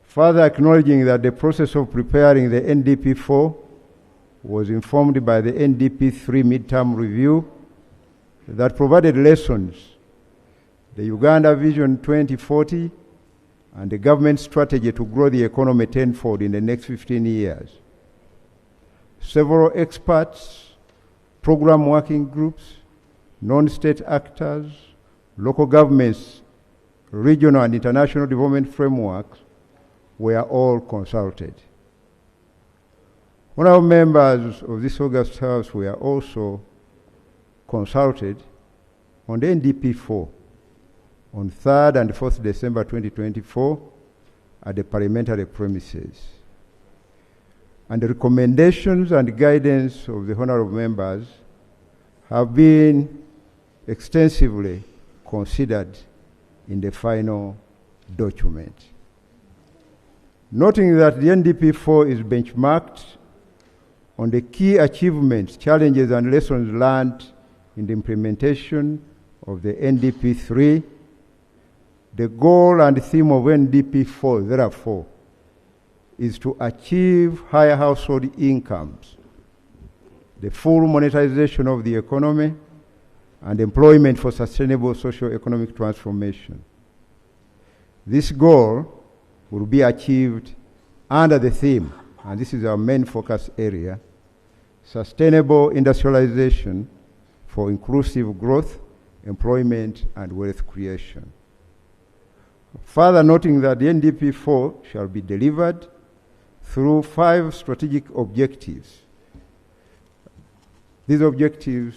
Further acknowledging that the process of preparing the NDP 4 was informed by the NDP 3 midterm review that provided lessons, the Uganda Vision 2040, and the government strategy to grow the economy tenfold in the next 15 years. Several experts, program working groups, non-state actors, local governments, regional and international development frameworks were all consulted. Honourable members of this August House were also consulted on the NDP 4 on 3rd and 4th December 2024 at the Parliamentary premises. And the recommendations and guidance of the honourable members have been extensively considered in the final document. Noting that the NDP 4 is benchmarked on the key achievements, challenges, and lessons learned in the implementation of the NDP 3, the goal and theme of NDP 4, therefore, is to achieve higher household incomes, the full monetization of the economy, and employment for sustainable socio-economic transformation. This goal will be achieved under the theme, and this is our main focus area, sustainable industrialization for inclusive growth, employment, and wealth creation. Further noting that the NDP 4 shall be delivered through 5 strategic objectives. These objectives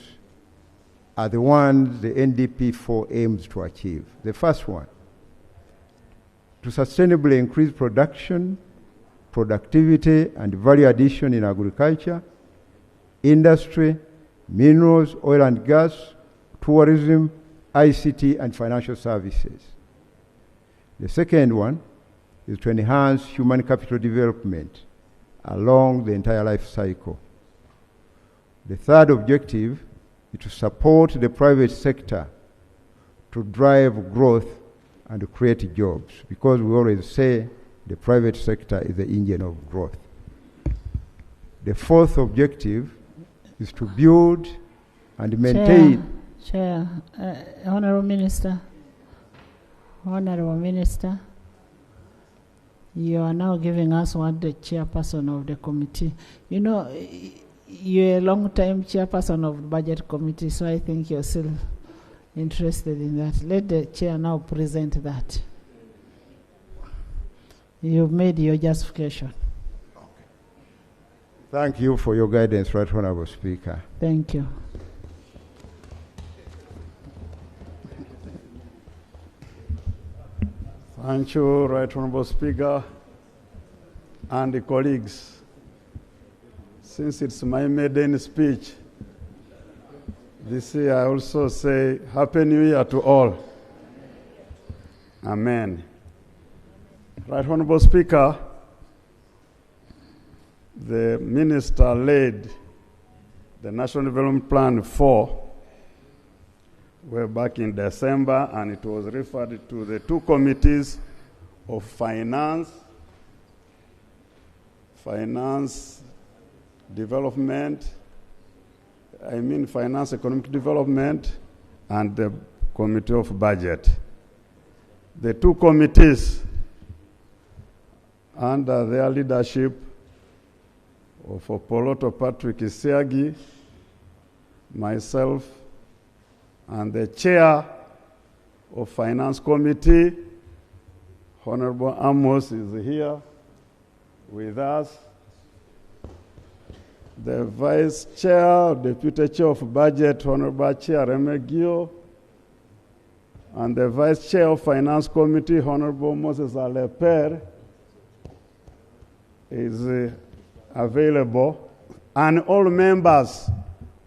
are the ones the NDP 4 aims to achieve. The first one, to sustainably increase production, productivity, and value addition in agriculture, industry, minerals, oil and gas, tourism, ICT, and financial services. The second one, is to enhance human capital development along the entire life cycle. The third objective is to support the private sector to drive growth and create jobs, because we always say the private sector is the engine of growth. The fourth objective is to build and maintain. Chair, Honorable Minister, you are now giving us what the chairperson of the committee. You know, you're a long-time chairperson of the budget committee, so I think you're still interested in that. Let the chair now present that. You've made your justification. Thank you for your guidance, Right Honorable Speaker. Thank you. Thank you, Right Honorable Speaker and the colleagues. Since it's my maiden speech, this year I also say Happy New Year to all. Amen. Right Honorable Speaker, the minister laid the National Development Plan 4 way back in December, and it was referred to the two committees of finance development, finance economic development, and the committee of budget. The two committees, under their leadership of Opoloto Patrick Isiagi, myself, and the chair of Finance Committee, Honorable Amos, is here with us. The Vice Chair, Deputy Chair of Budget, Honorable Chair Remegio, and the Vice Chair of Finance Committee, Honorable Moses Aleper, is available, and all members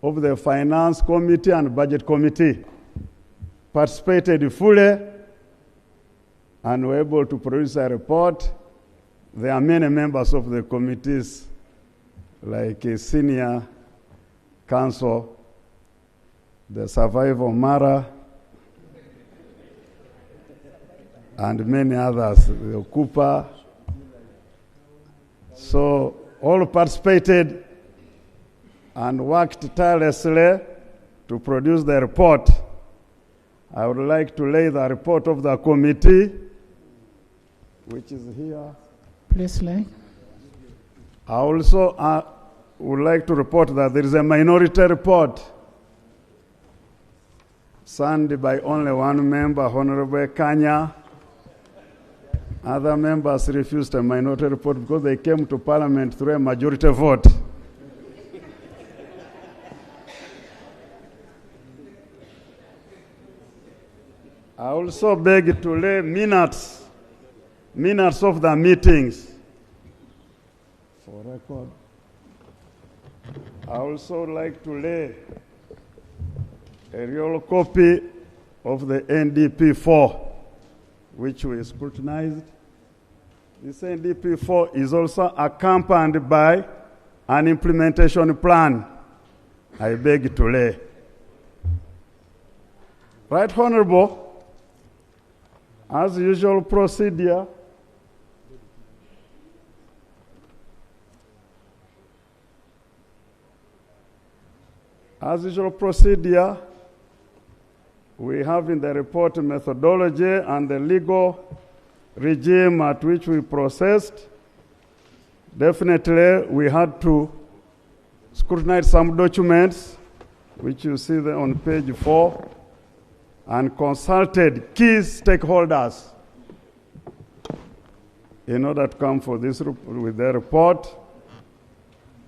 of the Finance Committee and Budget Committee participated fully and were able to produce a report. There are many members of the committees, like a senior counsel, the survivor Mara, and many others, the Cooper. So all participated and worked tirelessly to produce the report. I would like to lay the report of the committee, which is here. Please lay. I also would like to report that there is a minority report signed by only one member, Honorable Kanya. Other members refused a minority report because they came to Parliament through a majority vote. I also beg to lay minutes of the meetings for record. I also like to lay a real copy of the NDP4, which we scrutinized. This NDP4 is also accompanied by an implementation plan. I beg to lay. Right Honorable, as usual procedure, we have in the report methodology and the legal regime at which we processed. Definitely, we had to scrutinize some documents, which you see there on page 4, and consulted key stakeholders in order to come for this with the report.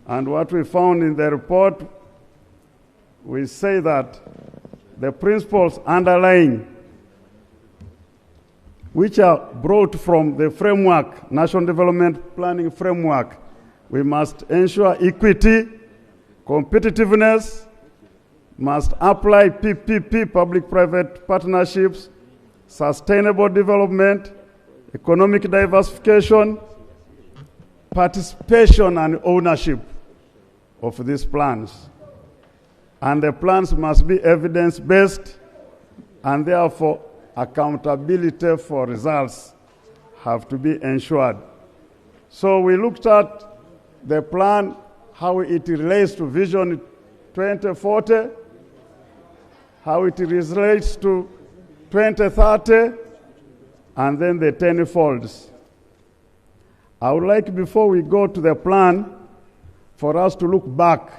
And what we found in the report, we say that the principles underlying, which are brought from the framework, National Development Planning Framework, we must ensure equity, competitiveness, must apply PPP, public-private partnerships, sustainable development, economic diversification, participation and ownership of these plans. And the plans must be evidence-based, and therefore accountability for results have to be ensured. So we looked at the plan, how it relates to Vision 2040, how it relates to 2030, and then the 10 folds. I would like, before we go to the plan, for us to look back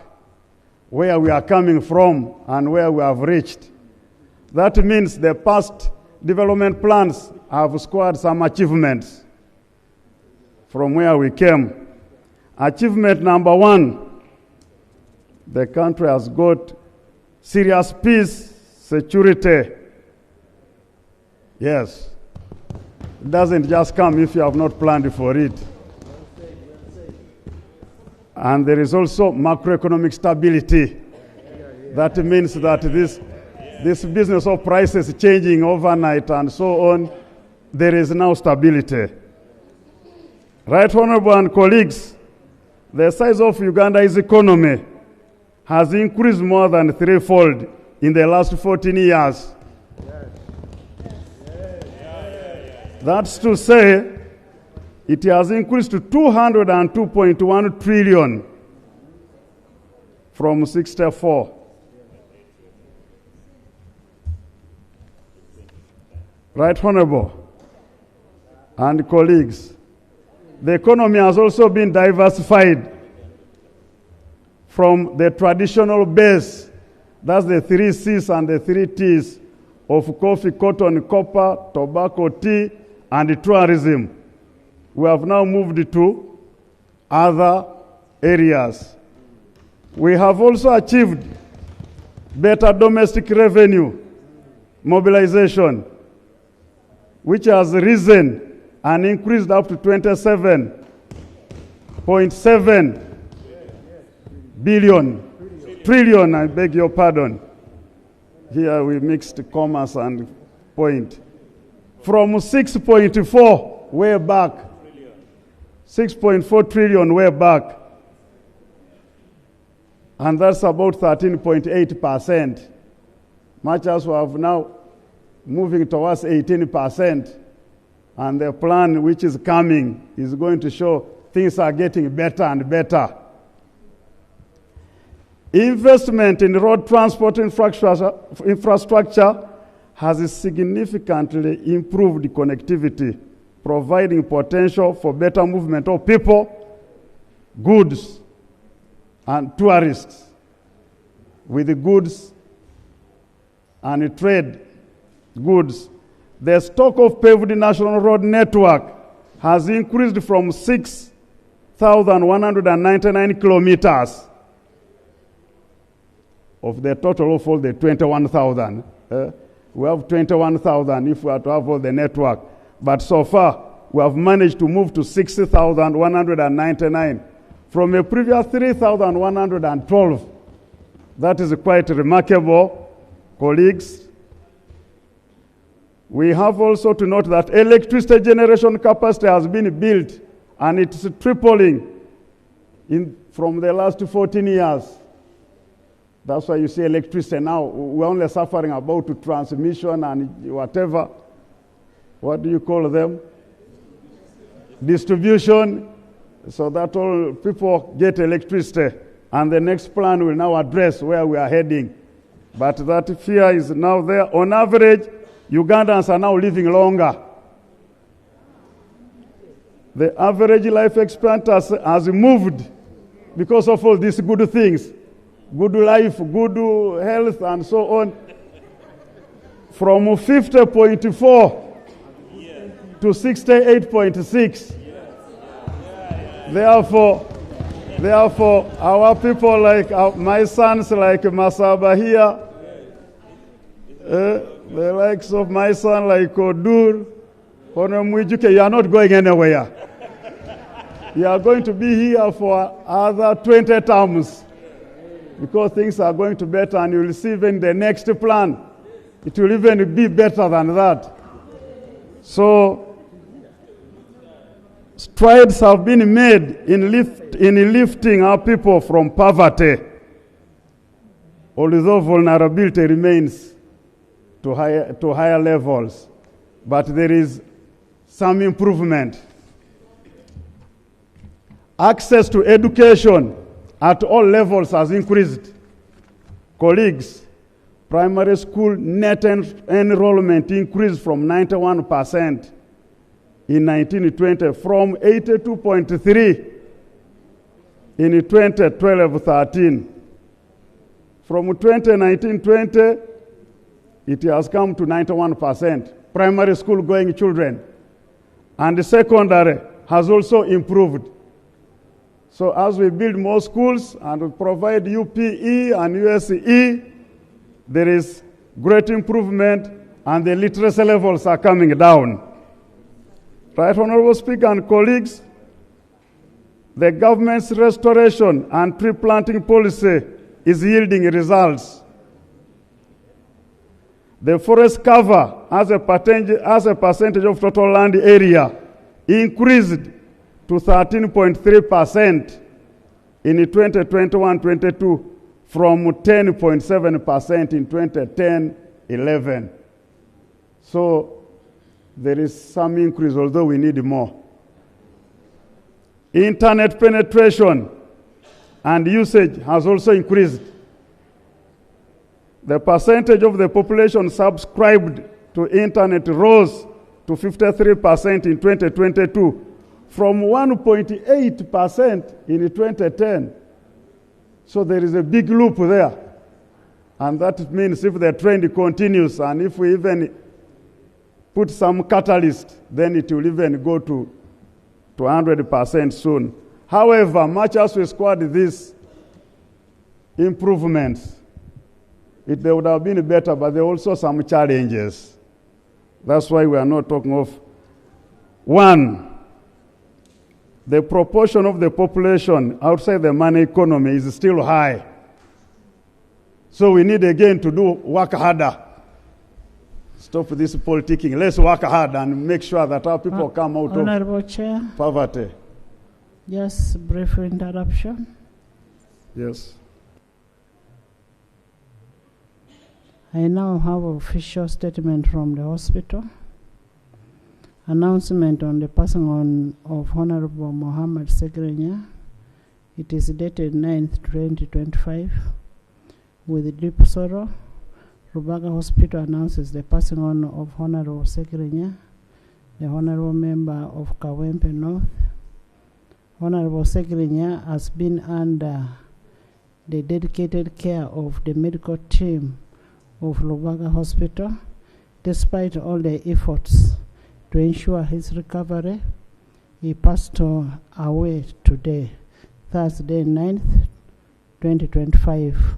where we are coming from and where we have reached. That means the past development plans have scored some achievements from where we came. Achievement number 1, the country has got serious peace, security. Yes. It doesn't just come if you have not planned for it. And there is also macroeconomic stability. That means that this business of prices changing overnight and so on, there is now stability. Right Honorable and colleagues, the size of Uganda's economy has increased more than threefold in the last 14 years. That's to say, it has increased to 202.1 trillion from 64. Right Honorable and colleagues, the economy has also been diversified from the traditional base, that's the 3 C's and the 3 T's of coffee, cotton, copper, tobacco, tea, and tourism. We have now moved to other areas. We have also achieved better domestic revenue mobilization, which has risen and increased up to 27.7 trillion, I beg your pardon. Here we mixed commas and point. From 6.4 way back, 6.4 trillion way back, and that's about 13.8%, much as we have now moving towards 18%, and the plan which is coming is going to show things are getting better and better. Investment in road transport infrastructure has significantly improved connectivity, providing potential for better movement of people, goods, and tourists, with the goods and trade goods. The stock of paved national road network has increased from 6,199 kilometers of the total of all the 21,000. We have 21,000 if we are to have all the network. But so far, we have managed to move to 60,199 from a previous 3,112. That is quite remarkable, colleagues. We have also to note that electricity generation capacity has been built, and it's tripling from the last 14 years. That's why you see electricity now, we're only suffering about transmission and whatever. What do you call them? Distribution, so that all people get electricity. And the next plan will now address where we are heading. But that fear is now there. On average, Ugandans are now living longer. The average life expectancy has moved because of all these good things. Good life, good health, and so on. From 50.4 to 68.6. Therefore, our people like my sons like Masaba here, the likes of my son like Odur, you are not going anywhere. You are going to be here for other 20 terms because things are going to better, and you will see even the next plan. It will even be better than that. So strides have been made in lifting our people from poverty, although vulnerability remains to higher levels, but there is some improvement. Access to education at all levels has increased. Colleagues, primary school net enrollment increased from 91% in 1920 from 82.3 in 2012-13. From 2019-20, it has come to 91%, primary school going children. And the secondary has also improved. So as we build more schools and we provide UPE and USE, there is great improvement and the literacy levels are coming down. Right, Honorable Speaker and colleagues, the government's restoration and tree planting policy is yielding results. The forest cover as a percentage of total land area increased to 13.3% in 2021-22 from 10.7% in 2010-11. So there is some increase, although we need more. Internet penetration and usage has also increased. The percentage of the population subscribed to internet rose to 53% in 2022 from 1.8% in 2010. So there is a big loop there. And that means if the trend continues and if we even put some catalyst, then it will even go to 100% soon. However, much as we scored these improvements, they would have been better, but there are also some challenges. That's why we are not talking of. One, the proportion of the population outside the money economy is still high. So we need again to work harder. Stop this politicking. Let's work hard and make sure that our people come out Honorable of Chair, poverty. just brief interruption. Yes. I now have an official statement from the hospital. Announcement on the passing of Honorable Mohammed Segrenya. It is dated 9th, 2025. With deep sorrow, Rubaga Hospital announces the passing on of Honorable Segrenya, the Honorable Member of Kawempe North. Honorable Segrenya has been under the dedicated care of the medical team of Rubaga Hospital, despite all the efforts to ensure his recovery. He passed away today, Thursday 9th, 2025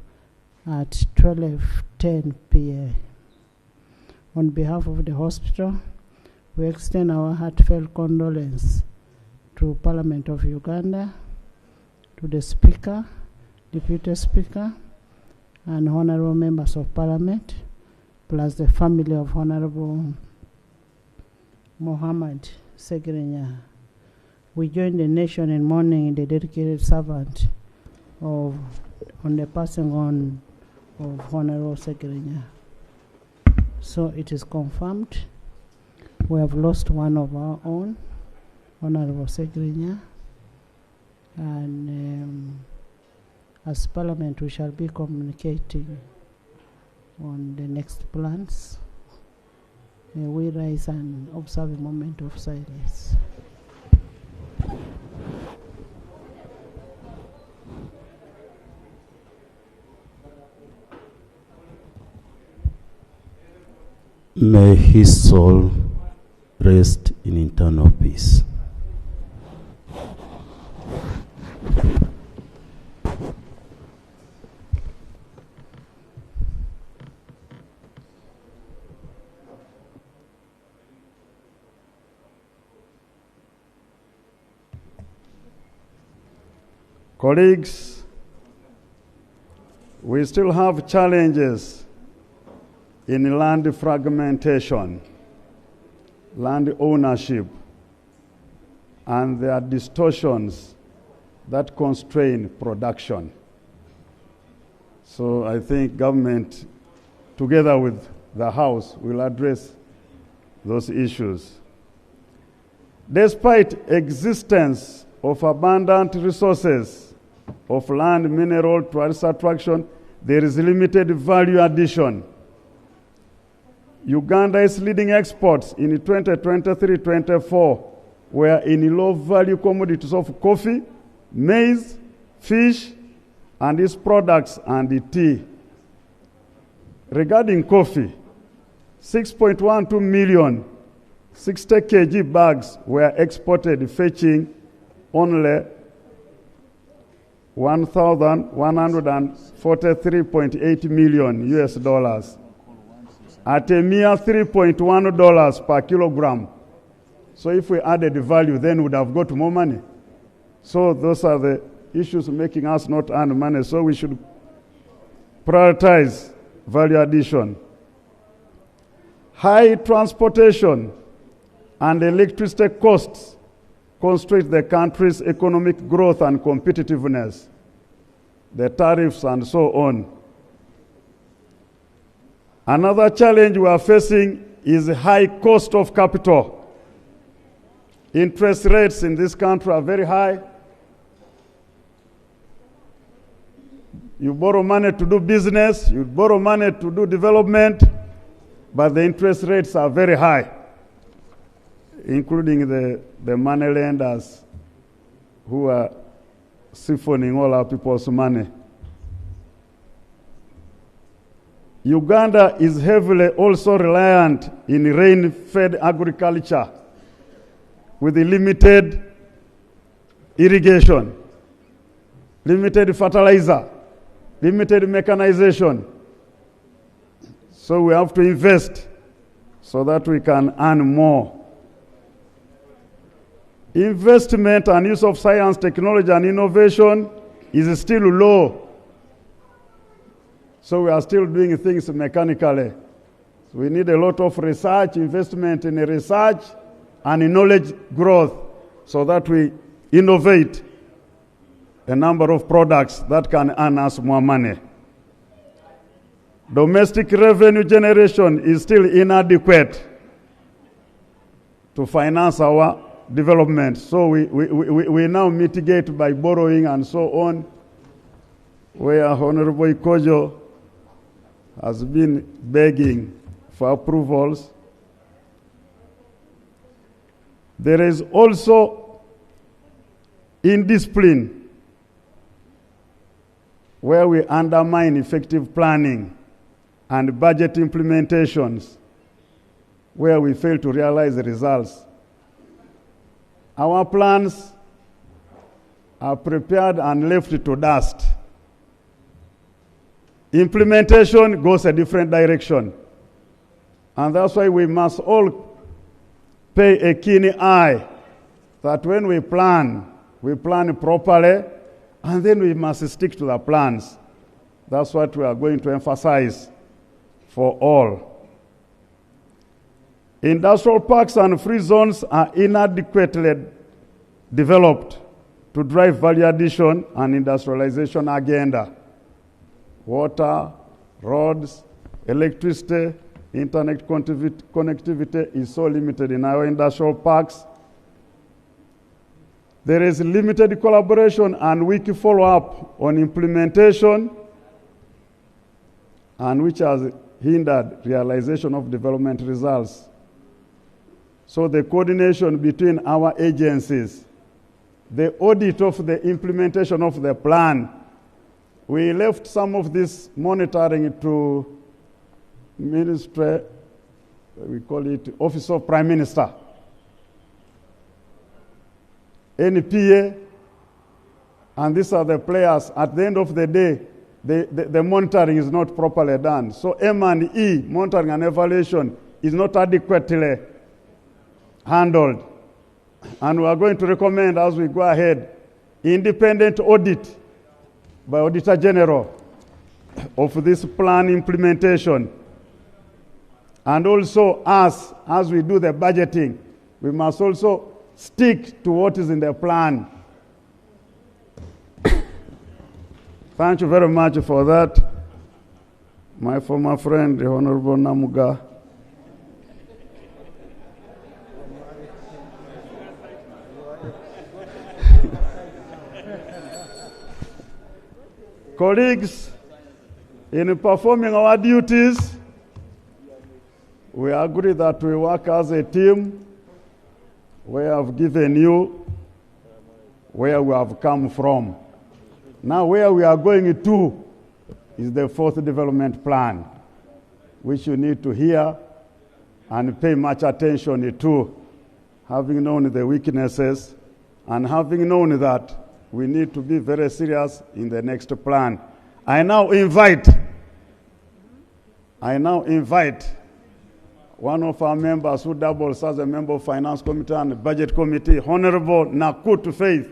at 12:10 p.m. On behalf of the hospital, we extend our heartfelt condolence to Parliament of Uganda, to the Speaker, Deputy Speaker, and honorable members of Parliament, plus the family of Honorable Mohammed Segrenya. We join the nation in mourning the dedicated servant on the passing on of Honorable Segrenya. So it is confirmed. We have lost one of our own, Honorable Segrenya, and as Parliament we shall be communicating on the next plans. May we rise and observe a moment of silence. May his soul rest in eternal peace. Colleagues, we still have challenges in land fragmentation, land ownership, and there are distortions that constrain production. So I think government, together with the House, will address those issues. Despite existence of abundant resources of land, mineral, tourist attraction, there is limited value addition. Uganda's leading exports in 2023-24 were in low-value commodities of coffee, maize, fish, and its products and tea. Regarding coffee, 6.12 million 60 kg bags were exported, fetching only $1,143.8 million US dollars at a mere $3.1 per kilogram. So if we added the value, then we would have got more money. So those are the issues making us not earn money. So we should prioritize value addition. High transportation and electricity costs constrain the country's economic growth and competitiveness, the tariffs and so on. Another challenge we are facing is the high cost of capital. Interest rates in this country are very high. You borrow money to do business, you borrow money to do development, but the interest rates are very high, including the money lenders who are siphoning all our people's money. Uganda is heavily also reliant in rain-fed agriculture with limited irrigation, limited fertilizer, limited mechanization. So we have to invest so that we can earn more. Investment and use of science, technology, and innovation is still low. So we are still doing things mechanically. So we need a lot of research, investment in research and in knowledge growth so that we innovate a number of products that can earn us more money. Domestic revenue generation is still inadequate to finance our development. So we now mitigate by borrowing and so on, where Honorable Ikojo has been begging for approvals. There is also indiscipline, where we undermine effective planning and budget implementations, where we fail to realize the results. Our plans are prepared and left to dust. Implementation goes a different direction. And that's why we must all pay a keen eye that when we plan properly, and then we must stick to the plans. That's what we are going to emphasize for all. Industrial parks and free zones are inadequately developed to drive value addition and industrialization agenda. Water, roads, electricity, internet connectivity is so limited in our industrial parks. There is limited collaboration and weak follow-up on implementation, and which has hindered realization of development results. So the coordination between our agencies, the audit of the implementation of the plan, we left some of this monitoring to ministry, we call it Office of Prime Minister, NPA, and these are the players. At the end of the day, the monitoring is not properly done. So M&E, monitoring and evaluation, is not adequately handled. And we are going to recommend, as we go ahead, independent audit by Auditor General of this plan implementation. And also us, as we do the budgeting, we must also stick to what is in the plan. Thank you very much for that. My former friend, the Honorable Namuga. Colleagues, in performing our duties, we agree that we work as a team. We have given you where we have come from. Now where we are going to is the fourth development plan, which you need to hear and pay much attention to, having known the weaknesses and having known that we need to be very serious in the next plan. I now invite one of our members who doubles as a member of Finance Committee and Budget Committee, Honorable Nakut Faith,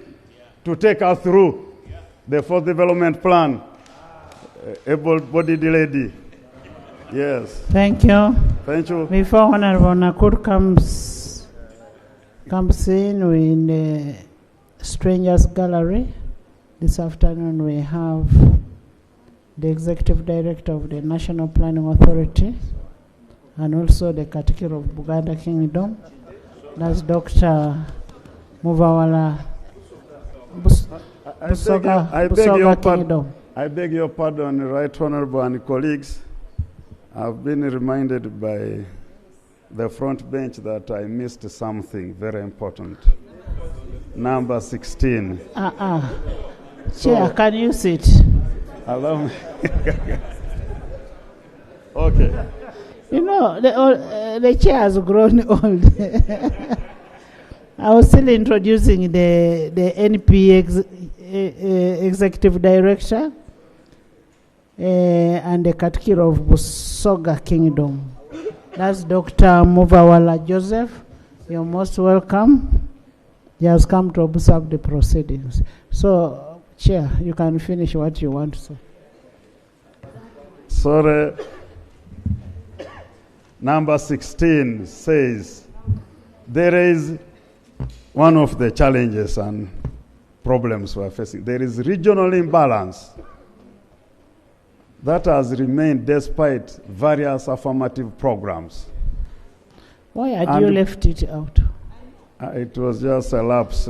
to take us through the fourth development plan. Able-bodied lady. Yes. Thank you. Thank you. Before Honorable Nakut comes in, we're in the Strangers Gallery. This afternoon we have the Executive Director of the National Planning Authority and also the Katikiro of Uganda Kingdom. That's Dr. Muvawala Busoga Kingdom. I beg your pardon, Right Honorable and colleagues. I've been reminded by the front bench that I missed something very important. Number 16. Chair, can you sit? Allow me. Okay. You know, the chair has grown old. I was still introducing the NP Executive Director and the Katikiro of Busoga Kingdom. That's Dr. Muvawala Joseph. You're most welcome. He has come to observe the proceedings. So, Chair, you can finish what you want to say. Sorry. Number 16 says, there is one of the challenges and problems we are facing. There is regional imbalance that has remained despite various affirmative programs. Why had you left it out? It was just a lapse.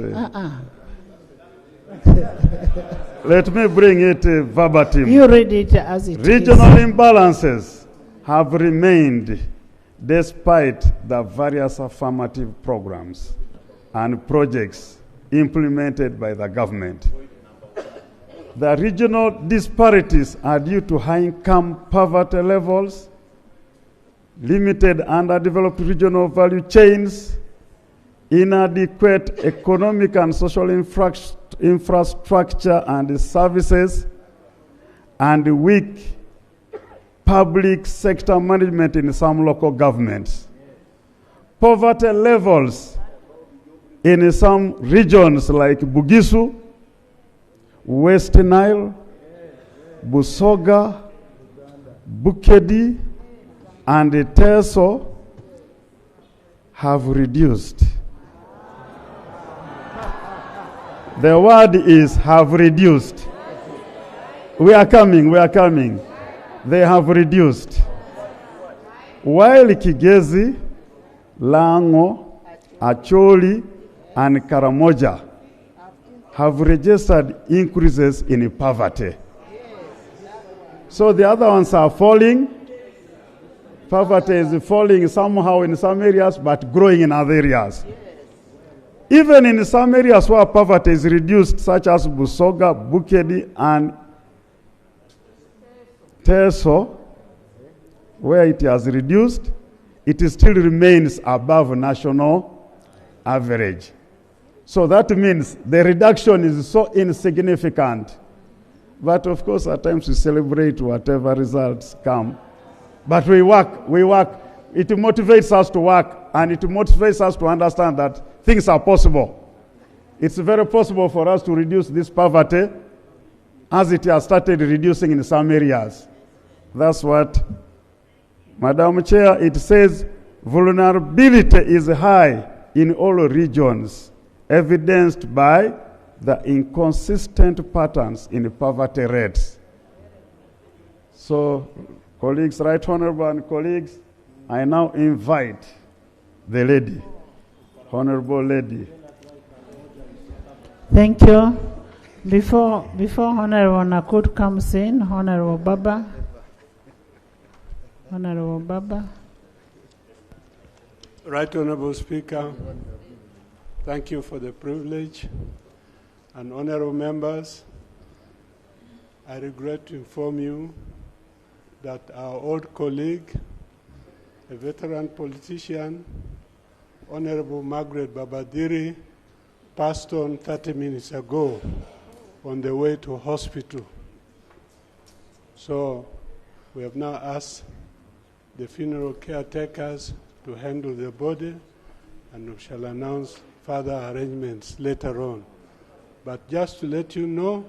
Let me bring it verbatim. You read it as it Regional imbalances have remained despite the various affirmative programs and projects implemented by the government. The regional disparities are due to high income poverty levels, limited underdeveloped regional value chains, inadequate economic and social infrastructure and services, and weak public sector management in some local governments. Poverty levels in some regions like Bugisu, West Nile, Busoga, Bukedi, and Teso have reduced. The word is have reduced. We are coming. They have reduced. While Kigezi, Lango, Acholi, and Karamoja have registered increases in poverty. So the other ones are falling. Poverty is falling somehow in some areas, but growing in other areas. Even in some areas where poverty is reduced, such as Busoga, Bukedi, and Teso, where it has reduced, it still remains above national average. So that means the reduction is so insignificant. But of course, at times we celebrate whatever results come. But we work. It motivates us to work, and it motivates us to understand that things are possible. It's very possible for us to reduce this poverty as it has started reducing in some areas. That's what, Madam Chair, it says vulnerability is high in all regions, evidenced by the inconsistent patterns in poverty rates. So, colleagues, Right Honorable and colleagues, I now invite the lady, Honorable Lady. Thank you. Before Honorable Nakut comes in, Honorable Baba. Honorable Baba. Right Honorable Speaker, thank you for the privilege. And honorable members, I regret to inform you that our old colleague, a veteran politician, Honorable Margaret Babadiri, passed on 30 minutes ago on the way to hospital. So we have now asked the funeral caretakers to handle the body, and we shall announce further arrangements later on. But just to let you know,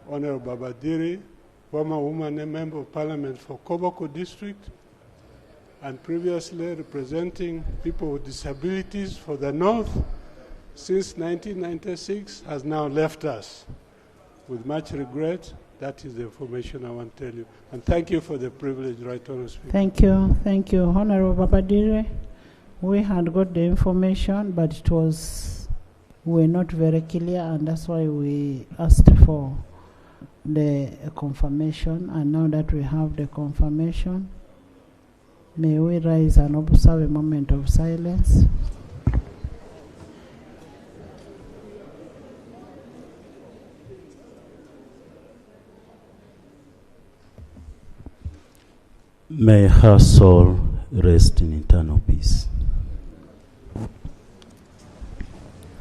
Honorable Babadiri, former woman and member of Parliament for Koboko District, and previously representing people with disabilities for the North, since 1996, has now left us. With much regret, that is the information I want to tell you. And thank you for the privilege, Right Honourable Speaker. Thank you, Honorable Babadiri. We had got the information, but we're not very clear, and that's why we asked for the confirmation. And now that we have the confirmation, may we rise and observe a moment of silence. May her soul rest in eternal peace.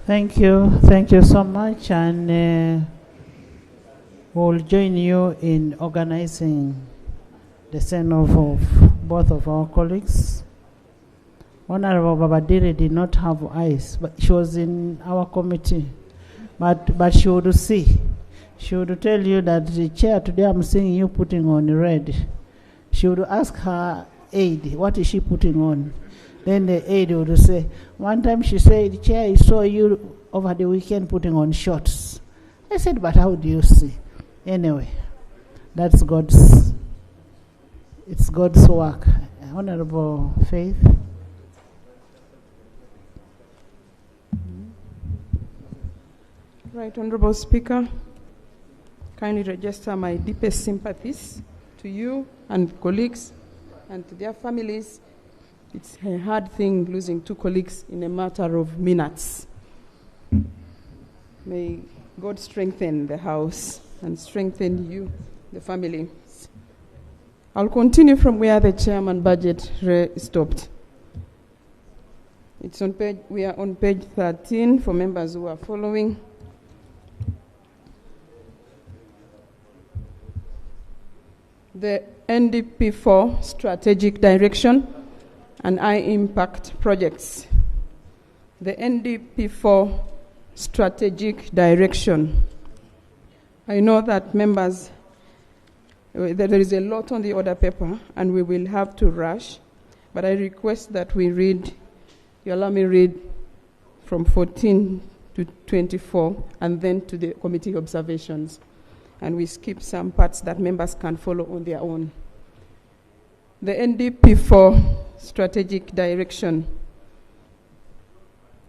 Thank you so much, and we'll join you in organizing the send-off of both of our colleagues. Honorable Babadiri did not have eyes, but she was in our committee. But she would see. She would tell you that the chair today I'm seeing you putting on red. She would ask her aide, what is she putting on? Then the aide would say, one time she said, Chair, I saw you over the weekend putting on shorts. I said, but how do you see? Anyway, it's God's work. Honorable Faith. Right Honorable Speaker, kindly register my deepest sympathies to you and colleagues and to their families. It's a hard thing losing two colleagues in a matter of minutes. May God strengthen the house and strengthen you, the family. I'll continue from where the chairman budget stopped. We are on page 13 for members who are following. The NDP4 strategic direction and high impact projects. The NDP4 strategic direction. I know that members, there is a lot on the order paper and we will have to rush, but I request that we read, you allow me read from 14 to 24 and then to the committee observations. And we skip some parts that members can follow on their own. The NDP4 strategic direction,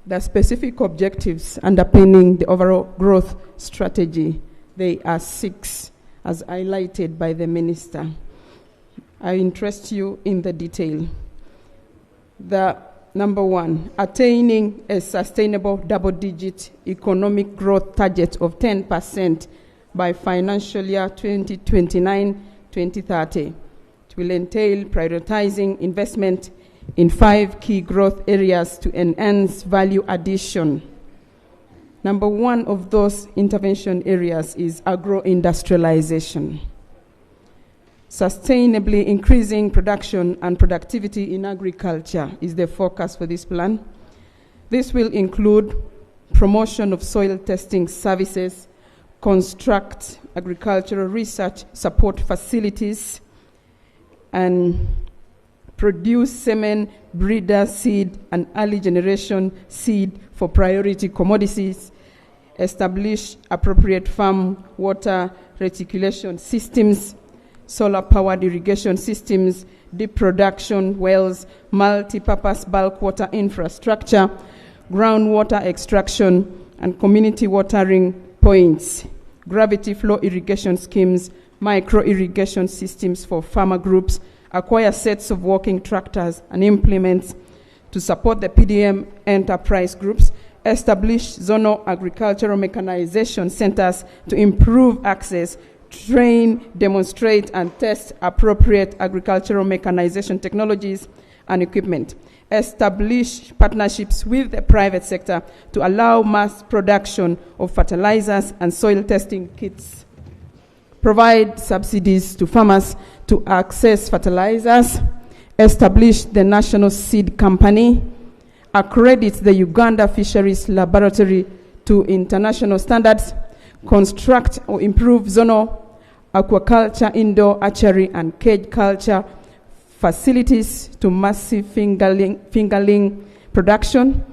the specific objectives underpinning the overall growth strategy, they are 6, as highlighted by the Minister. I interest you in the detail. The number 1, attaining a sustainable double-digit economic growth target of 10% by financial year 2029-2030. It will entail prioritizing investment in 5 key growth areas to enhance value addition. Number 1 of those intervention areas is agro-industrialization. Sustainably increasing production and productivity in agriculture is the focus for this plan. This will include promotion of soil testing services, construct agricultural research support facilities, and produce semen, breeder seed, and early generation seed for priority commodities, establish appropriate farm water reticulation systems, solar-powered irrigation systems, deep production wells, multi-purpose bulk water infrastructure, groundwater extraction, and community watering points, gravity flow irrigation schemes, micro-irrigation systems for farmer groups, acquire sets of working tractors and implements to support the PDM enterprise groups, establish zonal agricultural mechanization centers to improve access, train, demonstrate, and test appropriate agricultural mechanization technologies and equipment, establish partnerships with the private sector to allow mass production of fertilizers and soil testing kits, provide subsidies to farmers to access fertilizers, establish the National Seed Company, accredit the Uganda Fisheries Laboratory to international standards, construct or improve zonal aquaculture, indoor archery, and cage culture facilities to massive fingerling production,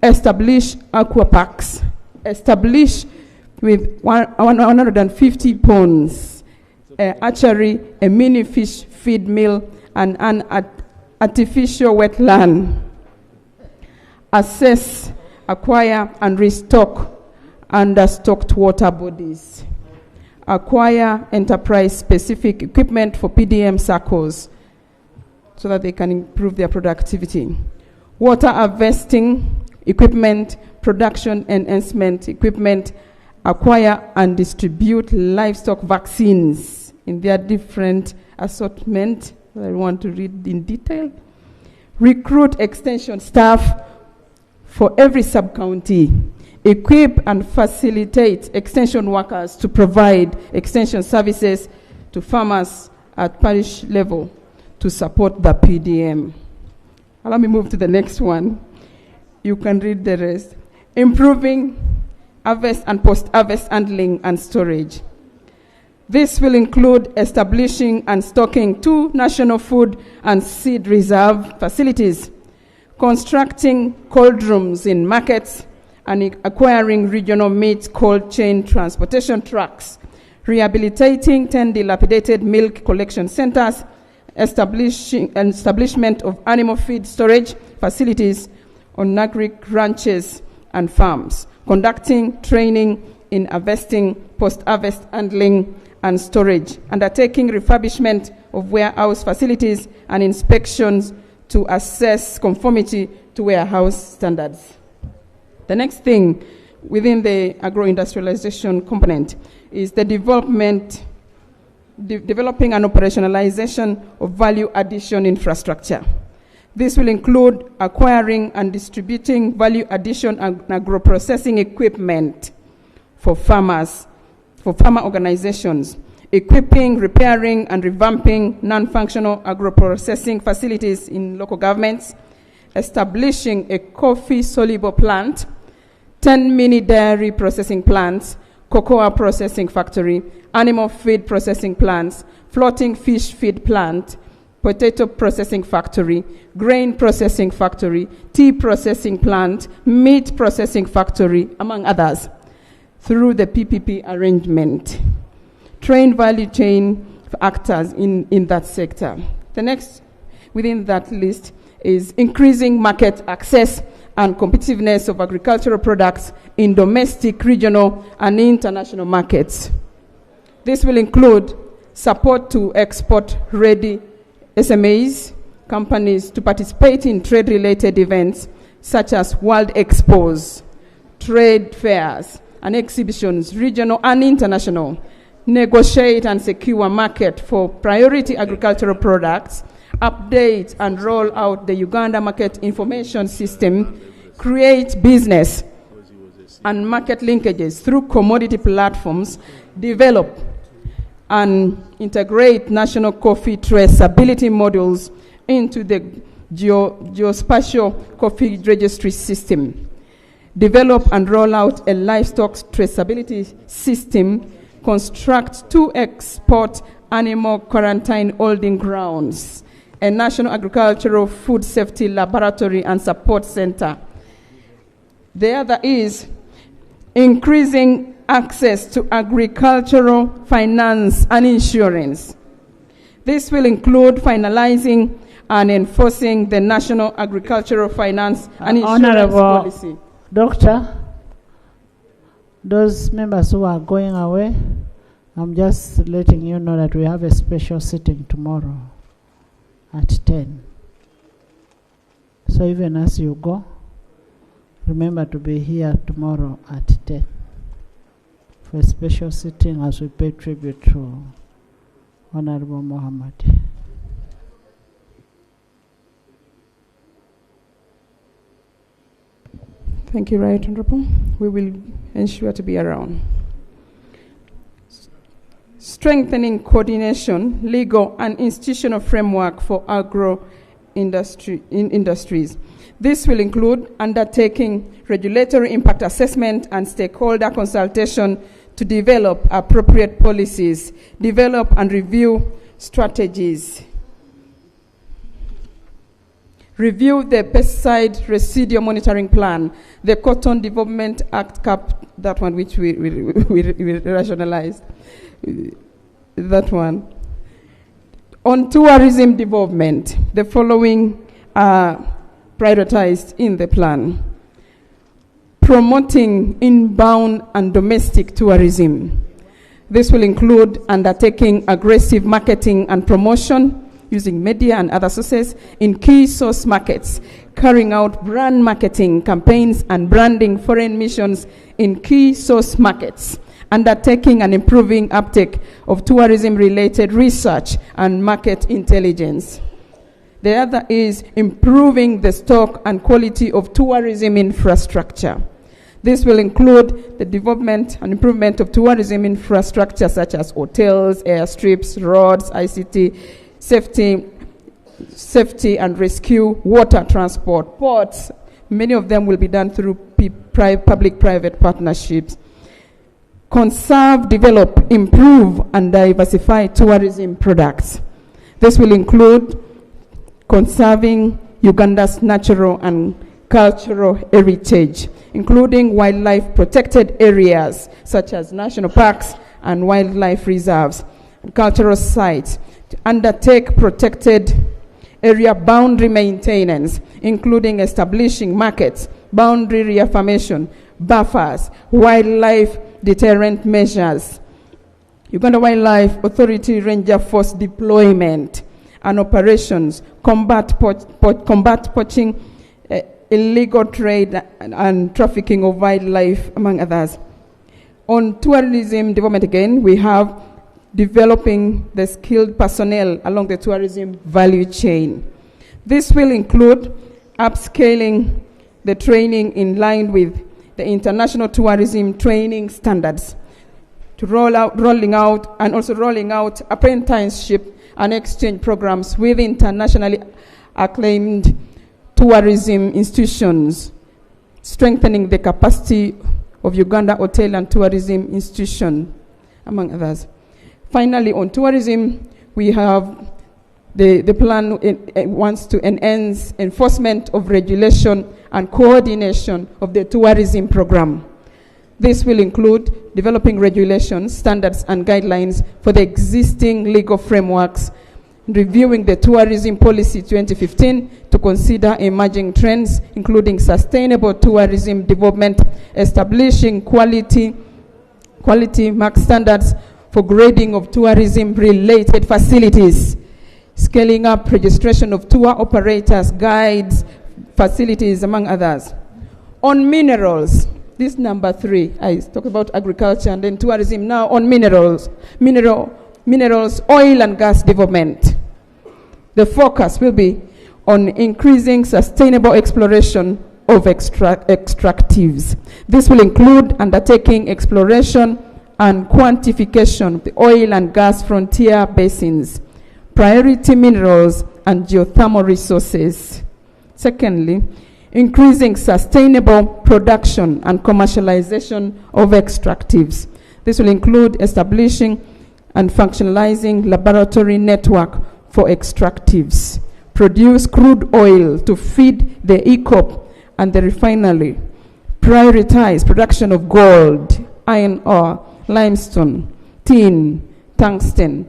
establish aqua parks, establish with 150 ponds, archery, a mini fish feed mill, and an artificial wetland, assess, acquire, and restock understocked water bodies, acquire enterprise-specific equipment for PDM circles so that they can improve their productivity, water harvesting equipment, production enhancement equipment, acquire and distribute livestock vaccines in their different assortment. I want to read in detail. Recruit extension staff for every sub-county. Equip and facilitate extension workers to provide extension services to farmers at parish level to support the PDM. Let me move to the next one. You can read the rest. Improving harvest and post-harvest handling and storage. This will include establishing and stocking 2 national food and seed reserve facilities, constructing cold rooms in markets, and acquiring regional meat cold chain transportation trucks, rehabilitating 10 dilapidated milk collection centers, establishment of animal feed storage facilities on agric ranches and farms, conducting training in harvesting, post-harvest handling, and storage, undertaking refurbishment of warehouse facilities and inspections to assess conformity to warehouse standards. The next thing within the agro-industrialization component is the developing and operationalization of value addition infrastructure. This will include acquiring and distributing value addition and agro-processing equipment for farmers, for farmer organizations, equipping, repairing, and revamping non-functional agro-processing facilities in local governments, establishing a coffee soluble plant, 10 mini dairy processing plants, cocoa processing factory, animal feed processing plants, floating fish feed plant, potato processing factory, grain processing factory, tea processing plant, meat processing factory, among others, through the PPP arrangement. Train value chain actors in that sector. The next within that list is increasing market access and competitiveness of agricultural products in domestic, regional, and international markets. This will include support to export-ready SMEs, companies to participate in trade-related events such as world expos, trade fairs, and exhibitions, regional and international, negotiate and secure market for priority agricultural products, update and roll out the Uganda Market Information System, create business and market linkages through commodity platforms, develop and integrate national coffee traceability modules into the geospatial coffee registry system, develop and roll out a livestock traceability system, construct 2 export animal quarantine holding grounds, a National Agricultural Food Safety Laboratory and Support Center. The other is increasing access to agricultural finance and insurance. This will include finalizing and enforcing the National Agricultural Finance and Insurance Honorable Policy. Doctor, those members who are going away, I'm just letting you know that we have a special sitting tomorrow at 10. So even as you go, remember to be here tomorrow at 10 for a special sitting as we pay tribute to Honorable Mohammed. Thank you, Right Honorable. We will ensure to be around. Strengthening coordination, legal and institutional framework for industries. This will include undertaking regulatory impact assessment and stakeholder consultation to develop appropriate policies, develop and review strategies. Review the pesticide residual monitoring plan, the Cotton Development Act CAP, that one which we rationalized, that one. On tourism development, the following are prioritized in the plan. Promoting inbound and domestic tourism. This will include undertaking aggressive marketing and promotion using media and other sources in key source markets, carrying out brand marketing campaigns and branding foreign missions in key source markets, undertaking and improving uptake of tourism-related research and market intelligence. The other is improving the stock and quality of tourism infrastructure. This will include the development and improvement of tourism infrastructure such as hotels, airstrips, roads, ICT, safety and rescue, water transport, ports. Many of them will be done through public-private partnerships. Conserve, develop, improve, and diversify tourism products. This will include conserving Uganda's natural and cultural heritage, including wildlife protected areas such as national parks and wildlife reserves, cultural sites, to undertake protected area boundary maintenance, including establishing markets, boundary reaffirmation, buffers, wildlife deterrent measures, Uganda Wildlife Authority Ranger Force deployment and operations, combat poaching, illegal trade and trafficking of wildlife, among others. On tourism development again, we have developing the skilled personnel along the tourism value chain. This will include upscaling the training in line with the international tourism training standards, to rolling out apprenticeship and exchange programs with internationally acclaimed tourism institutions, strengthening the capacity of Uganda Hotel and Tourism Institution, among others. Finally, on tourism, we have the plan wants to enhance enforcement of regulation and coordination of the tourism program. This will include developing regulations, standards, and guidelines for the existing legal frameworks, reviewing the tourism policy 2015 to consider emerging trends, including sustainable tourism development, establishing quality mark standards for grading of tourism-related facilities, scaling up registration of tour operators, guides, facilities, among others. On minerals, this number 3, I talk about agriculture and then tourism. Now on minerals, oil and gas development. The focus will be on increasing sustainable exploration of extractives. This will include undertaking exploration and quantification of the oil and gas frontier basins, priority minerals, and geothermal resources. Secondly, increasing sustainable production and commercialization of extractives. This will include establishing and functionalizing laboratory network for extractives, produce crude oil to feed the ECOP and the refinery, prioritize production of gold, iron ore, limestone, tin, tungsten,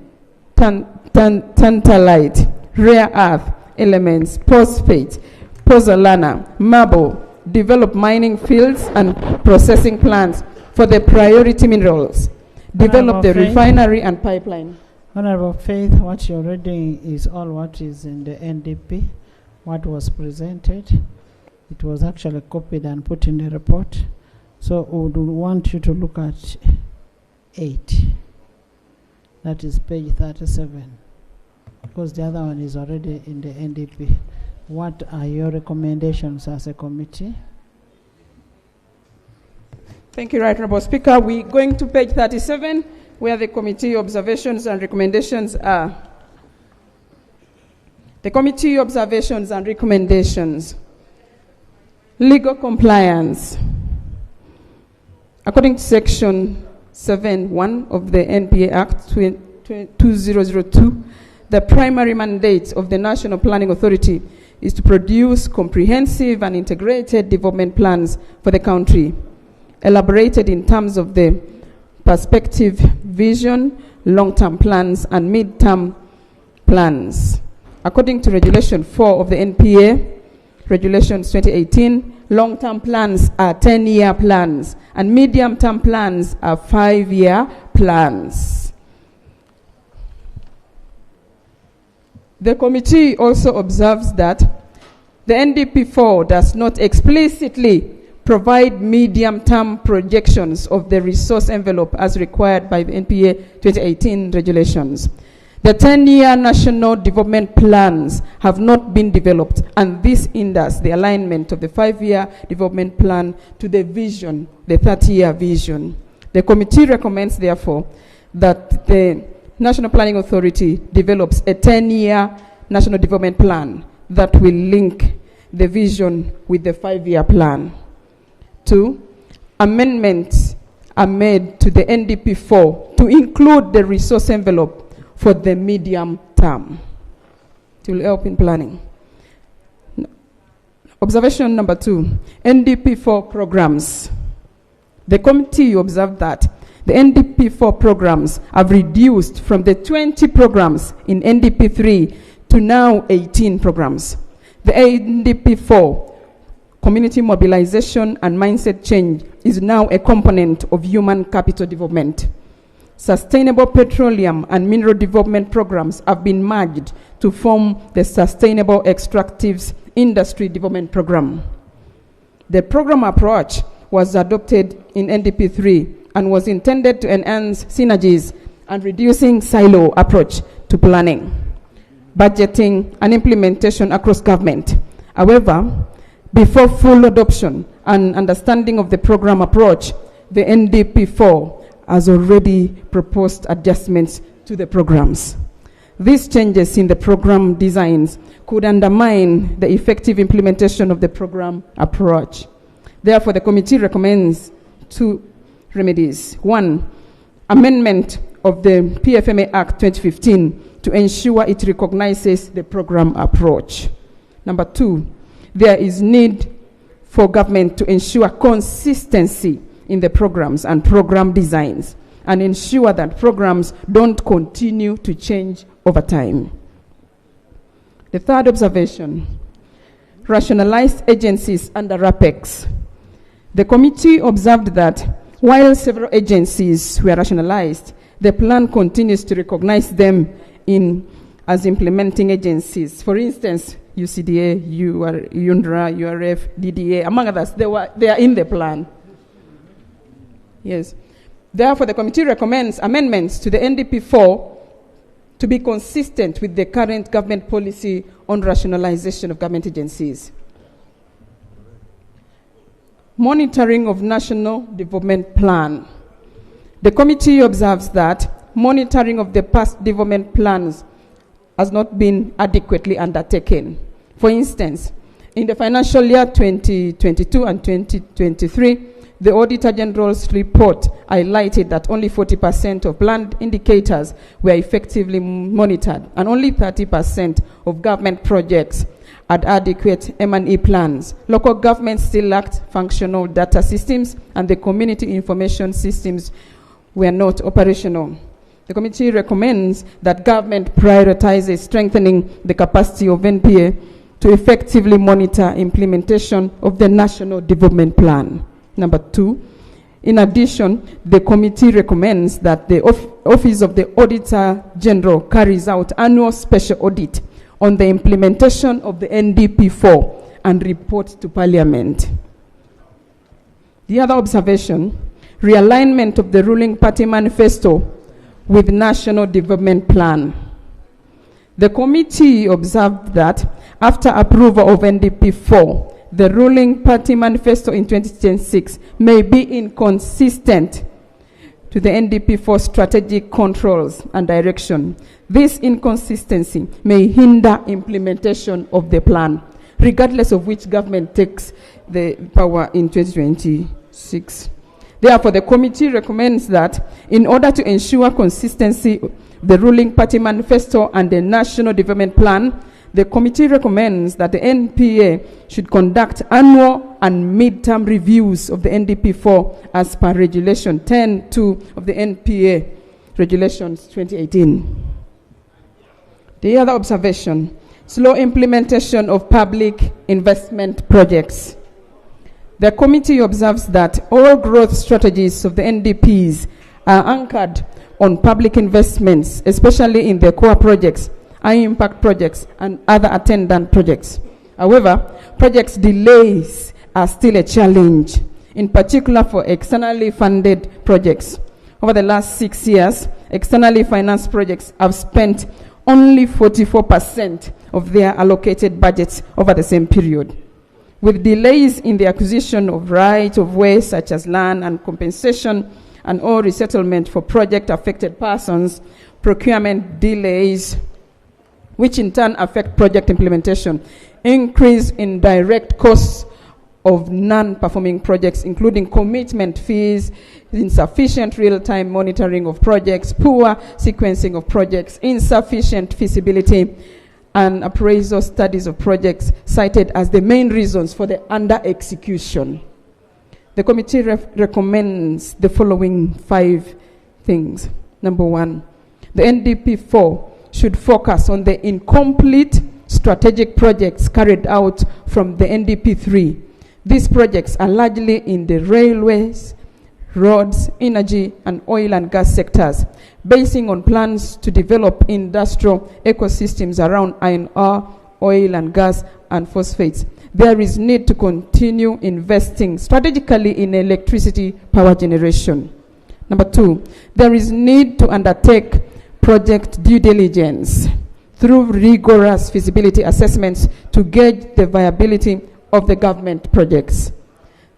tantalite, rare earth elements, phosphate, pozzolana, marble, develop mining fields and processing plants for the priority minerals, develop the refinery and pipeline. Honorable Faith, what you're reading is all what is in the NDP, what was presented. It was actually copied and put in the report. So we would want you to look at 8. That is page 37. Because the other one is already in the NDP. What are your recommendations as a committee? Thank you, Right Honourable Speaker. We're going to page 37, where the committee observations and recommendations are. The committee observations and recommendations. Legal compliance. According to Section 7.1 of the NPA Act 2002, the primary mandate of the National Planning Authority is to produce comprehensive and integrated development plans for the country, elaborated in terms of the perspective, vision, long-term plans, and mid-term plans. According to Regulation 4 of the NPA, Regulations 2018, long-term plans are 10-year plans, and medium-term plans are 5-year plans. The committee also observes that the NDP4 does not explicitly provide medium-term projections of the resource envelope as required by the NPA 2018 regulations. The 10-year national development plans have not been developed, and this hinders the alignment of the 5-year development plan to the vision, the 30-year vision. The committee recommends, therefore, that the National Planning Authority develops a 10-year national development plan that will link the vision with the 5-year plan. 2, amendments are made to the NDP4 to include the resource envelope for the medium term. It will help in planning. Observation number 2, NDP4 programs. The committee observed that the NDP4 programs have reduced from the 20 programs in NDP3 to now 18 programs. The NDP4 community mobilization and mindset change is now a component of human capital development. Sustainable petroleum and mineral development programs have been merged to form the Sustainable Extractives Industry Development Program. The program approach was adopted in NDP3 and was intended to enhance synergies and reducing silo approach to planning, budgeting, and implementation across government. However, before full adoption and understanding of the program approach, the NDP4 has already proposed adjustments to the programs. These changes in the program designs could undermine the effective implementation of the program approach. Therefore, the committee recommends 2 remedies. 1, amendment of the PFMA Act 2015 to ensure it recognizes the program approach. Number 2, there is need for government to ensure consistency in the programs and program designs and ensure that programs don't continue to change over time. The third observation, rationalized agencies under RAPEX. The committee observed that while several agencies were rationalized, the plan continues to recognize them as implementing agencies. For instance, UCDA, UNDRA, URF, DDA, among others, they are in the plan. Yes. Therefore, the committee recommends amendments to the NDP4 to be consistent with the current government policy on rationalization of government agencies. Monitoring of National Development Plan. The committee observes that monitoring of the past development plans has not been adequately undertaken. For instance, in the financial year 2022 and 2023, the Auditor General's report highlighted that only 40% of planned indicators were effectively monitored, and only 30% of government projects had adequate M&E plans. Local governments still lacked functional data systems, and the community information systems were not operational. The committee recommends that government prioritizes strengthening the capacity of NPA to effectively monitor implementation of the National Development Plan. Number 2, in addition, the committee recommends that the Office of the Auditor General carries out annual special audit on the implementation of the NDP4 and report to Parliament. The other observation, realignment of the ruling party manifesto with National Development Plan. The committee observed that after approval of NDP4, the ruling party manifesto in 2026 may be inconsistent to the NDP4 strategic controls and direction. This inconsistency may hinder implementation of the plan, regardless of which government takes the power in 2026. Therefore, the committee recommends that in order to ensure consistency, the ruling party manifesto and the National Development Plan, the committee recommends that the NPA should conduct annual and mid-term reviews of the NDP4 as per Regulation 10(2) of the NPA Regulations 2018. The other observation, slow implementation of public investment projects. The committee observes that all growth strategies of the NDPs are anchored on public investments, especially in the core projects, high-impact projects, and other attendant projects. However, projects delays are still a challenge, in particular for externally funded projects. Over the last 6 years, externally financed projects have spent only 44% of their allocated budgets over the same period. With delays in the acquisition of right-of-way, such as land and compensation and or resettlement for project-affected persons, procurement delays, which in turn affect project implementation, increase in direct costs of non-performing projects, including commitment fees, insufficient real-time monitoring of projects, poor sequencing of projects, insufficient feasibility, and appraisal studies of projects cited as the main reasons for the under-execution. The committee recommends the following 5 things. Number 1, the NDP4 should focus on the incomplete strategic projects carried out from the NDP3. These projects are largely in the railways, roads, energy, and oil and gas sectors, basing on plans to develop industrial ecosystems around iron ore, oil and gas, and phosphates. There is need to continue investing strategically in electricity power generation. Number 2, there is need to undertake project due diligence through rigorous feasibility assessments to gauge the viability of the government projects.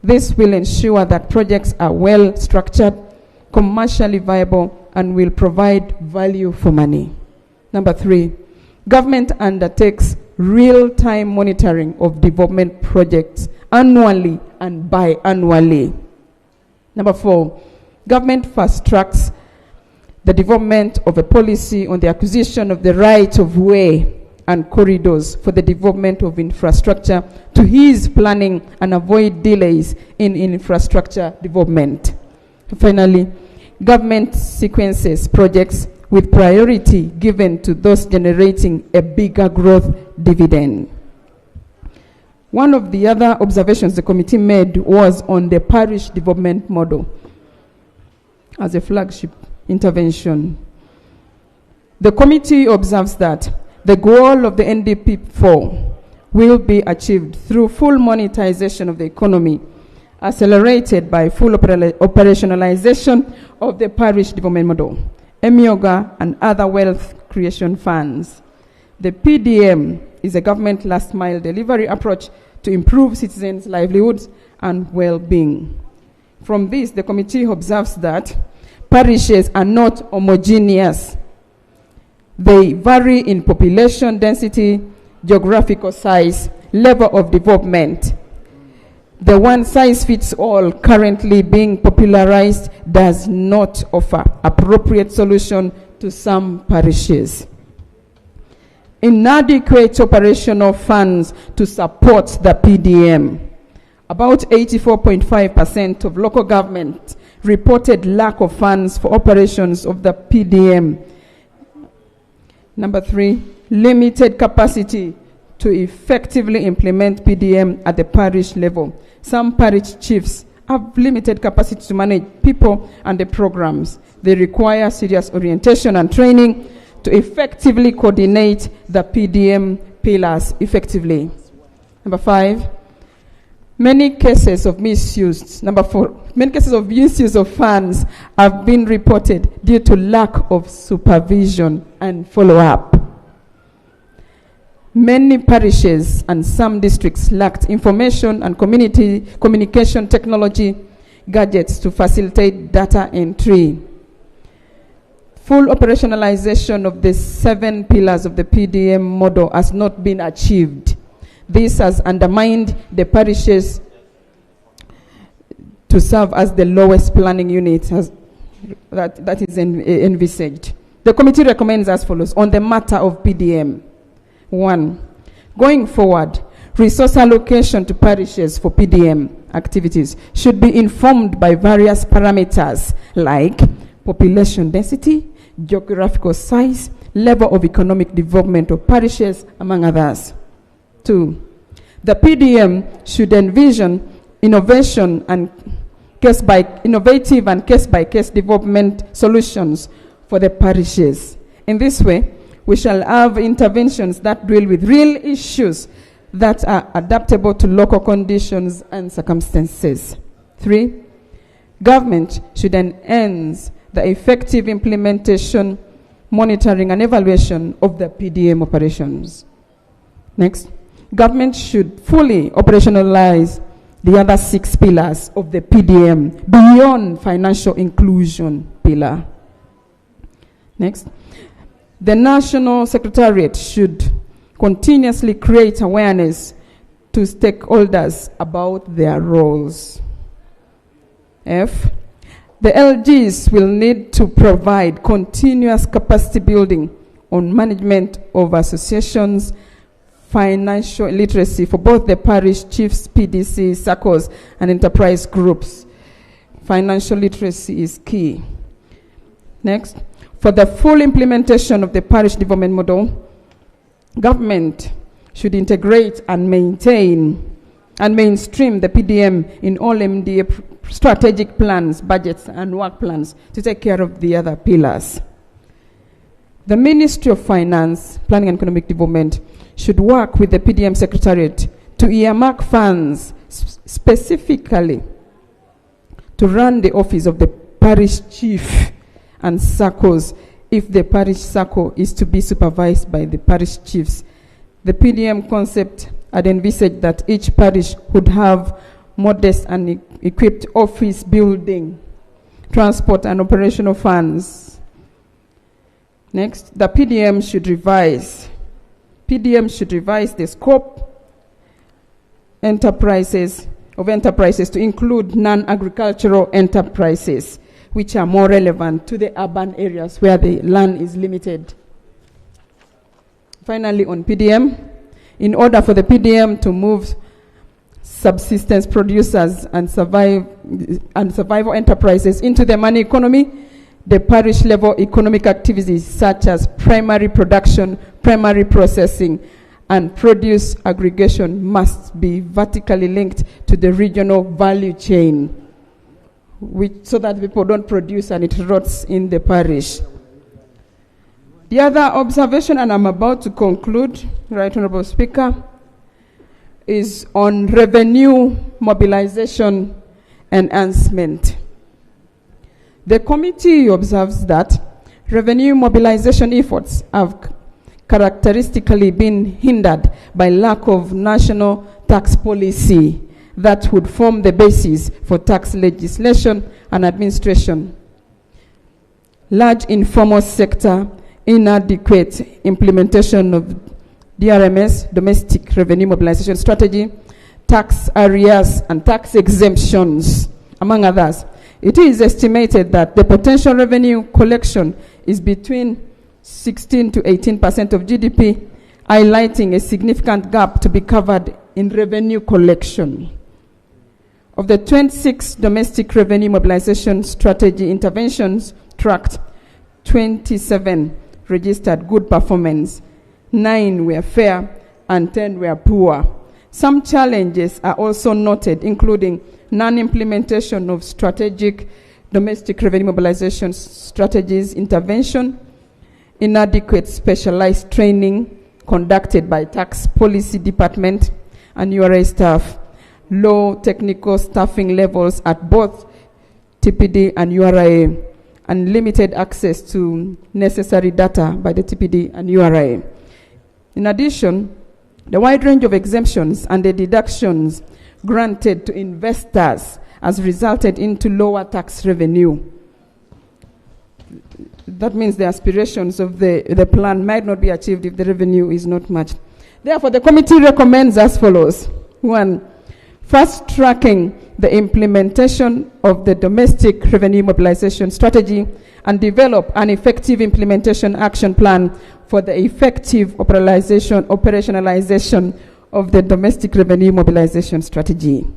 This will ensure that projects are well structured, commercially viable, and will provide value for money. Number 3, government undertakes real-time monitoring of development projects annually and biannually. Number 4, government fast-tracks the development of a policy on the acquisition of the right-of-way and corridors for the development of infrastructure to ease planning and avoid delays in infrastructure development. Finally, government sequences projects with priority given to those generating a bigger growth dividend. One of the other observations the committee made was on the parish development model as a flagship intervention. The committee observes that the goal of the NDP4 will be achieved through full monetization of the economy, accelerated by full operationalization of the parish development model, EMIOGA, and other wealth creation funds. The PDM is a government last-mile delivery approach to improve citizens' livelihoods and well-being. From this, the committee observes that parishes are not homogeneous. They vary in population density, geographical size, level of development. The one-size-fits-all currently being popularized does not offer appropriate solution to some parishes. Inadequate operational funds to support the PDM. About 84.5% of local government reported lack of funds for operations of the PDM. Number 3, limited capacity to effectively implement PDM at the parish level. Some parish chiefs have limited capacity to manage people and the programs. They require serious orientation and training to effectively coordinate the PDM pillars effectively. Number 5, many cases of misuse. Number 4, many cases of misuse of funds have been reported due to lack of supervision and follow-up. Many parishes and some districts lacked information and communication technology gadgets to facilitate data entry. Full operationalization of the 7 pillars of the PDM model has not been achieved. This has undermined the parishes to serve as the lowest planning unit that is envisaged. The committee recommends as follows on the matter of PDM. 1, going forward, resource allocation to parishes for PDM activities should be informed by various parameters like population density, geographical size, level of economic development of parishes, among others. 2, the PDM should envision innovative and case-by-case development solutions for the parishes. In this way, we shall have interventions that deal with real issues that are adaptable to local conditions and circumstances. 3, government should enhance the effective implementation, monitoring, and evaluation of the PDM operations. Next, government should fully operationalize the other 6 pillars of the PDM beyond financial inclusion pillar. Next, the National Secretariat should continuously create awareness to stakeholders about their roles. F, the LGs will need to provide continuous capacity building on management of associations, financial literacy for both the parish chiefs, PDC, SACCOs, and enterprise groups. Financial literacy is key. Next, for the full implementation of the parish development model, government should integrate and maintain and mainstream the PDM in all MDA strategic plans, budgets, and work plans to take care of the other pillars. The Ministry of Finance, Planning and Economic Development should work with the PDM Secretariat to earmark funds specifically to run the office of the parish chief and SACCOs if the parish SACCO is to be supervised by the parish chiefs. The PDM concept had envisaged that each parish would have modest and equipped office building, transport, and operational funds. Next, the PDM should revise the scope of enterprises to include non-agricultural enterprises, which are more relevant to the urban areas where the land is limited. Finally, on PDM, in order for the PDM to move subsistence producers and survival enterprises into the money economy, the parish level economic activities such as primary production, primary processing, and produce aggregation must be vertically linked to the regional value chain, so that people don't produce and it rots in the parish. The other observation, and I'm about to conclude, Right Honourable Speaker, is on revenue mobilization enhancement. The committee observes that revenue mobilization efforts have characteristically been hindered by lack of national tax policy that would form the basis for tax legislation and administration. Large informal sector, inadequate implementation of DRMS, Domestic Revenue Mobilization Strategy, tax arrears and tax exemptions, among others. It is estimated that the potential revenue collection is between 16 to 18% of GDP, highlighting a significant gap to be covered in revenue collection. Of the 26 domestic revenue mobilization strategy interventions tracked, 27 registered good performance, 9 were fair, and 10 were poor. Some challenges are also noted, including non-implementation of strategic domestic revenue mobilization strategies intervention, inadequate specialized training conducted by tax policy department and URA staff, low technical staffing levels at both TPD and URA, and limited access to necessary data by the TPD and URA. In addition, the wide range of exemptions and the deductions granted to investors has resulted into lower tax revenue. That means the aspirations of the plan might not be achieved if the revenue is not matched. Therefore, the committee recommends as follows. 1, fast-tracking the implementation of the domestic revenue mobilization strategy and develop an effective implementation action plan for the effective operationalization of the domestic revenue mobilization strategy.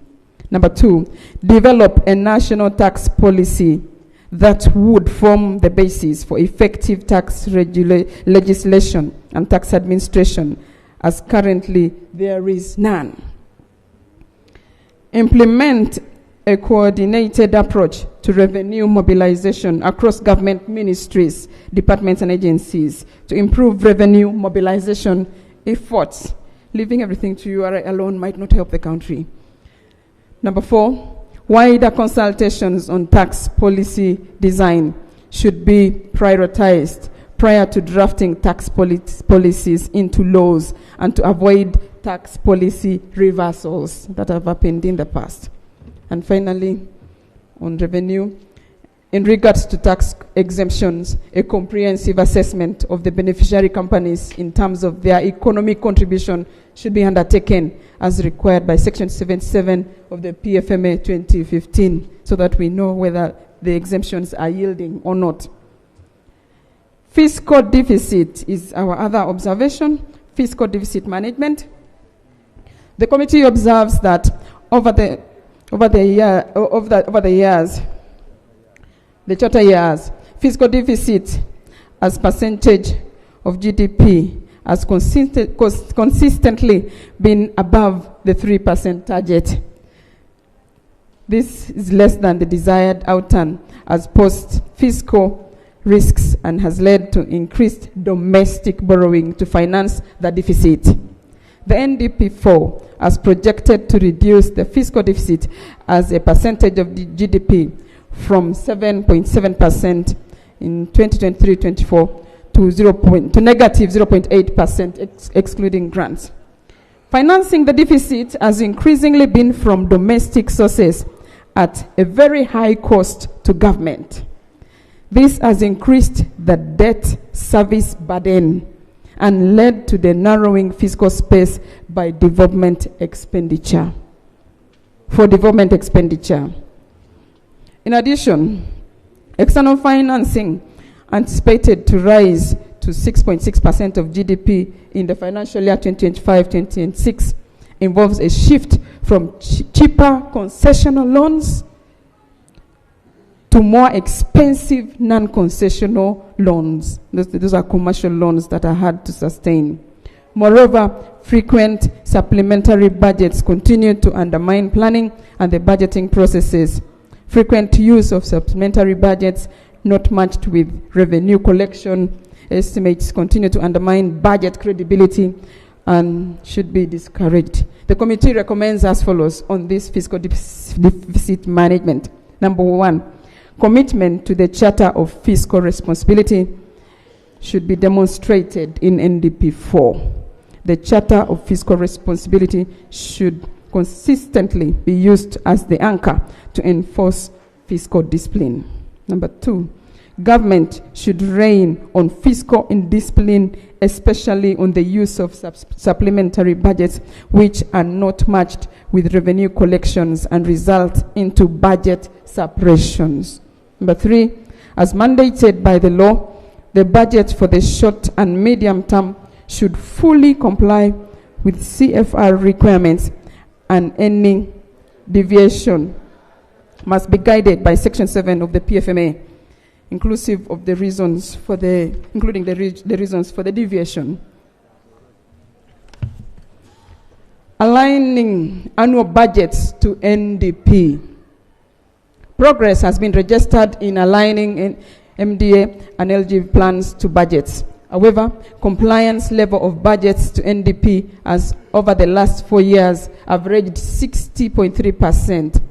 Number 2, develop a national tax policy that would form the basis for effective tax legislation and tax administration, as currently there is none. Implement a coordinated approach to revenue mobilization across government ministries, departments, and agencies to improve revenue mobilization efforts. Leaving everything to URA alone might not help the country. Number 4, wider consultations on tax policy design should be prioritized prior to drafting tax policies into laws and to avoid tax policy reversals that have happened in the past. And finally, on revenue, in regards to tax exemptions, a comprehensive assessment of the beneficiary companies in terms of their economic contribution should be undertaken as required by Section 77 of the PFMA 2015, so that we know whether the exemptions are yielding or not. Fiscal deficit is our other observation. Fiscal deficit management. The committee observes that over the years, the charter years, fiscal deficit as percentage of GDP has consistently been above the 3% target. This is less than the desired outturn, as posed fiscal risks and has led to increased domestic borrowing to finance the deficit. The NDP4 has projected to reduce the fiscal deficit as a percentage of the GDP from 7.7% in 2023-24 to negative 0.8% excluding grants. Financing the deficit has increasingly been from domestic sources at a very high cost to government. This has increased the debt service burden and led to the narrowing fiscal space by development expenditure. In addition, external financing anticipated to rise to 6.6% of GDP in the financial year 2025-2026 involves a shift from cheaper concessional loans to more expensive non-concessional loans. Those are commercial loans that are hard to sustain. Moreover, frequent supplementary budgets continue to undermine planning and the budgeting processes. Frequent use of supplementary budgets not matched with revenue collection estimates continue to undermine budget credibility and should be discouraged. The committee recommends as follows on this fiscal deficit management. Number 1, commitment to the Charter of Fiscal Responsibility should be demonstrated in NDP4. The Charter of Fiscal Responsibility should consistently be used as the anchor to enforce fiscal discipline. Number 2, government should rein on fiscal indiscipline especially on the use of supplementary budgets which are not matched with revenue collections and result into budget suppressions. Number 3, as mandated by the law, the budget for the short and medium term should fully comply with CFR requirements, and any deviation must be guided by Section 7 of the PFMA, inclusive of the reasons for the reasons for the deviation. Aligning annual budgets to NDP. Progress has been registered in aligning MDA and LG plans to budgets. However, compliance level of budgets to NDP has over the last 4 years averaged 60.3%.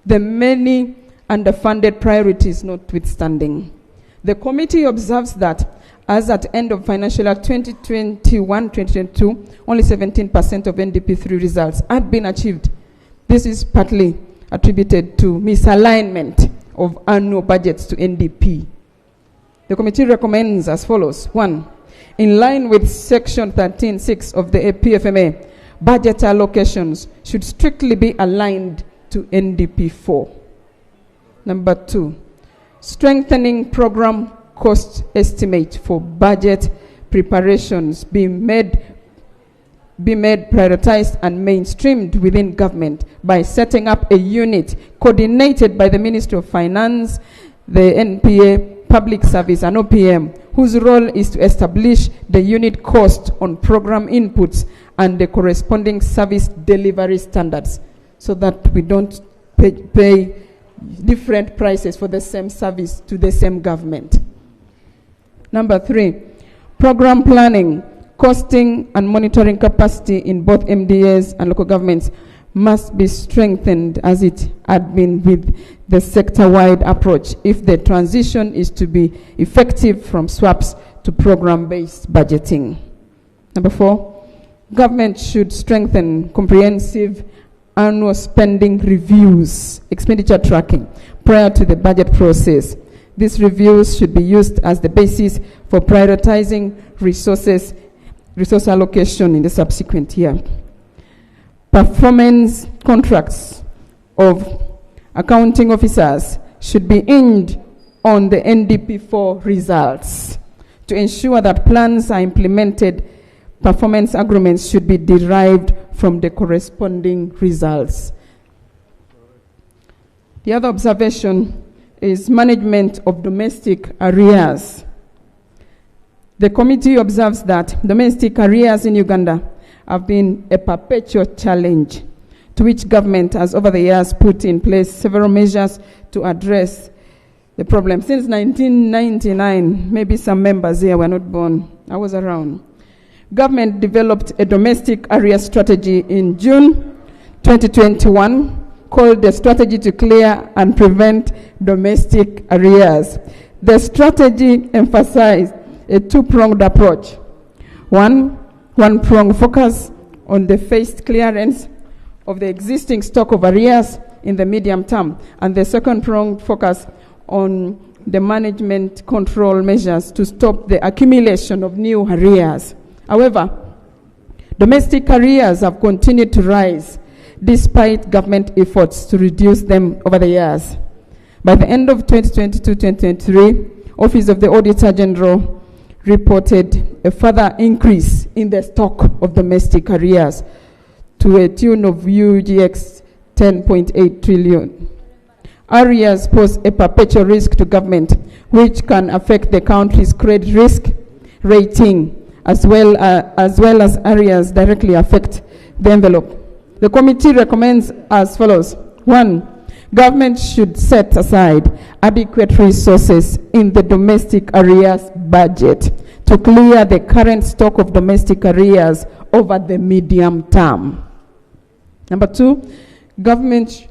The many underfunded priorities notwithstanding. The committee observes that as at end of financial year 2021-2022, only 17% of NDP3 results had been achieved. This is partly attributed to misalignment of annual budgets to NDP. The committee recommends as follows. 1, in line with Section 13(6) of the PFMA, budget allocations should strictly be aligned to NDP4. Number 2, strengthening program cost estimate for budget preparations be made prioritized and mainstreamed within government by setting up a unit coordinated by the Ministry of Finance, the NPA, Public Service and OPM, whose role is to establish the unit cost on program inputs and the corresponding service delivery standards, so that we don't pay different prices for the same service to the same government. Number 3, program planning, costing and monitoring capacity in both MDAs and local governments must be strengthened as it had been with the sector-wide approach if the transition is to be effective from swaps to program-based budgeting. Number 4, government should strengthen comprehensive annual spending reviews, expenditure tracking, prior to the budget process. These reviews should be used as the basis for prioritizing resource allocation in the subsequent year. Performance contracts of accounting officers should be hinged on the NDP4 results. To ensure that plans are implemented, performance agreements should be derived from the corresponding results. The other observation is management of domestic arrears. The committee observes that domestic arrears in Uganda have been a perpetual challenge, to which government has over the years put in place several measures to address the problem. Since 1999, maybe some members here were not born, I was around. Government developed a domestic arrears strategy in June 2021 called the Strategy to Clear and Prevent Domestic Arrears. The strategy emphasized a two-pronged approach. One-pronged focus on the phased clearance of the existing stock of arrears in the medium term, and the second-pronged focus on the management control measures to stop the accumulation of new arrears. However, domestic arrears have continued to rise despite government efforts to reduce them over the years. By the end of 2022-2023, Office of the Auditor General reported a further increase in the stock of domestic arrears to a tune of UGX 10.8 trillion. Arrears pose a perpetual risk to government, which can affect the country's credit risk rating, as well as arrears directly affect the envelope. The committee recommends as follows. 1, government should set aside adequate resources in the domestic arrears budget to clear the current stock of domestic arrears over the medium term. Number 2, government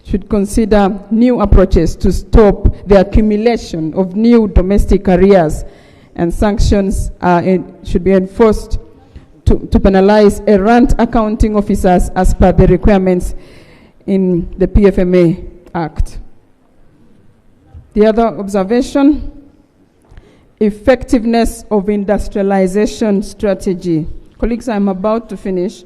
should consider new approaches to stop the accumulation of new domestic arrears, and sanctions should be enforced to penalize errant accounting officers as per the requirements in the PFMA Act. The other observation effectiveness of industrialization strategy. Colleagues, I'm about to finish.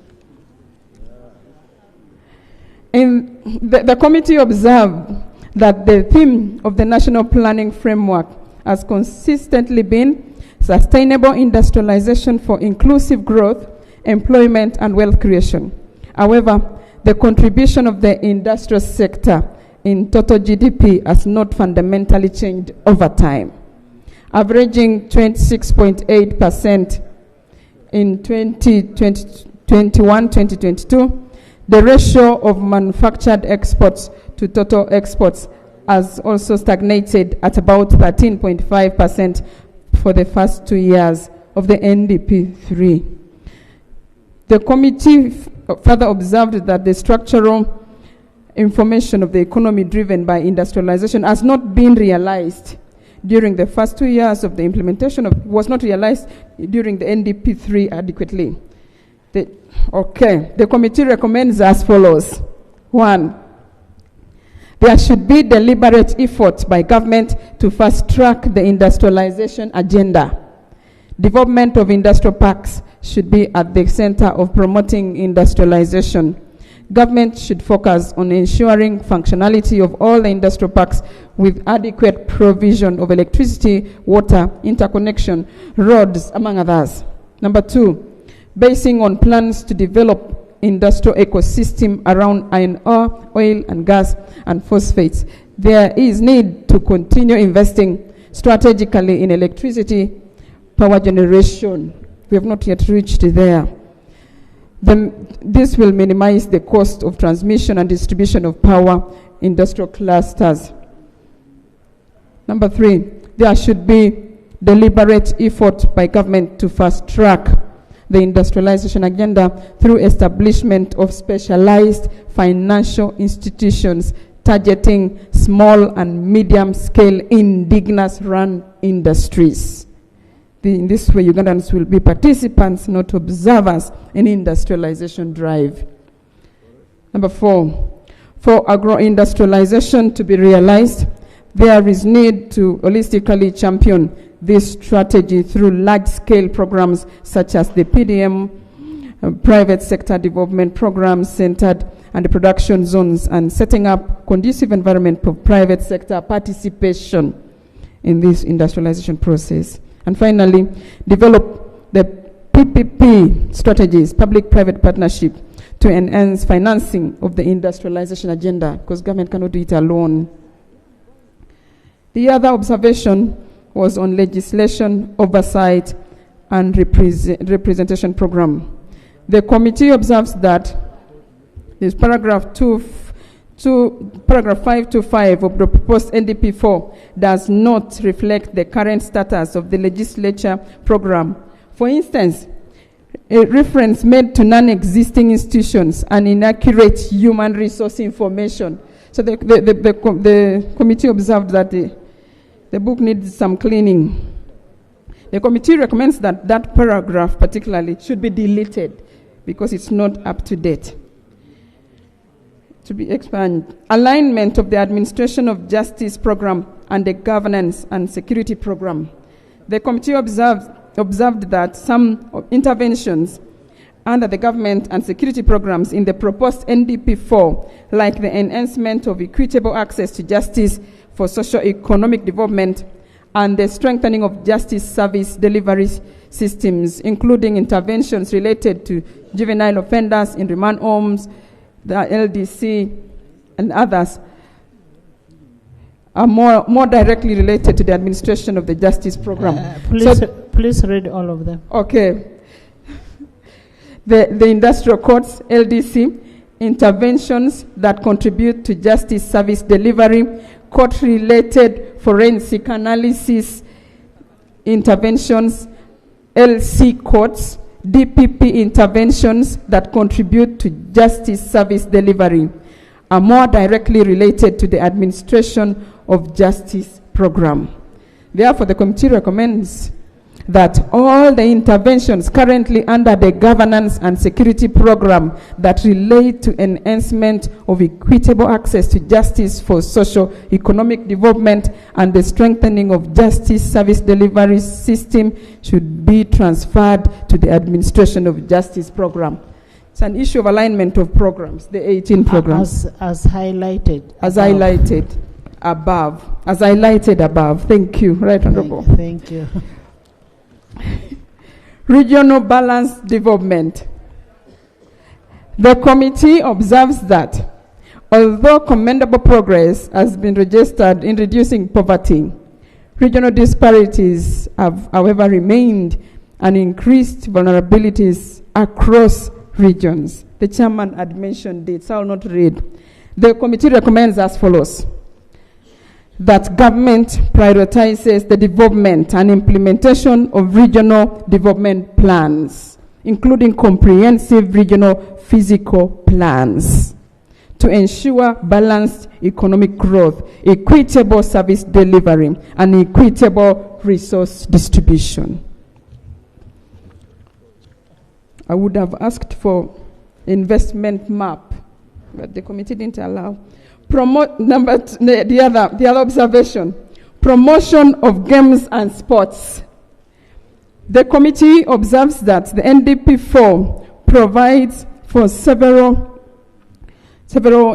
The committee observed that the theme of the national planning framework has consistently been sustainable industrialization for inclusive growth, employment, and wealth creation. However, the contribution of the industrial sector in total GDP has not fundamentally changed over time, averaging 26.8% in 2021-2022. The ratio of manufactured exports to total exports has also stagnated at about 13.5% for the first 2 years of the NDP3. The committee further observed that the structural information of the economy driven by industrialization has not been realized during the first 2 years of the implementation of, was not realized during the NDP3 adequately. The committee recommends as follows. 1, there should be deliberate effort by government to fast-track the industrialization agenda. Development of industrial parks should be at the center of promoting industrialization. Government should focus on ensuring functionality of all the industrial parks with adequate provision of electricity, water, interconnection, roads, among others. Number 2, basing on plans to develop industrial ecosystem around iron ore, oil and gas, and phosphates. There is need to continue investing strategically in electricity, power generation. We have not yet reached there. This will minimize the cost of transmission and distribution of power industrial clusters. Number 3, there should be deliberate effort by government to fast-track the industrialization agenda through establishment of specialized financial institutions targeting small and medium-scale indigenous-run industries. In this way, Ugandans will be participants, not observers, in industrialization drive. Number 4, for agro-industrialization to be realized, there is need to holistically champion this strategy through large-scale programs such as the PDM, private sector development programs centered on the production zones, and setting up conducive environment for private sector participation in this industrialization process. And finally, develop the PPP strategies, public-private partnership, to enhance financing of the industrialization agenda, because government cannot do it alone. The other observation was on legislation, oversight, and representation program. The committee observes that this paragraph 525 of the proposed NDP4 does not reflect the current status of the legislature program. For instance, a reference made to non-existing institutions and inaccurate human resource information. So the committee observed that the book needs some cleaning. The committee recommends that that paragraph particularly should be deleted because it's not up to date. To be expanded. Alignment of the administration of justice program and the governance and security program. The committee observed that some interventions under the government and security programs in the proposed NDP4, like the enhancement of equitable access to justice for socio-economic development and the strengthening of justice service delivery systems, including interventions related to juvenile offenders in remand homes, the LDC, and others, are more directly related to the administration of the justice program. Please read all of them. Okay. The industrial courts, LDC, interventions that contribute to justice service delivery, court-related forensic analysis interventions, LC courts, DPP interventions that contribute to justice service delivery are more directly related to the administration of justice program. Therefore, the committee recommends that all the interventions currently under the governance and security program that relate to enhancement of equitable access to justice for socio-economic development and the strengthening of justice service delivery system should be transferred to the administration of justice program. It's an issue of alignment of programs, the 18 programs. As highlighted. As highlighted above. As highlighted above. Thank you, Right Honorable. Thank you. Regional balanced development. The committee observes that although commendable progress has been registered in reducing poverty, regional disparities have, however, remained and increased vulnerabilities across regions. The chairman had mentioned it, so I will not read. The committee recommends as follows: that government prioritizes the development and implementation of regional development plans, including comprehensive regional physical plans, to ensure balanced economic growth, equitable service delivery, and equitable resource distribution. I would have asked for investment map, but the committee didn't allow. The other observation, promotion of games and sports. The committee observes that the NDP4 provides for several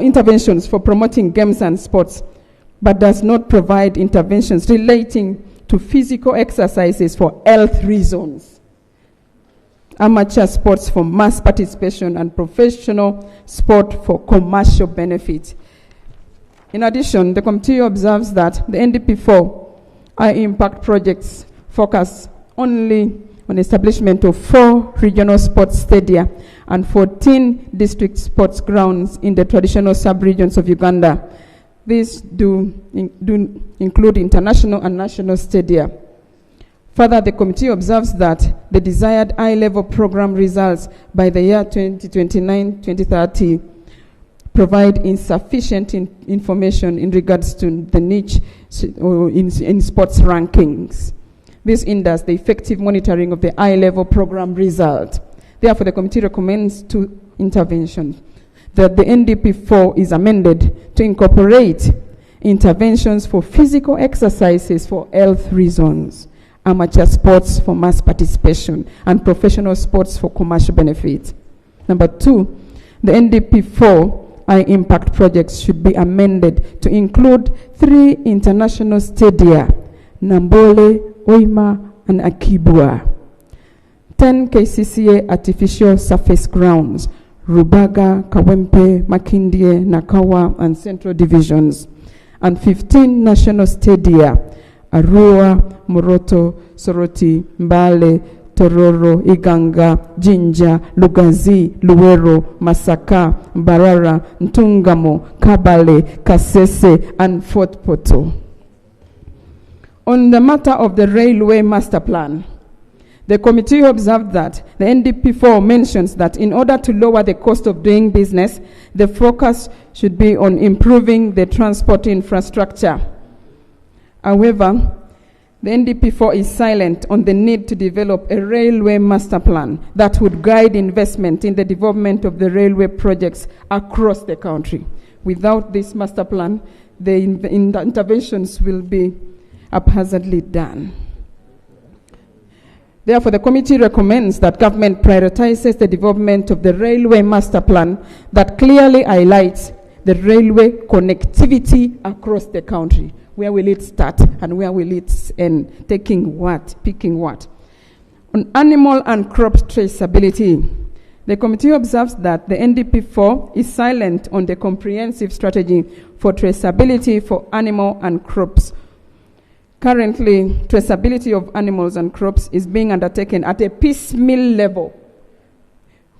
interventions for promoting games and sports, but does not provide interventions relating to physical exercises for health reasons, amateur sports for mass participation, and professional sport for commercial benefit. In addition, the committee observes that the NDP4 high-impact projects focus only on establishment of 4 regional sports stadia and 14 district sports grounds in the traditional sub-regions of Uganda. These do include international and national stadia. Further, the committee observes that the desired high-level program results by the year 2029-2030 provide insufficient information in regards to the niche in sports rankings. This hinders the effective monitoring of the high-level program result. Therefore, the committee recommends 2 interventions: that the NDP4 is amended to incorporate interventions for physical exercises for health reasons, amateur sports for mass participation, and professional sports for commercial benefit. Number 2, the NDP4 high-impact projects should be amended to include 3 international stadia, Nambole, Oima, and Akibua, 10 KCCA artificial surface grounds, Rubaga, Kawempe, Makindye, Nakawa, and Central Divisions, and 15 national stadia, Arua, Moroto, Soroti, Mbale, Tororo, Iganga, Jinja, Lugazi, Luero, Masaka, Mbarara, Ntungamo, Kabale, Kasese, and Fort Poto. On the matter of the railway master plan, the committee observed that the NDP4 mentions that in order to lower the cost of doing business, the focus should be on improving the transport infrastructure. However, the NDP4 is silent on the need to develop a railway master plan that would guide investment in the development of the railway projects across the country. Without this master plan, the interventions will be haphazardly done. Therefore, the committee recommends that government prioritizes the development of the railway master plan that clearly highlights the railway connectivity across the country. Where will it start and where will it end? Taking what, picking what? On animal and crop traceability, the committee observes that the NDP4 is silent on the comprehensive strategy for traceability for animal and crops. Currently, traceability of animals and crops is being undertaken at a piecemeal level.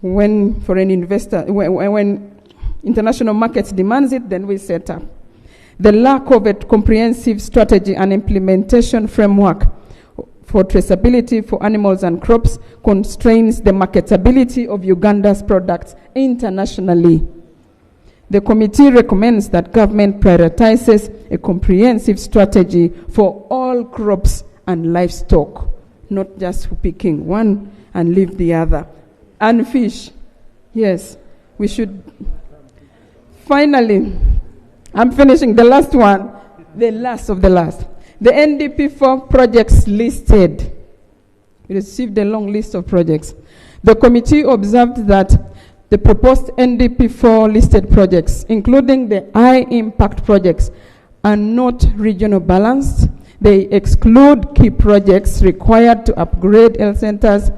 When for an investor, when international markets demands it, then we set up. The lack of a comprehensive strategy and implementation framework for traceability for animals and crops constrains the marketability of Uganda's products internationally. The committee recommends that government prioritizes a comprehensive strategy for all crops and livestock not just picking one and leave the other. And fish, yes, we should. Finally, I'm finishing the last one, the last of the last. The NDP4 projects listed. We received a long list of projects. The committee observed that the proposed NDP4 listed projects, including the high impact projects, are not regional balanced. They exclude key projects required to upgrade health centers,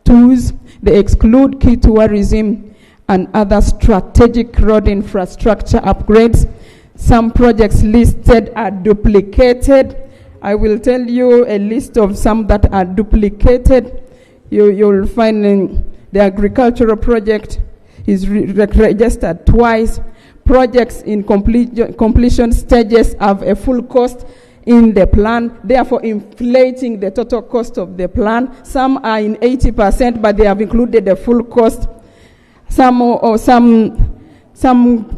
tools. They exclude key tourism and other strategic road infrastructure upgrades. Some projects listed are duplicated. I will tell you a list of some that are duplicated. You'll find in the agricultural project is registered twice. Projects in completion stages have a full cost in the plan, therefore inflating the total cost of the plan. Some are in 80%, but they have included the full cost. Some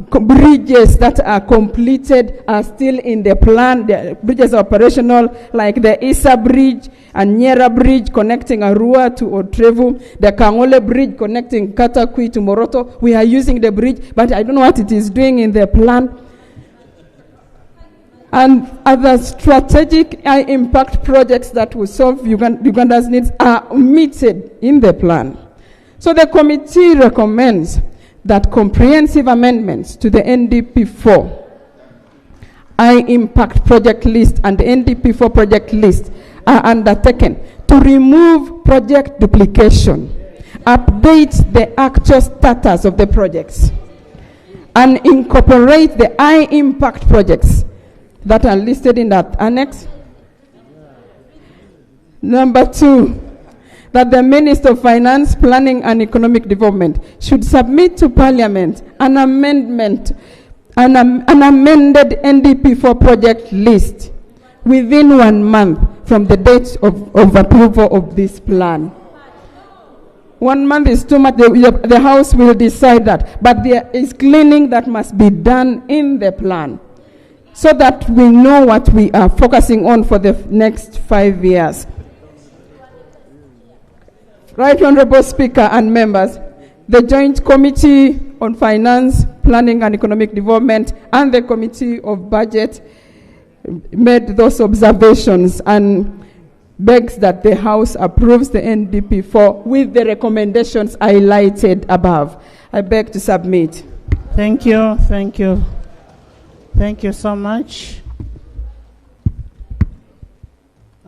bridges that are completed are still in the plan. The bridges are operational, like the Isa Bridge and Nyera Bridge connecting Arua to Otrevu, the Kangole Bridge connecting Katakwi to Moroto. We are using the bridge, but I don't know what it is doing in the plan. And other strategic high-impact projects that will solve Uganda's needs are omitted in the plan. So the committee recommends that comprehensive amendments to the NDP4 high-impact project list and the NDP4 project list are undertaken to remove project duplication, update the actual status of the projects, and incorporate the high-impact projects that are listed in that annex. Number 2, that the Minister of Finance, Planning and Economic Development should submit to Parliament an amended NDP4 project list within 1 month from the date of approval of this plan. 1 month is too much. The House will decide that, but there is cleaning that must be done in the plan, so that we know what we are focusing on for the next 5 years. Right Honorable Speaker and members, the Joint Committee on Finance, Planning and Economic Development and the Committee of Budget made those observations and begs that the House approves the NDP4 with the recommendations highlighted above. I beg to submit. Thank you, thank you. Thank you so much.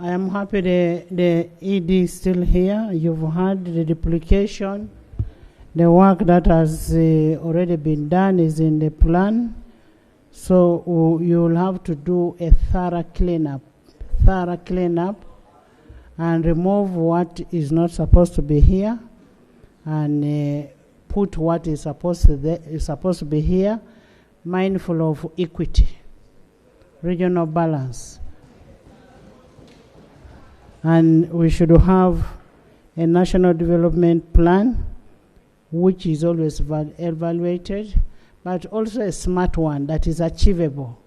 I am happy the ED is still here. You've heard the duplication. The work that has already been done is in the plan. So you will have to do a thorough cleanup and remove what is not supposed to be here and put what is supposed to be here, mindful of equity, regional balance. And we should have a national development plan, which is always evaluated, but also a smart one that is achievable.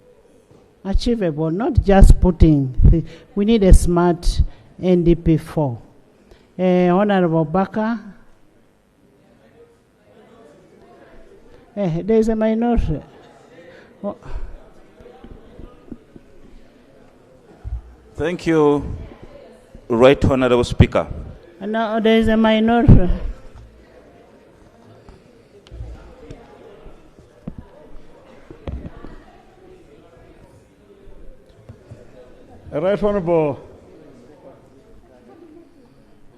Achievable, not just putting. We need a smart NDP4. Honorable Baka. There is a minority. Oh. Thank you, Right Honorable Speaker. No, there is a minority. Right Honorable,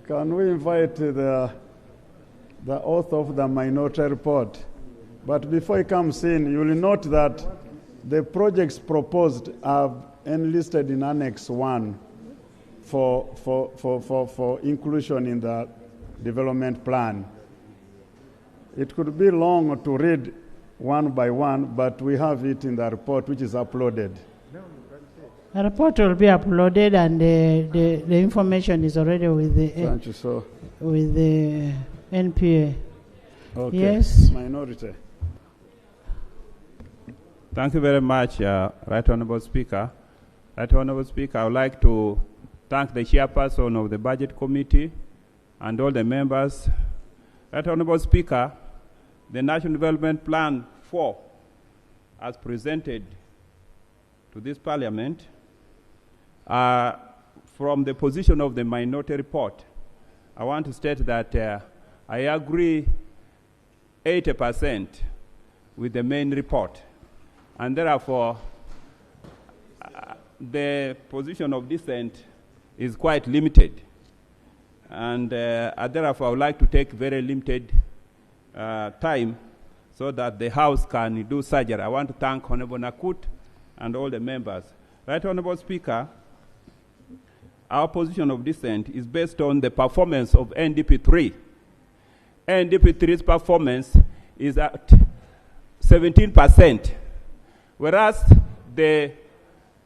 can we invite the author of the minority report? But before he comes in, you will note that the projects proposed are enlisted in Annex 1 for inclusion in the development plan. It could be long to read one by one, but we have it in the report, which is uploaded. The report will be uploaded, and the information is already with the with the NPA. Okay. Yes. Minority. Thank you very much, Right Honorable Speaker. Right Honorable Speaker, I would like to thank the chairperson of the Budget Committee and all the members. Right Honorable Speaker, the National Development Plan 4, as presented to this Parliament, from the position of the minority report, I want to state that I agree 80% with the main report, and therefore the position of dissent is quite limited, and therefore I would like to take very limited time so that the House can do surgery. I want to thank Honorable Nakut and all the members. Right Honorable Speaker, our position of dissent is based on the performance of NDP 3. NDP 3's performance is at 17%, whereas the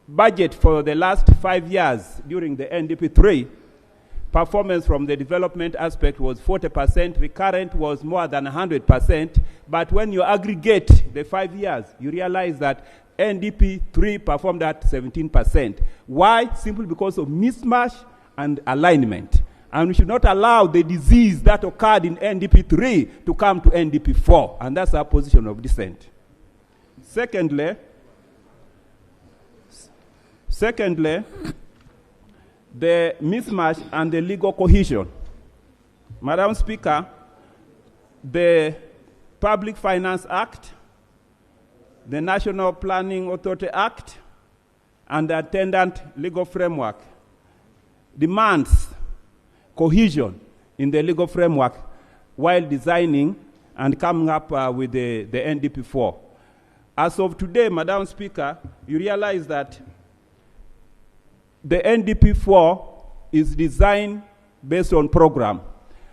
budget for the last 5 years during the NDP 3, performance from the development aspect was 40%, recurrent was more than 100%, but when you aggregate the 5 years, you realize that NDP 3 performed at 17%. Why? Simply because of mismatch and alignment. And we should not allow the disease that occurred in NDP 3 to come to NDP 4. And that's our position of dissent. Secondly, the mismatch and the legal cohesion. Madam Speaker, the Public Finance Act, the National Planning Authority Act, and the attendant legal framework demands cohesion in the legal framework while designing and coming up with the NDP 4. As of today, Madam Speaker, you realize that the NDP 4 is designed based on program.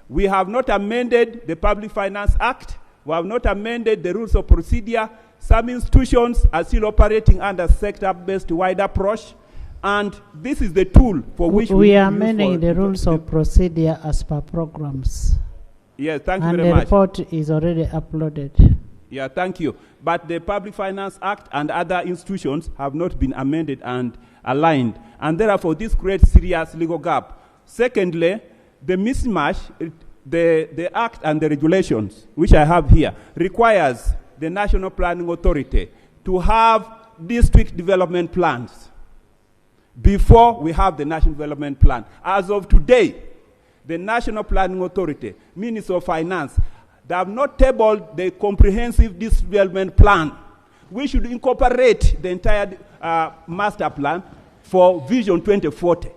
We have not amended the Public Finance Act. We have not amended the rules of procedure. Some institutions are still operating under sector-based wide approach. And this is the tool for which we are amending the rules of procedure as per programs. Yes, thank you and very the much. report is already uploaded. Yeah, thank you. But the Public Finance Act and other institutions have not been amended and aligned. And therefore, this creates serious legal gap. Secondly, the mismatch, the Act and the regulations, which I have here, requires the National Planning Authority to have district development plans before we have the National Development Plan. As of today, the National Planning Authority, Minister of Finance, they have not tabled the comprehensive district development plan. We should incorporate the entire master plan for Vision 2040.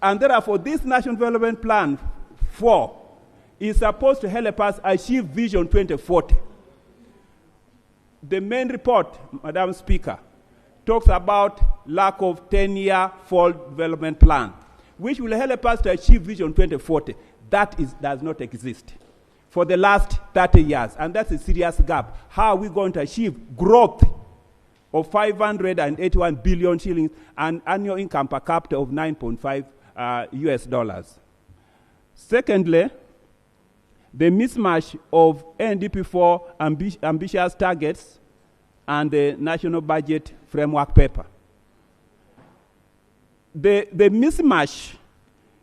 And therefore, this National Development Plan 4 is supposed to help us achieve Vision 2040. The main report, Madam Speaker, talks about lack of 10-year fall development plan, which will help us to achieve Vision 2040. That does not exist for the last 30 years, and that's a serious gap. How are we going to achieve growth of 581 billion shillings and annual income per capita of $9.5 US? Secondly, the mismatch of NDP4 ambitious targets and the national budget framework paper. The mismatch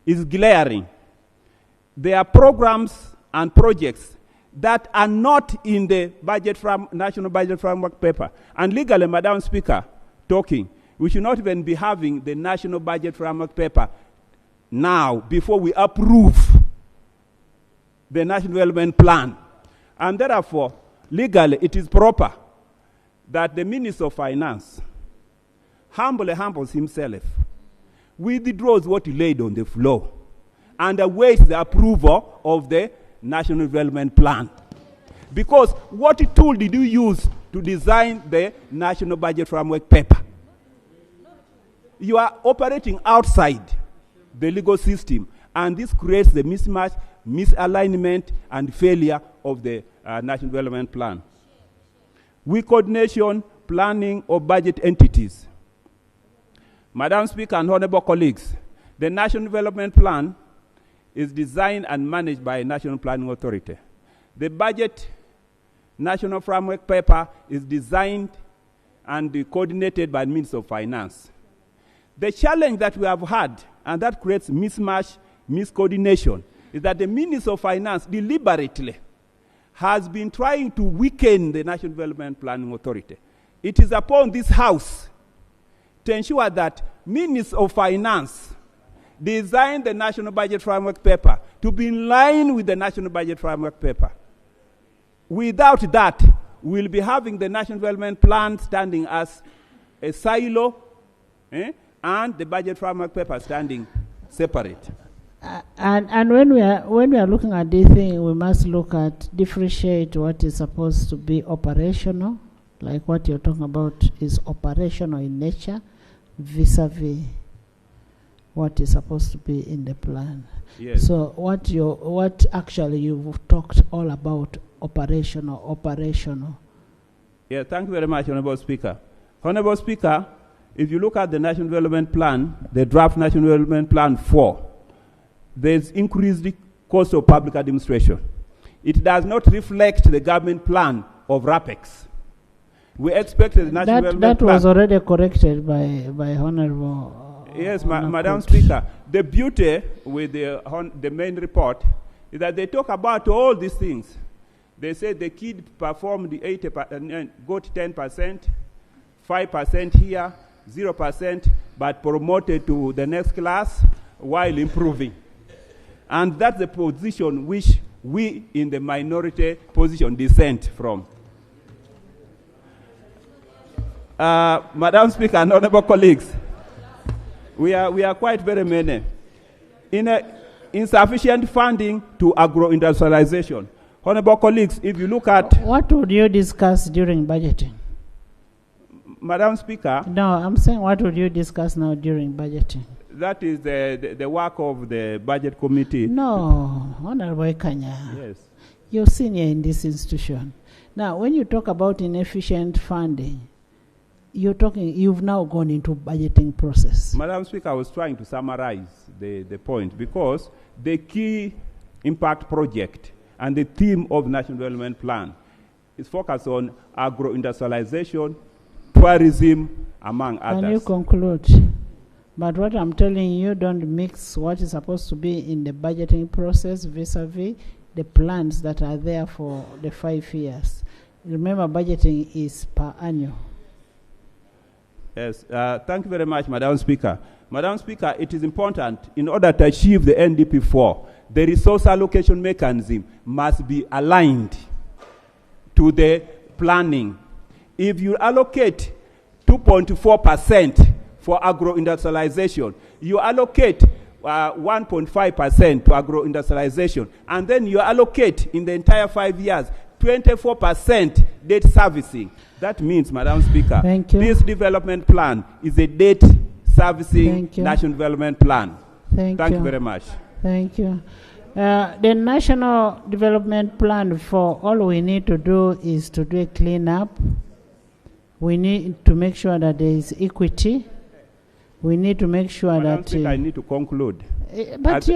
is glaring. There are programs and projects that are not in the national budget framework paper. And legally, Madam Speaker, talking, we should not even be having the national budget framework paper now before we approve the National Development Plan. And therefore, legally, it is proper that the Minister of Finance humbly humbles himself, withdraws what he laid on the floor, and awaits the approval of the National Development Plan. Because what tool did you use to design the National Budget Framework paper? You are operating outside the legal system, and this creates the mismatch, misalignment, and failure of the National Development Plan. Weak coordination, planning of budget entities. Madam Speaker and honorable colleagues, the National Development Plan is designed and managed by a National Planning Authority. The budget National Framework Paper is designed and coordinated by the Minister of Finance. The challenge that we have had, and that creates mismatch, miscoordination, is that the Minister of Finance deliberately has been trying to weaken the National Development Planning Authority. It is upon this House to ensure that Minister of Finance design the National Budget Framework Paper to be in line with the National Budget Framework Paper. Without that, we'll be having the National Development Plan standing as a silo, and the Budget Framework Paper standing separate. And when we are looking at this thing, we must look at differentiate what is supposed to be operational, like what you're talking about is operational in nature, vis-a-vis what is supposed to be in the plan. Yes. So what actually you've talked all about operational. Yeah, thank you very much, Honorable Speaker. Honorable Speaker, if you look at the National Development Plan, the draft National Development Plan 4, there's increased cost of public administration. It does not reflect the government plan of RAPEX. We expect the National Development Plan. That was already corrected by Honorable. Yes, Madam Speaker. The beauty with the main report is that they talk about all these things. They say the kid performed 80%, got 10%, 5% here, 0%, but promoted to the next class while improving. And that's the position which we in the minority position dissent from. Madam Speaker and honorable colleagues, we are quite very many. Insufficient funding to agro-industrialization. Honorable colleagues, if you look at... What would you discuss during budgeting? Madam Speaker... No, I'm saying what would you discuss now during budgeting? That is the work of the budget committee. No, Honorable Kanya. Yes. You're senior in this institution. Now, when you talk about inefficient funding, you've now gone into budgeting process. Madam Speaker, I was trying to summarize the point because the key impact project and the theme of National Development Plan is focused on agro-industrialization, tourism, among others. Can you conclude? But what I'm telling you, don't mix what is supposed to be in the budgeting process vis-a-vis the plans that are there for the 5 years. Remember, budgeting is per annual. Yes, thank you very much, Madam Speaker. Madam Speaker, it is important in order to achieve the NDP4, the resource allocation mechanism must be aligned to the planning. If you allocate 2.4% for agro-industrialization, you allocate 1.5% to agro-industrialization, and then you allocate in the entire 5 years 24% debt servicing. That means, Madam Speaker, this development plan is a debt servicing national development plan. Thank you very much. Thank you. The national development plan, for all we need to do is to do a clean up. We need to make sure that there is equity. We need to make sure Madam Speaker, I need to conclude. But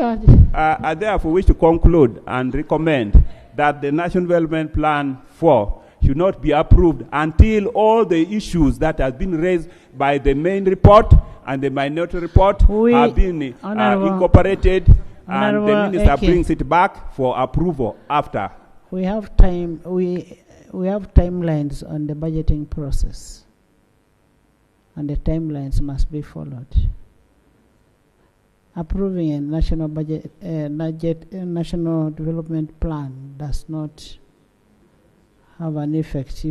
I therefore wish to conclude and recommend that the National Development Plan 4 should not be approved until all the issues that have been raised by the main report and the minority report have been incorporated, and the minister brings it back for approval after. We have time. We have timelines on the budgeting process, and the timelines must be followed. Approving a national budget, national development plan does not have an effect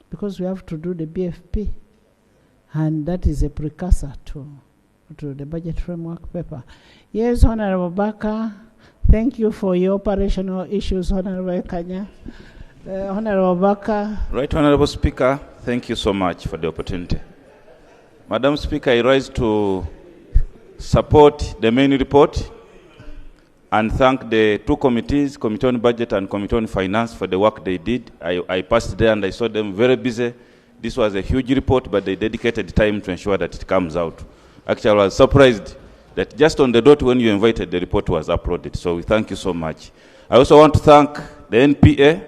because we have to do the BFP, and that is a precursor to the budget framework paper. Yes, Honorable Baka, thank you for your operational issues, Honorable Kanya. Honorable Baka. Right, Honorable Speaker, thank you so much for the opportunity. Madam Speaker, I rise to support the main report and thank the two committees, Committee on Budget and Committee on Finance, for the work they did. I passed there and I saw them very busy. This was a huge report, but they dedicated time to ensure that it comes out. Actually, I was surprised that just on the dot when you invited, the report was uploaded. So we thank you so much. I also want to thank the NPA,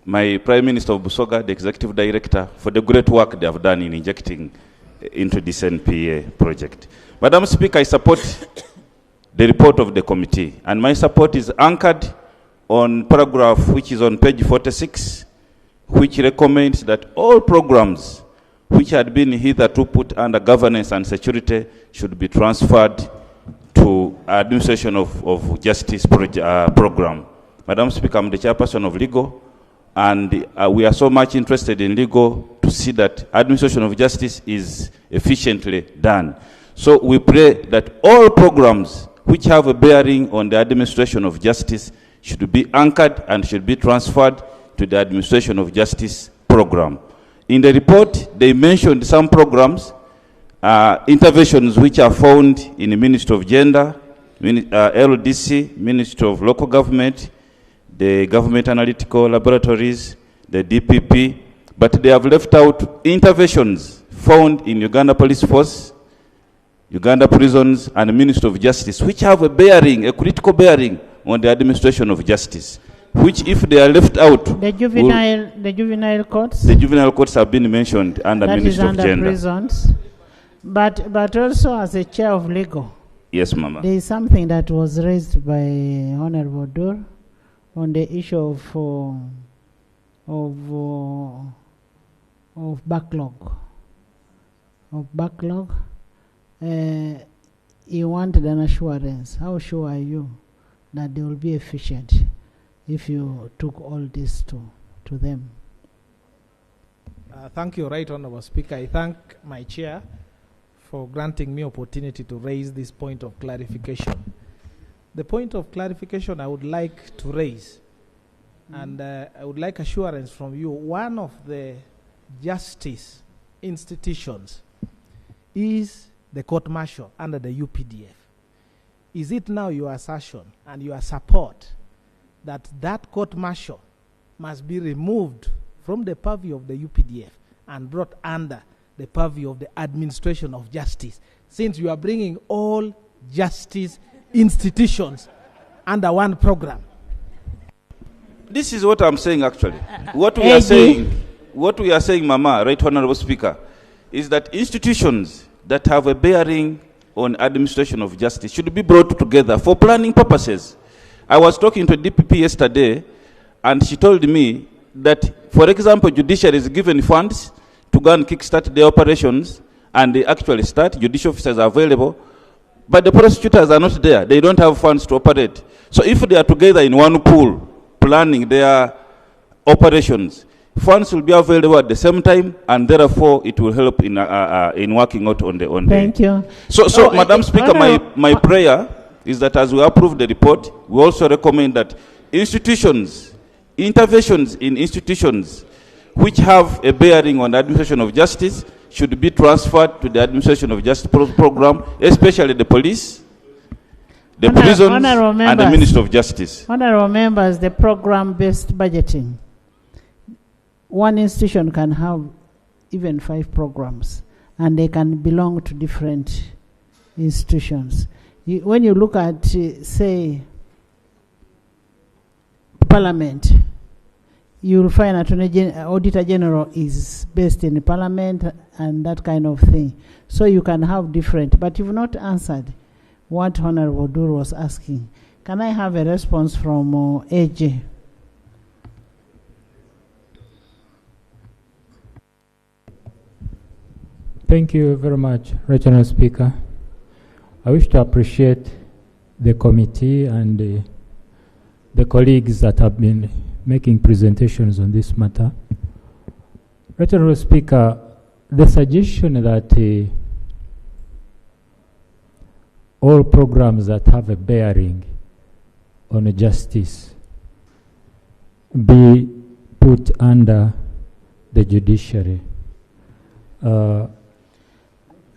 my Prime Minister of Busoga, the Executive Director, for the great work they have done in injecting into this NPA project. Madam Speaker, I support the report of the committee, and my support is anchored on paragraph which is on page 46, which recommends that all programs which had been hitherto put under governance and security should be transferred to administration of justice program. Madam Speaker, I'm the chairperson of legal, and we are so much interested in legal to see that administration of justice is efficiently done. So we pray that all programs which have a bearing on the administration of justice should be anchored and should be transferred to the administration of justice program. In the report, they mentioned some programs, interventions which are found in the Ministry of Gender, LDC, Ministry of Local Government, the Government Analytical Laboratories, the DPP, but they have left out interventions found in Uganda Police Force, Uganda Prisons, and the Ministry of Justice, which have a bearing, a critical bearing on the administration of justice, which if they are left out... The juvenile courts? The juvenile courts have been mentioned under Ministry of Gender. That is under prisons. But also as a chair of legal. Yes, Mama. There is something that was raised by Honorable Dur on the issue of backlog. You wanted an assurance. How sure are you that they will be efficient if you took all this to them? Thank you, Right Honourable Speaker. I thank my chair for granting me opportunity to raise this point of clarification. The point of clarification I would like to raise, and I would like assurance from you, one of the justice institutions is the court-martial under the UPDF. Is it now your assertion and your support that that court-martial must be removed from the purview of the UPDF and brought under the purview of the administration of justice, since you are bringing all justice institutions under one program? This is what I'm saying actually. What we are saying, Mama, Right Honorable Speaker, is that institutions that have a bearing on administration of justice should be brought together for planning purposes. I was talking to DPP yesterday, and she told me that, for example, judiciary is given funds to go and kickstart their operations, and they actually start. Judicial officers are available, but the prosecutors are not there. They don't have funds to operate. So if they are together in one pool, planning their operations, funds will be available at the same time, and therefore it will help in working out on the Thank you. So Madam Speaker, my prayer is that as we approve the report, we also recommend that institutions, interventions in institutions which have a bearing on the administration of justice should be transferred to the administration of justice program, especially the police, the prisons, and the Ministry of Justice. Honorable members, the program-based budgeting. One institution can have even 5 programs, and they can belong to different institutions. When you look at, say, Parliament, you will find Auditor General is based in the Parliament and that kind of thing. So you can have different, but you've not answered what Honorable Dur was asking. Can I have a response from AJ? Thank you very much, Regional Speaker. I wish to appreciate the committee and the colleagues that have been making presentations on this matter. Regional Speaker, the suggestion that all programs that have a bearing on justice be put under the judiciary.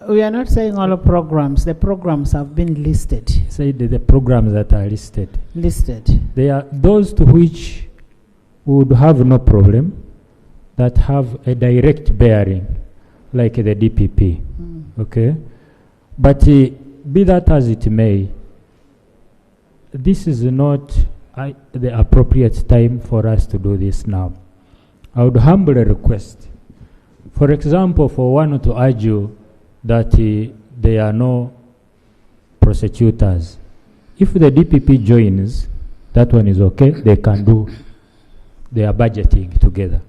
We are not saying all programs. The programs have been listed. Say the programs that are listed. They are those to which we would have no problem, that have a direct bearing, like the DPP. Okay? But be that as it may, this is not the appropriate time for us to do this now. I would humbly request, for example, for one to argue that there are no prosecutors. If the DPP joins, that one is okay. They can do their budgeting together.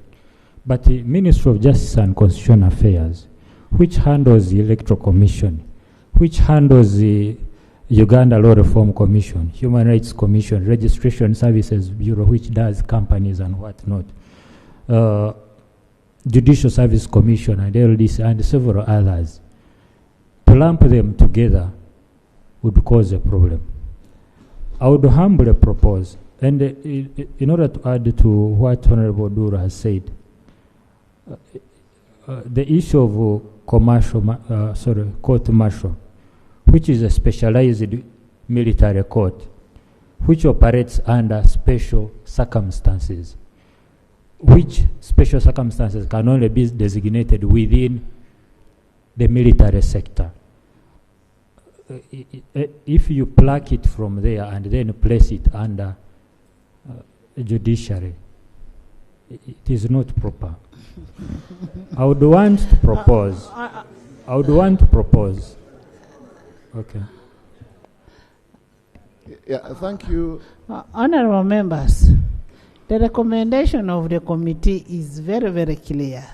But the Ministry of Justice and Constitutional Affairs, which handles the Electoral Commission, which handles the Uganda Law Reform Commission, Human Rights Commission, Registration Services Bureau, which does companies and whatnot, Judicial Service Commission and LDC and several others, to lump them together would cause a problem. I would humbly propose, and in order to add to what Honorable Dura has said, the issue of court-martial, which is a specialized military court, which operates under special circumstances, which special circumstances can only be designated within the military sector. If you pluck it from there and then place it under judiciary, it is not proper. I would want to propose. Okay. Yeah, thank you. Honorable members, the recommendation of the committee is very, very clear.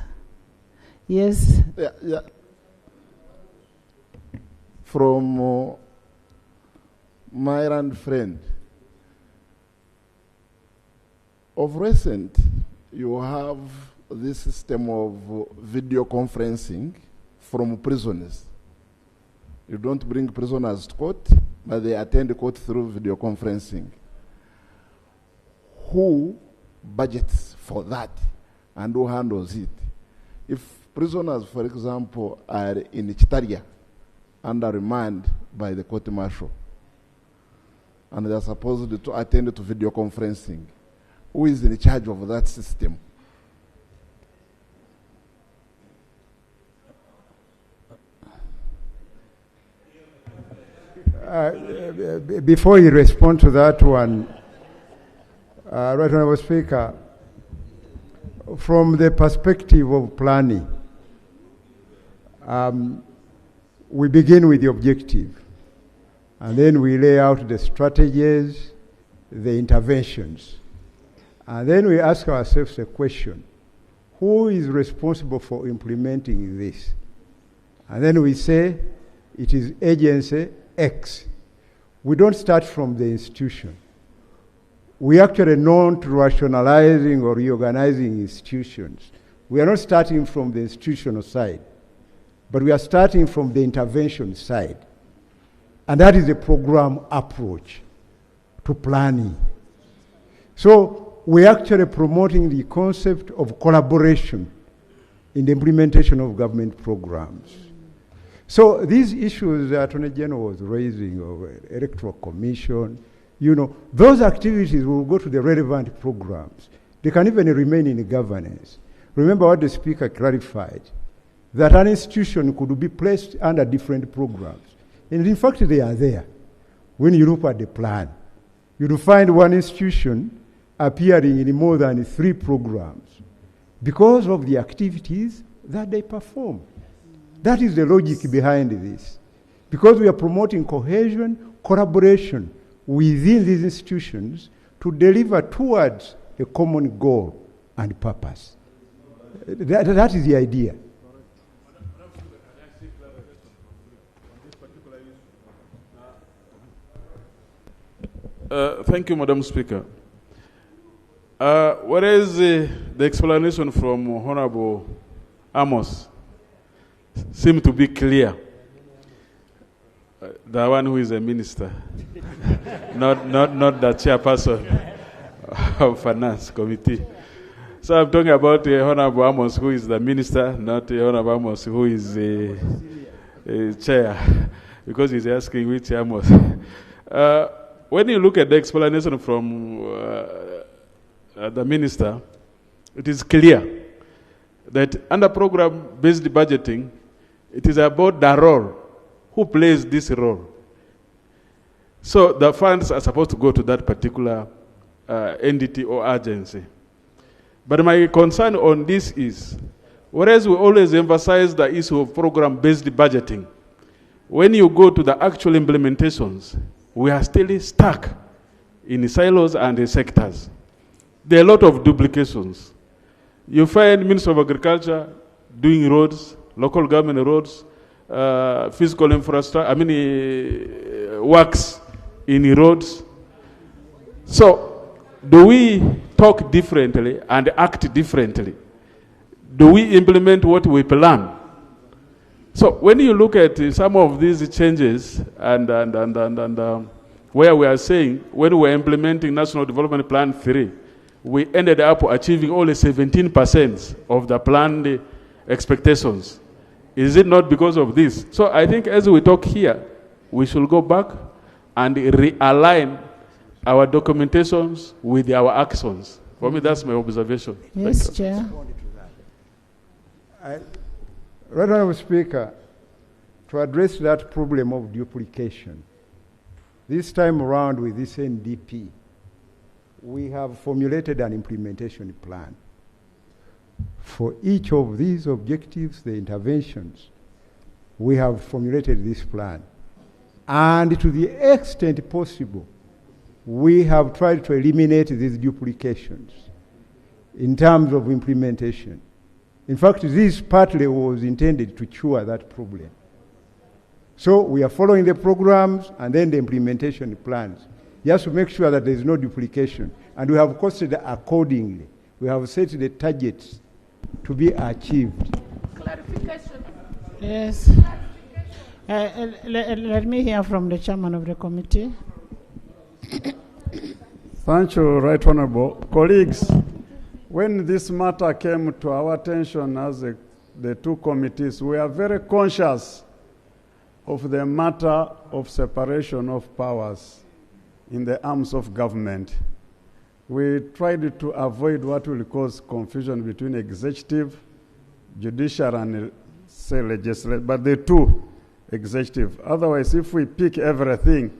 Yes. Yeah. From my and friend, of recent, you have this system of video conferencing from prisoners. You don't bring prisoners to court, but they attend court through video conferencing. Who budgets for that and who handles it? If prisoners, for example, are in Chitaria under remand by the court-martial, and they are supposed to attend to video conferencing, who is in charge of that system? Before you respond to that one, Right Honourable Speaker, from the perspective of planning, we begin with the objective, and then we lay out the strategies, the interventions, and then we ask ourselves a question: who is responsible for implementing this? And then we say it is agency X. We don't start from the institution. We actually not rationalizing or reorganizing institutions. We are not starting from the institutional side, but we are starting from the intervention side. And that is a program approach to planning. So we're actually promoting the concept of collaboration in the implementation of government programs. So these issues that Attorney General was raising of Electoral Commission, those activities will go to the relevant programs. They can even remain in governance. Remember what the Speaker clarified, that an institution could be placed under different programs. And in fact, they are there. When you look at the plan, you'll find one institution appearing in more than 3 programs because of the activities that they perform. That is the logic behind this. Because we are promoting cohesion, collaboration within these institutions to deliver towards a common goal and purpose. That is the idea. Thank you, Madam Speaker. Whereas the explanation from Honorable Amos seemed to be clear, the one who is a minister, not the chairperson of Finance Committee. So I'm talking about Honorable Amos, who is the minister, not Honorable Amos, who is a chair, because he's asking which Amos. When you look at the explanation from the minister, it is clear that under program-based budgeting, it is about the role. Who plays this role? So the funds are supposed to go to that particular entity or agency. But my concern on this is, Whereas we always emphasize the issue of program-based budgeting. When you go to the actual implementations, we are still stuck in silos and sectors. There are a lot of duplications. You find Minister of Agriculture doing roads, local government roads, physical infrastructure, works in roads. So, do we talk differently and act differently? Do we implement what we plan? So, when you look at some of these changes and where we are saying, when we were implementing National Development Plan 3, we ended up achieving only 17% of the planned expectations. Is it not because of this? So I think as we talk here, we should go back and realign our documentations with our actions. For me, that's my observation. Yes, Chair. Right Honourable Speaker, to address that problem of duplication, this time around with this NDP, we have formulated an implementation plan. For each of these objectives, the interventions, we have formulated this plan. And to the extent possible, we have tried to eliminate these duplications in terms of implementation. In fact, this partly was intended to cure that problem. So we are following the programs and then the implementation plans, just to make sure that there is no duplication. And we have costed accordingly. We have set the targets to be achieved. Clarification. Yes. Let me hear from the chairman of the committee. Thank you, Right Honourable. Colleagues, when this matter came to our attention as the two committees, we are very conscious of the matter of separation of powers in the arms of government. We tried to avoid what will cause confusion between executive, judiciary, and say legislative, but the two executive. Otherwise, if we pick everything,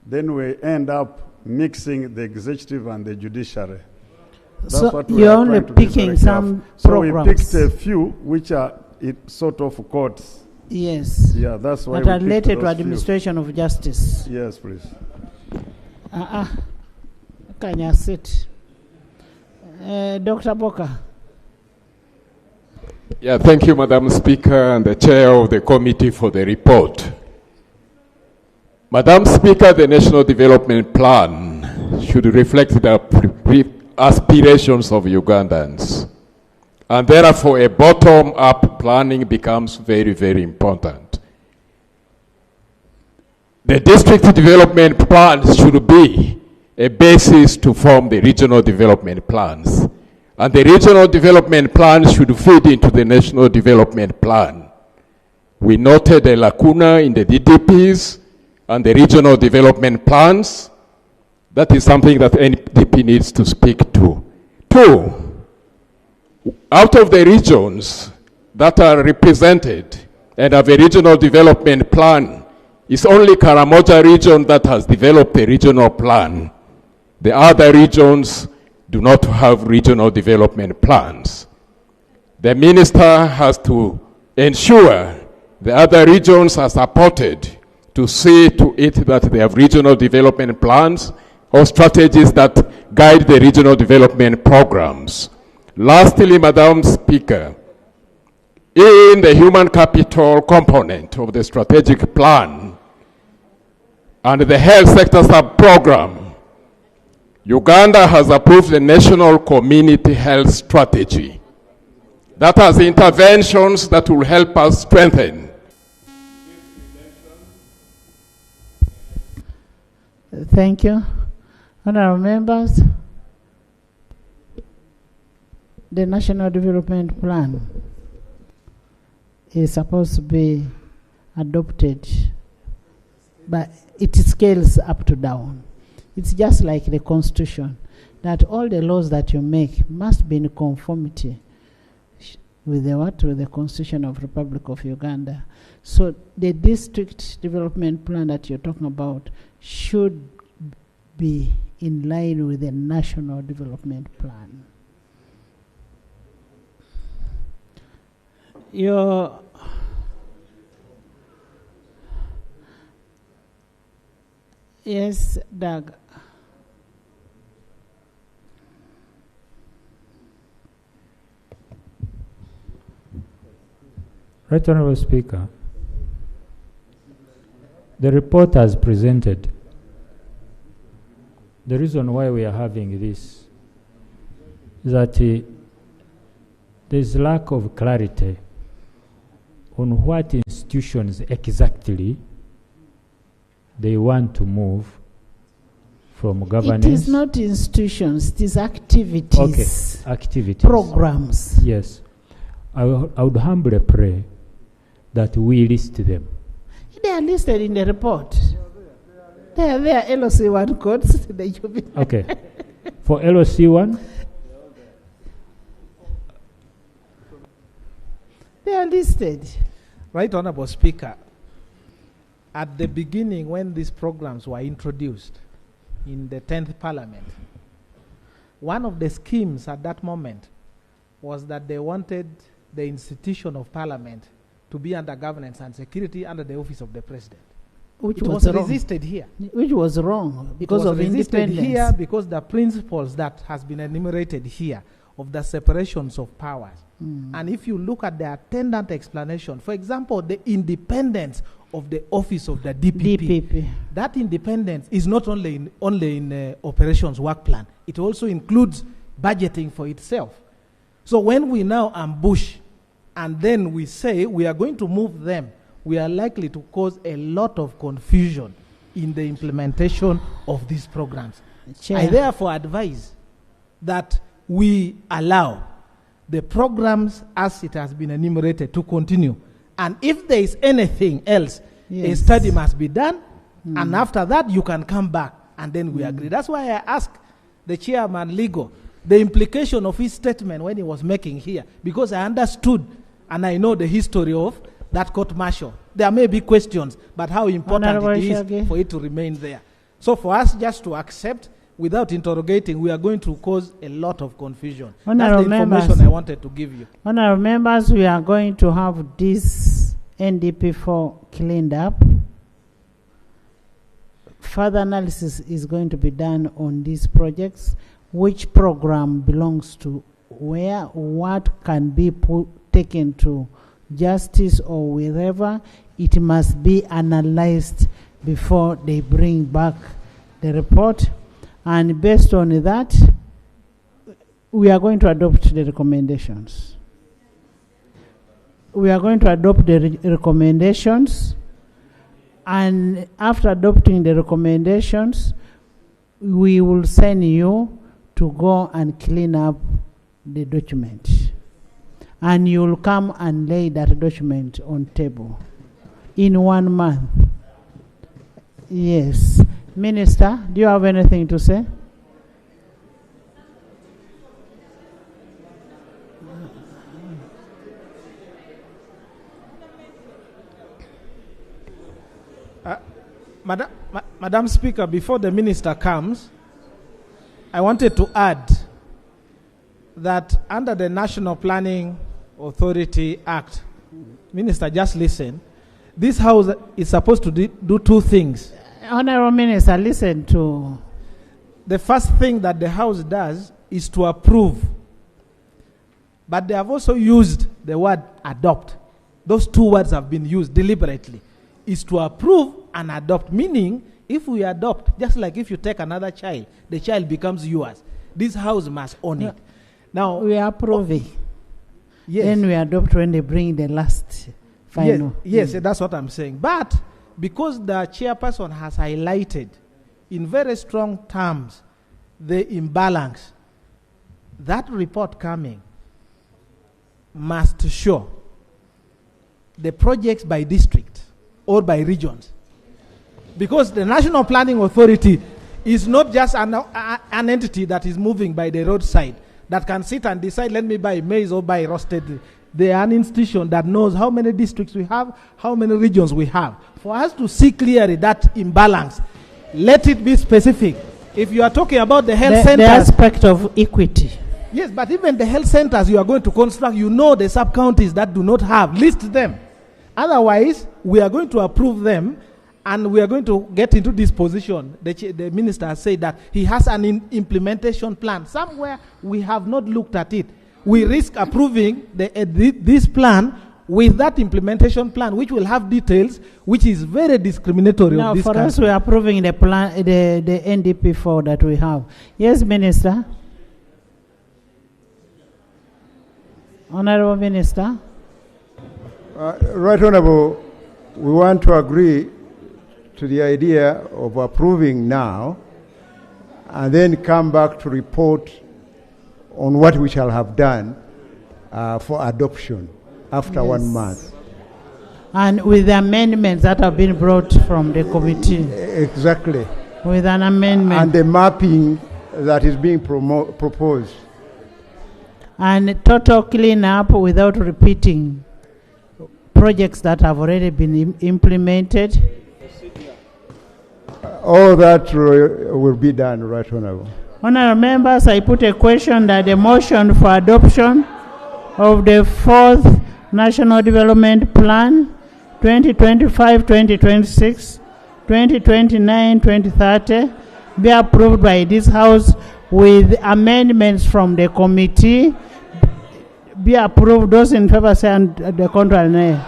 then we end up mixing the executive and the judiciary. That's So what we you're are only trying to be picking very some careful. So programs. we picked a few which are sort of courts. Yes. Yeah, that's why that we are picked related to those administration of justice. few. Yes, please. Can you sit? Dr. Boka. Yeah, thank you, Madam Speaker, and the Chair of the committee for the report. Madam Speaker, the National Development Plan should reflect the aspirations of Ugandans. And therefore, a bottom-up planning becomes very, very important. The district development plans should be a basis to form the regional development plans. And the regional development plans should feed into the national development plan. We noted a lacuna in the DDPs and the regional development plans. That is something that NDP needs to speak to. Two, out of the regions that are represented and have a regional development plan, it's only Karamoja region that has developed a regional plan. The other regions do not have regional development plans. The minister has to ensure the other regions are supported to see to it that they have regional development plans or strategies that guide the regional development programs. Lastly, Madam Speaker, in the human capital component of the strategic plan and the health sector sub-program, Uganda has approved the National Community Health Strategy. That has interventions that will help us strengthen. Thank you. Honourable members, the National Development Plan is supposed to be adopted, but it scales up to down. It's just like the Constitution, that all the laws that you make must be in conformity with the Constitution of Republic of Uganda. So the district development plan that you're talking about should be in line with the National Development Plan. Your yes, Doug. Right Honourable Speaker, the report has presented. The reason why we are having this is that there is lack of clarity on what institutions exactly they want to move from governance. It is not institutions, it is activities. Okay, activities. Programs. Yes. I would humbly pray that we list them. They are listed in the report. They are there, LOC1 codes. Okay. For LOC1? They are listed. Right Honourable Speaker, at the beginning when these programs were introduced in the 10th Parliament, one of the schemes at that moment was that they wanted the institution of Parliament to be under governance and security under the office of the President. Which it was was resisted here. Which was wrong because of independence. Here because the principles that has been enumerated here of the separations of powers. And if you look at the attendant explanation, for example, the independence of the office of the DPP. That independence is not only in operations work plan. It also includes budgeting for itself. So when we now ambush and then we say we are going to move them, we are likely to cause a lot of confusion in the implementation of these programs. Chair. I therefore advise that we allow the programs as it has been enumerated to continue. And if there is anything else, a study must be done. And after that, you can come back and then we agree. That's why I asked the chairman legal the implication of his statement when he was making here, because I understood and I know the history of that court martial. There may be questions, but how important it is for it to remain there. So for us just to accept without interrogating, we are going to cause a lot of confusion. That's the information I wanted to give you. Honourable members, we are going to have this NDP4 cleaned up. Further analysis is going to be done on these projects. Which program belongs to where, what can be taken to justice or wherever. It must be analyzed before they bring back the report. And based on that, we are going to adopt the recommendations. We are going to adopt the recommendations. And after adopting the recommendations, we will send you to go and clean up the document. And you'll come and lay that document on table in 1 month. Yes. Minister, do you have anything to say? Madam Speaker, before the minister comes, I wanted to add that under the National Planning Authority Act, Minister, just listen, this house is supposed to do two things. Honourable Minister, listen to... The first thing that the house does is to approve. But they have also used the word adopt. Those two words have been used deliberately. Is to approve and adopt, meaning if we adopt, just like if you take another child, the child becomes yours. This house must own it. Now we are approving. Yes. Then we adopt when they bring the last final. Yes, that's what I'm saying. But because the chairperson has highlighted in very strong terms the imbalance, that report coming must show the projects by district or by regions. Because the National Planning Authority is not just an entity that is moving by the roadside that can sit and decide, let me buy maize or buy roasted. They are an institution that knows how many districts we have, how many regions we have. For us to see clearly that imbalance, let it be specific. If you are talking about the health centers, the aspect of equity. Yes, but even the health centers you are going to construct, you know the sub-counties that do not have, list them. Otherwise, we are going to approve them, and we are going to get into this position. The minister has said that he has an implementation plan. Somewhere we have not looked at it. We risk approving this plan with that implementation plan, which will have details, which is very discriminatory. No, of this for country. us, we are approving the plan, the NDP4 that we have. Yes, Minister. Honorable Minister. Right Honorable, we want to agree to the idea of approving now and then come back to report on what we shall have done for adoption after 1 month. And with the amendments that have been brought from the committee. Exactly. With an amendment. And the mapping that is being proposed. And total cleanup without repeating projects that have already been implemented. All that will be done, Right Honorable. Honorable members, I put a question that the motion for adoption of the 4th National Development Plan 2025-2026, 2029-2030 be approved by this House with amendments from the committee. Be approved. Those in favor say and the contrary nay.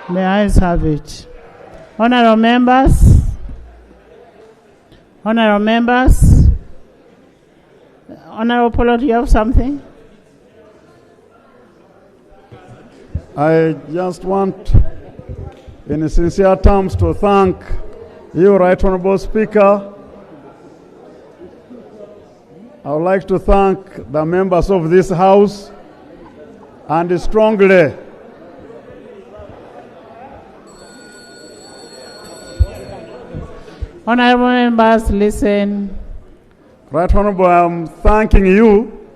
The ayes have it. Honorable members. Honorable members. Honorable Polo, do you have something? I just want, in sincere terms, to thank you, Right Honorable Speaker. I would like to thank the members of this House and strongly Honorable members, listen. Right Honorable, I'm thanking you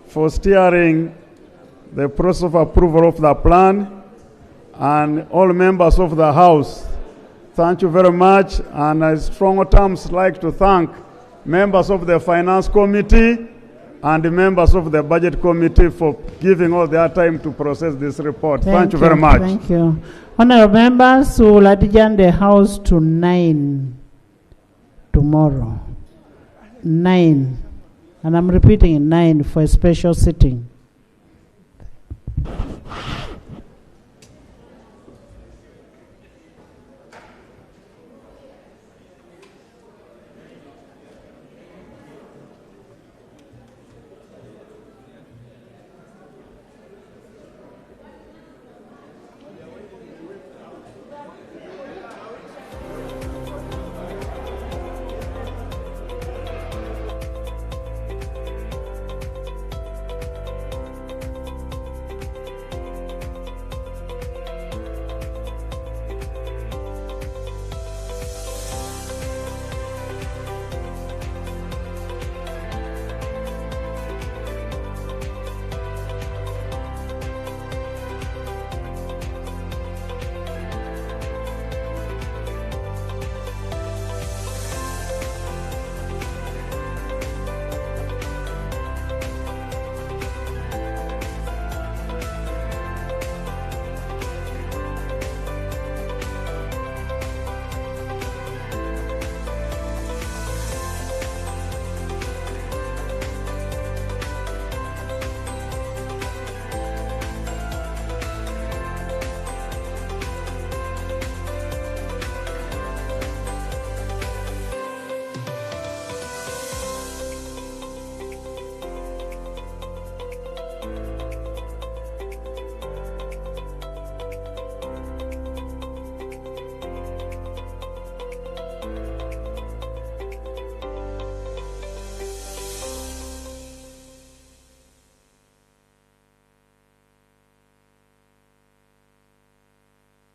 for steering the process of approval of the plan, and all members of the House. Thank you very much, and I strong terms like to thank members of the Finance Committee and the members of the Budget Committee for giving all their time to process this report. Thank you very much. Thank you. Honorable members, we will adjourn the House to 9 tomorrow. 9. And I'm repeating 9 for a special sitting.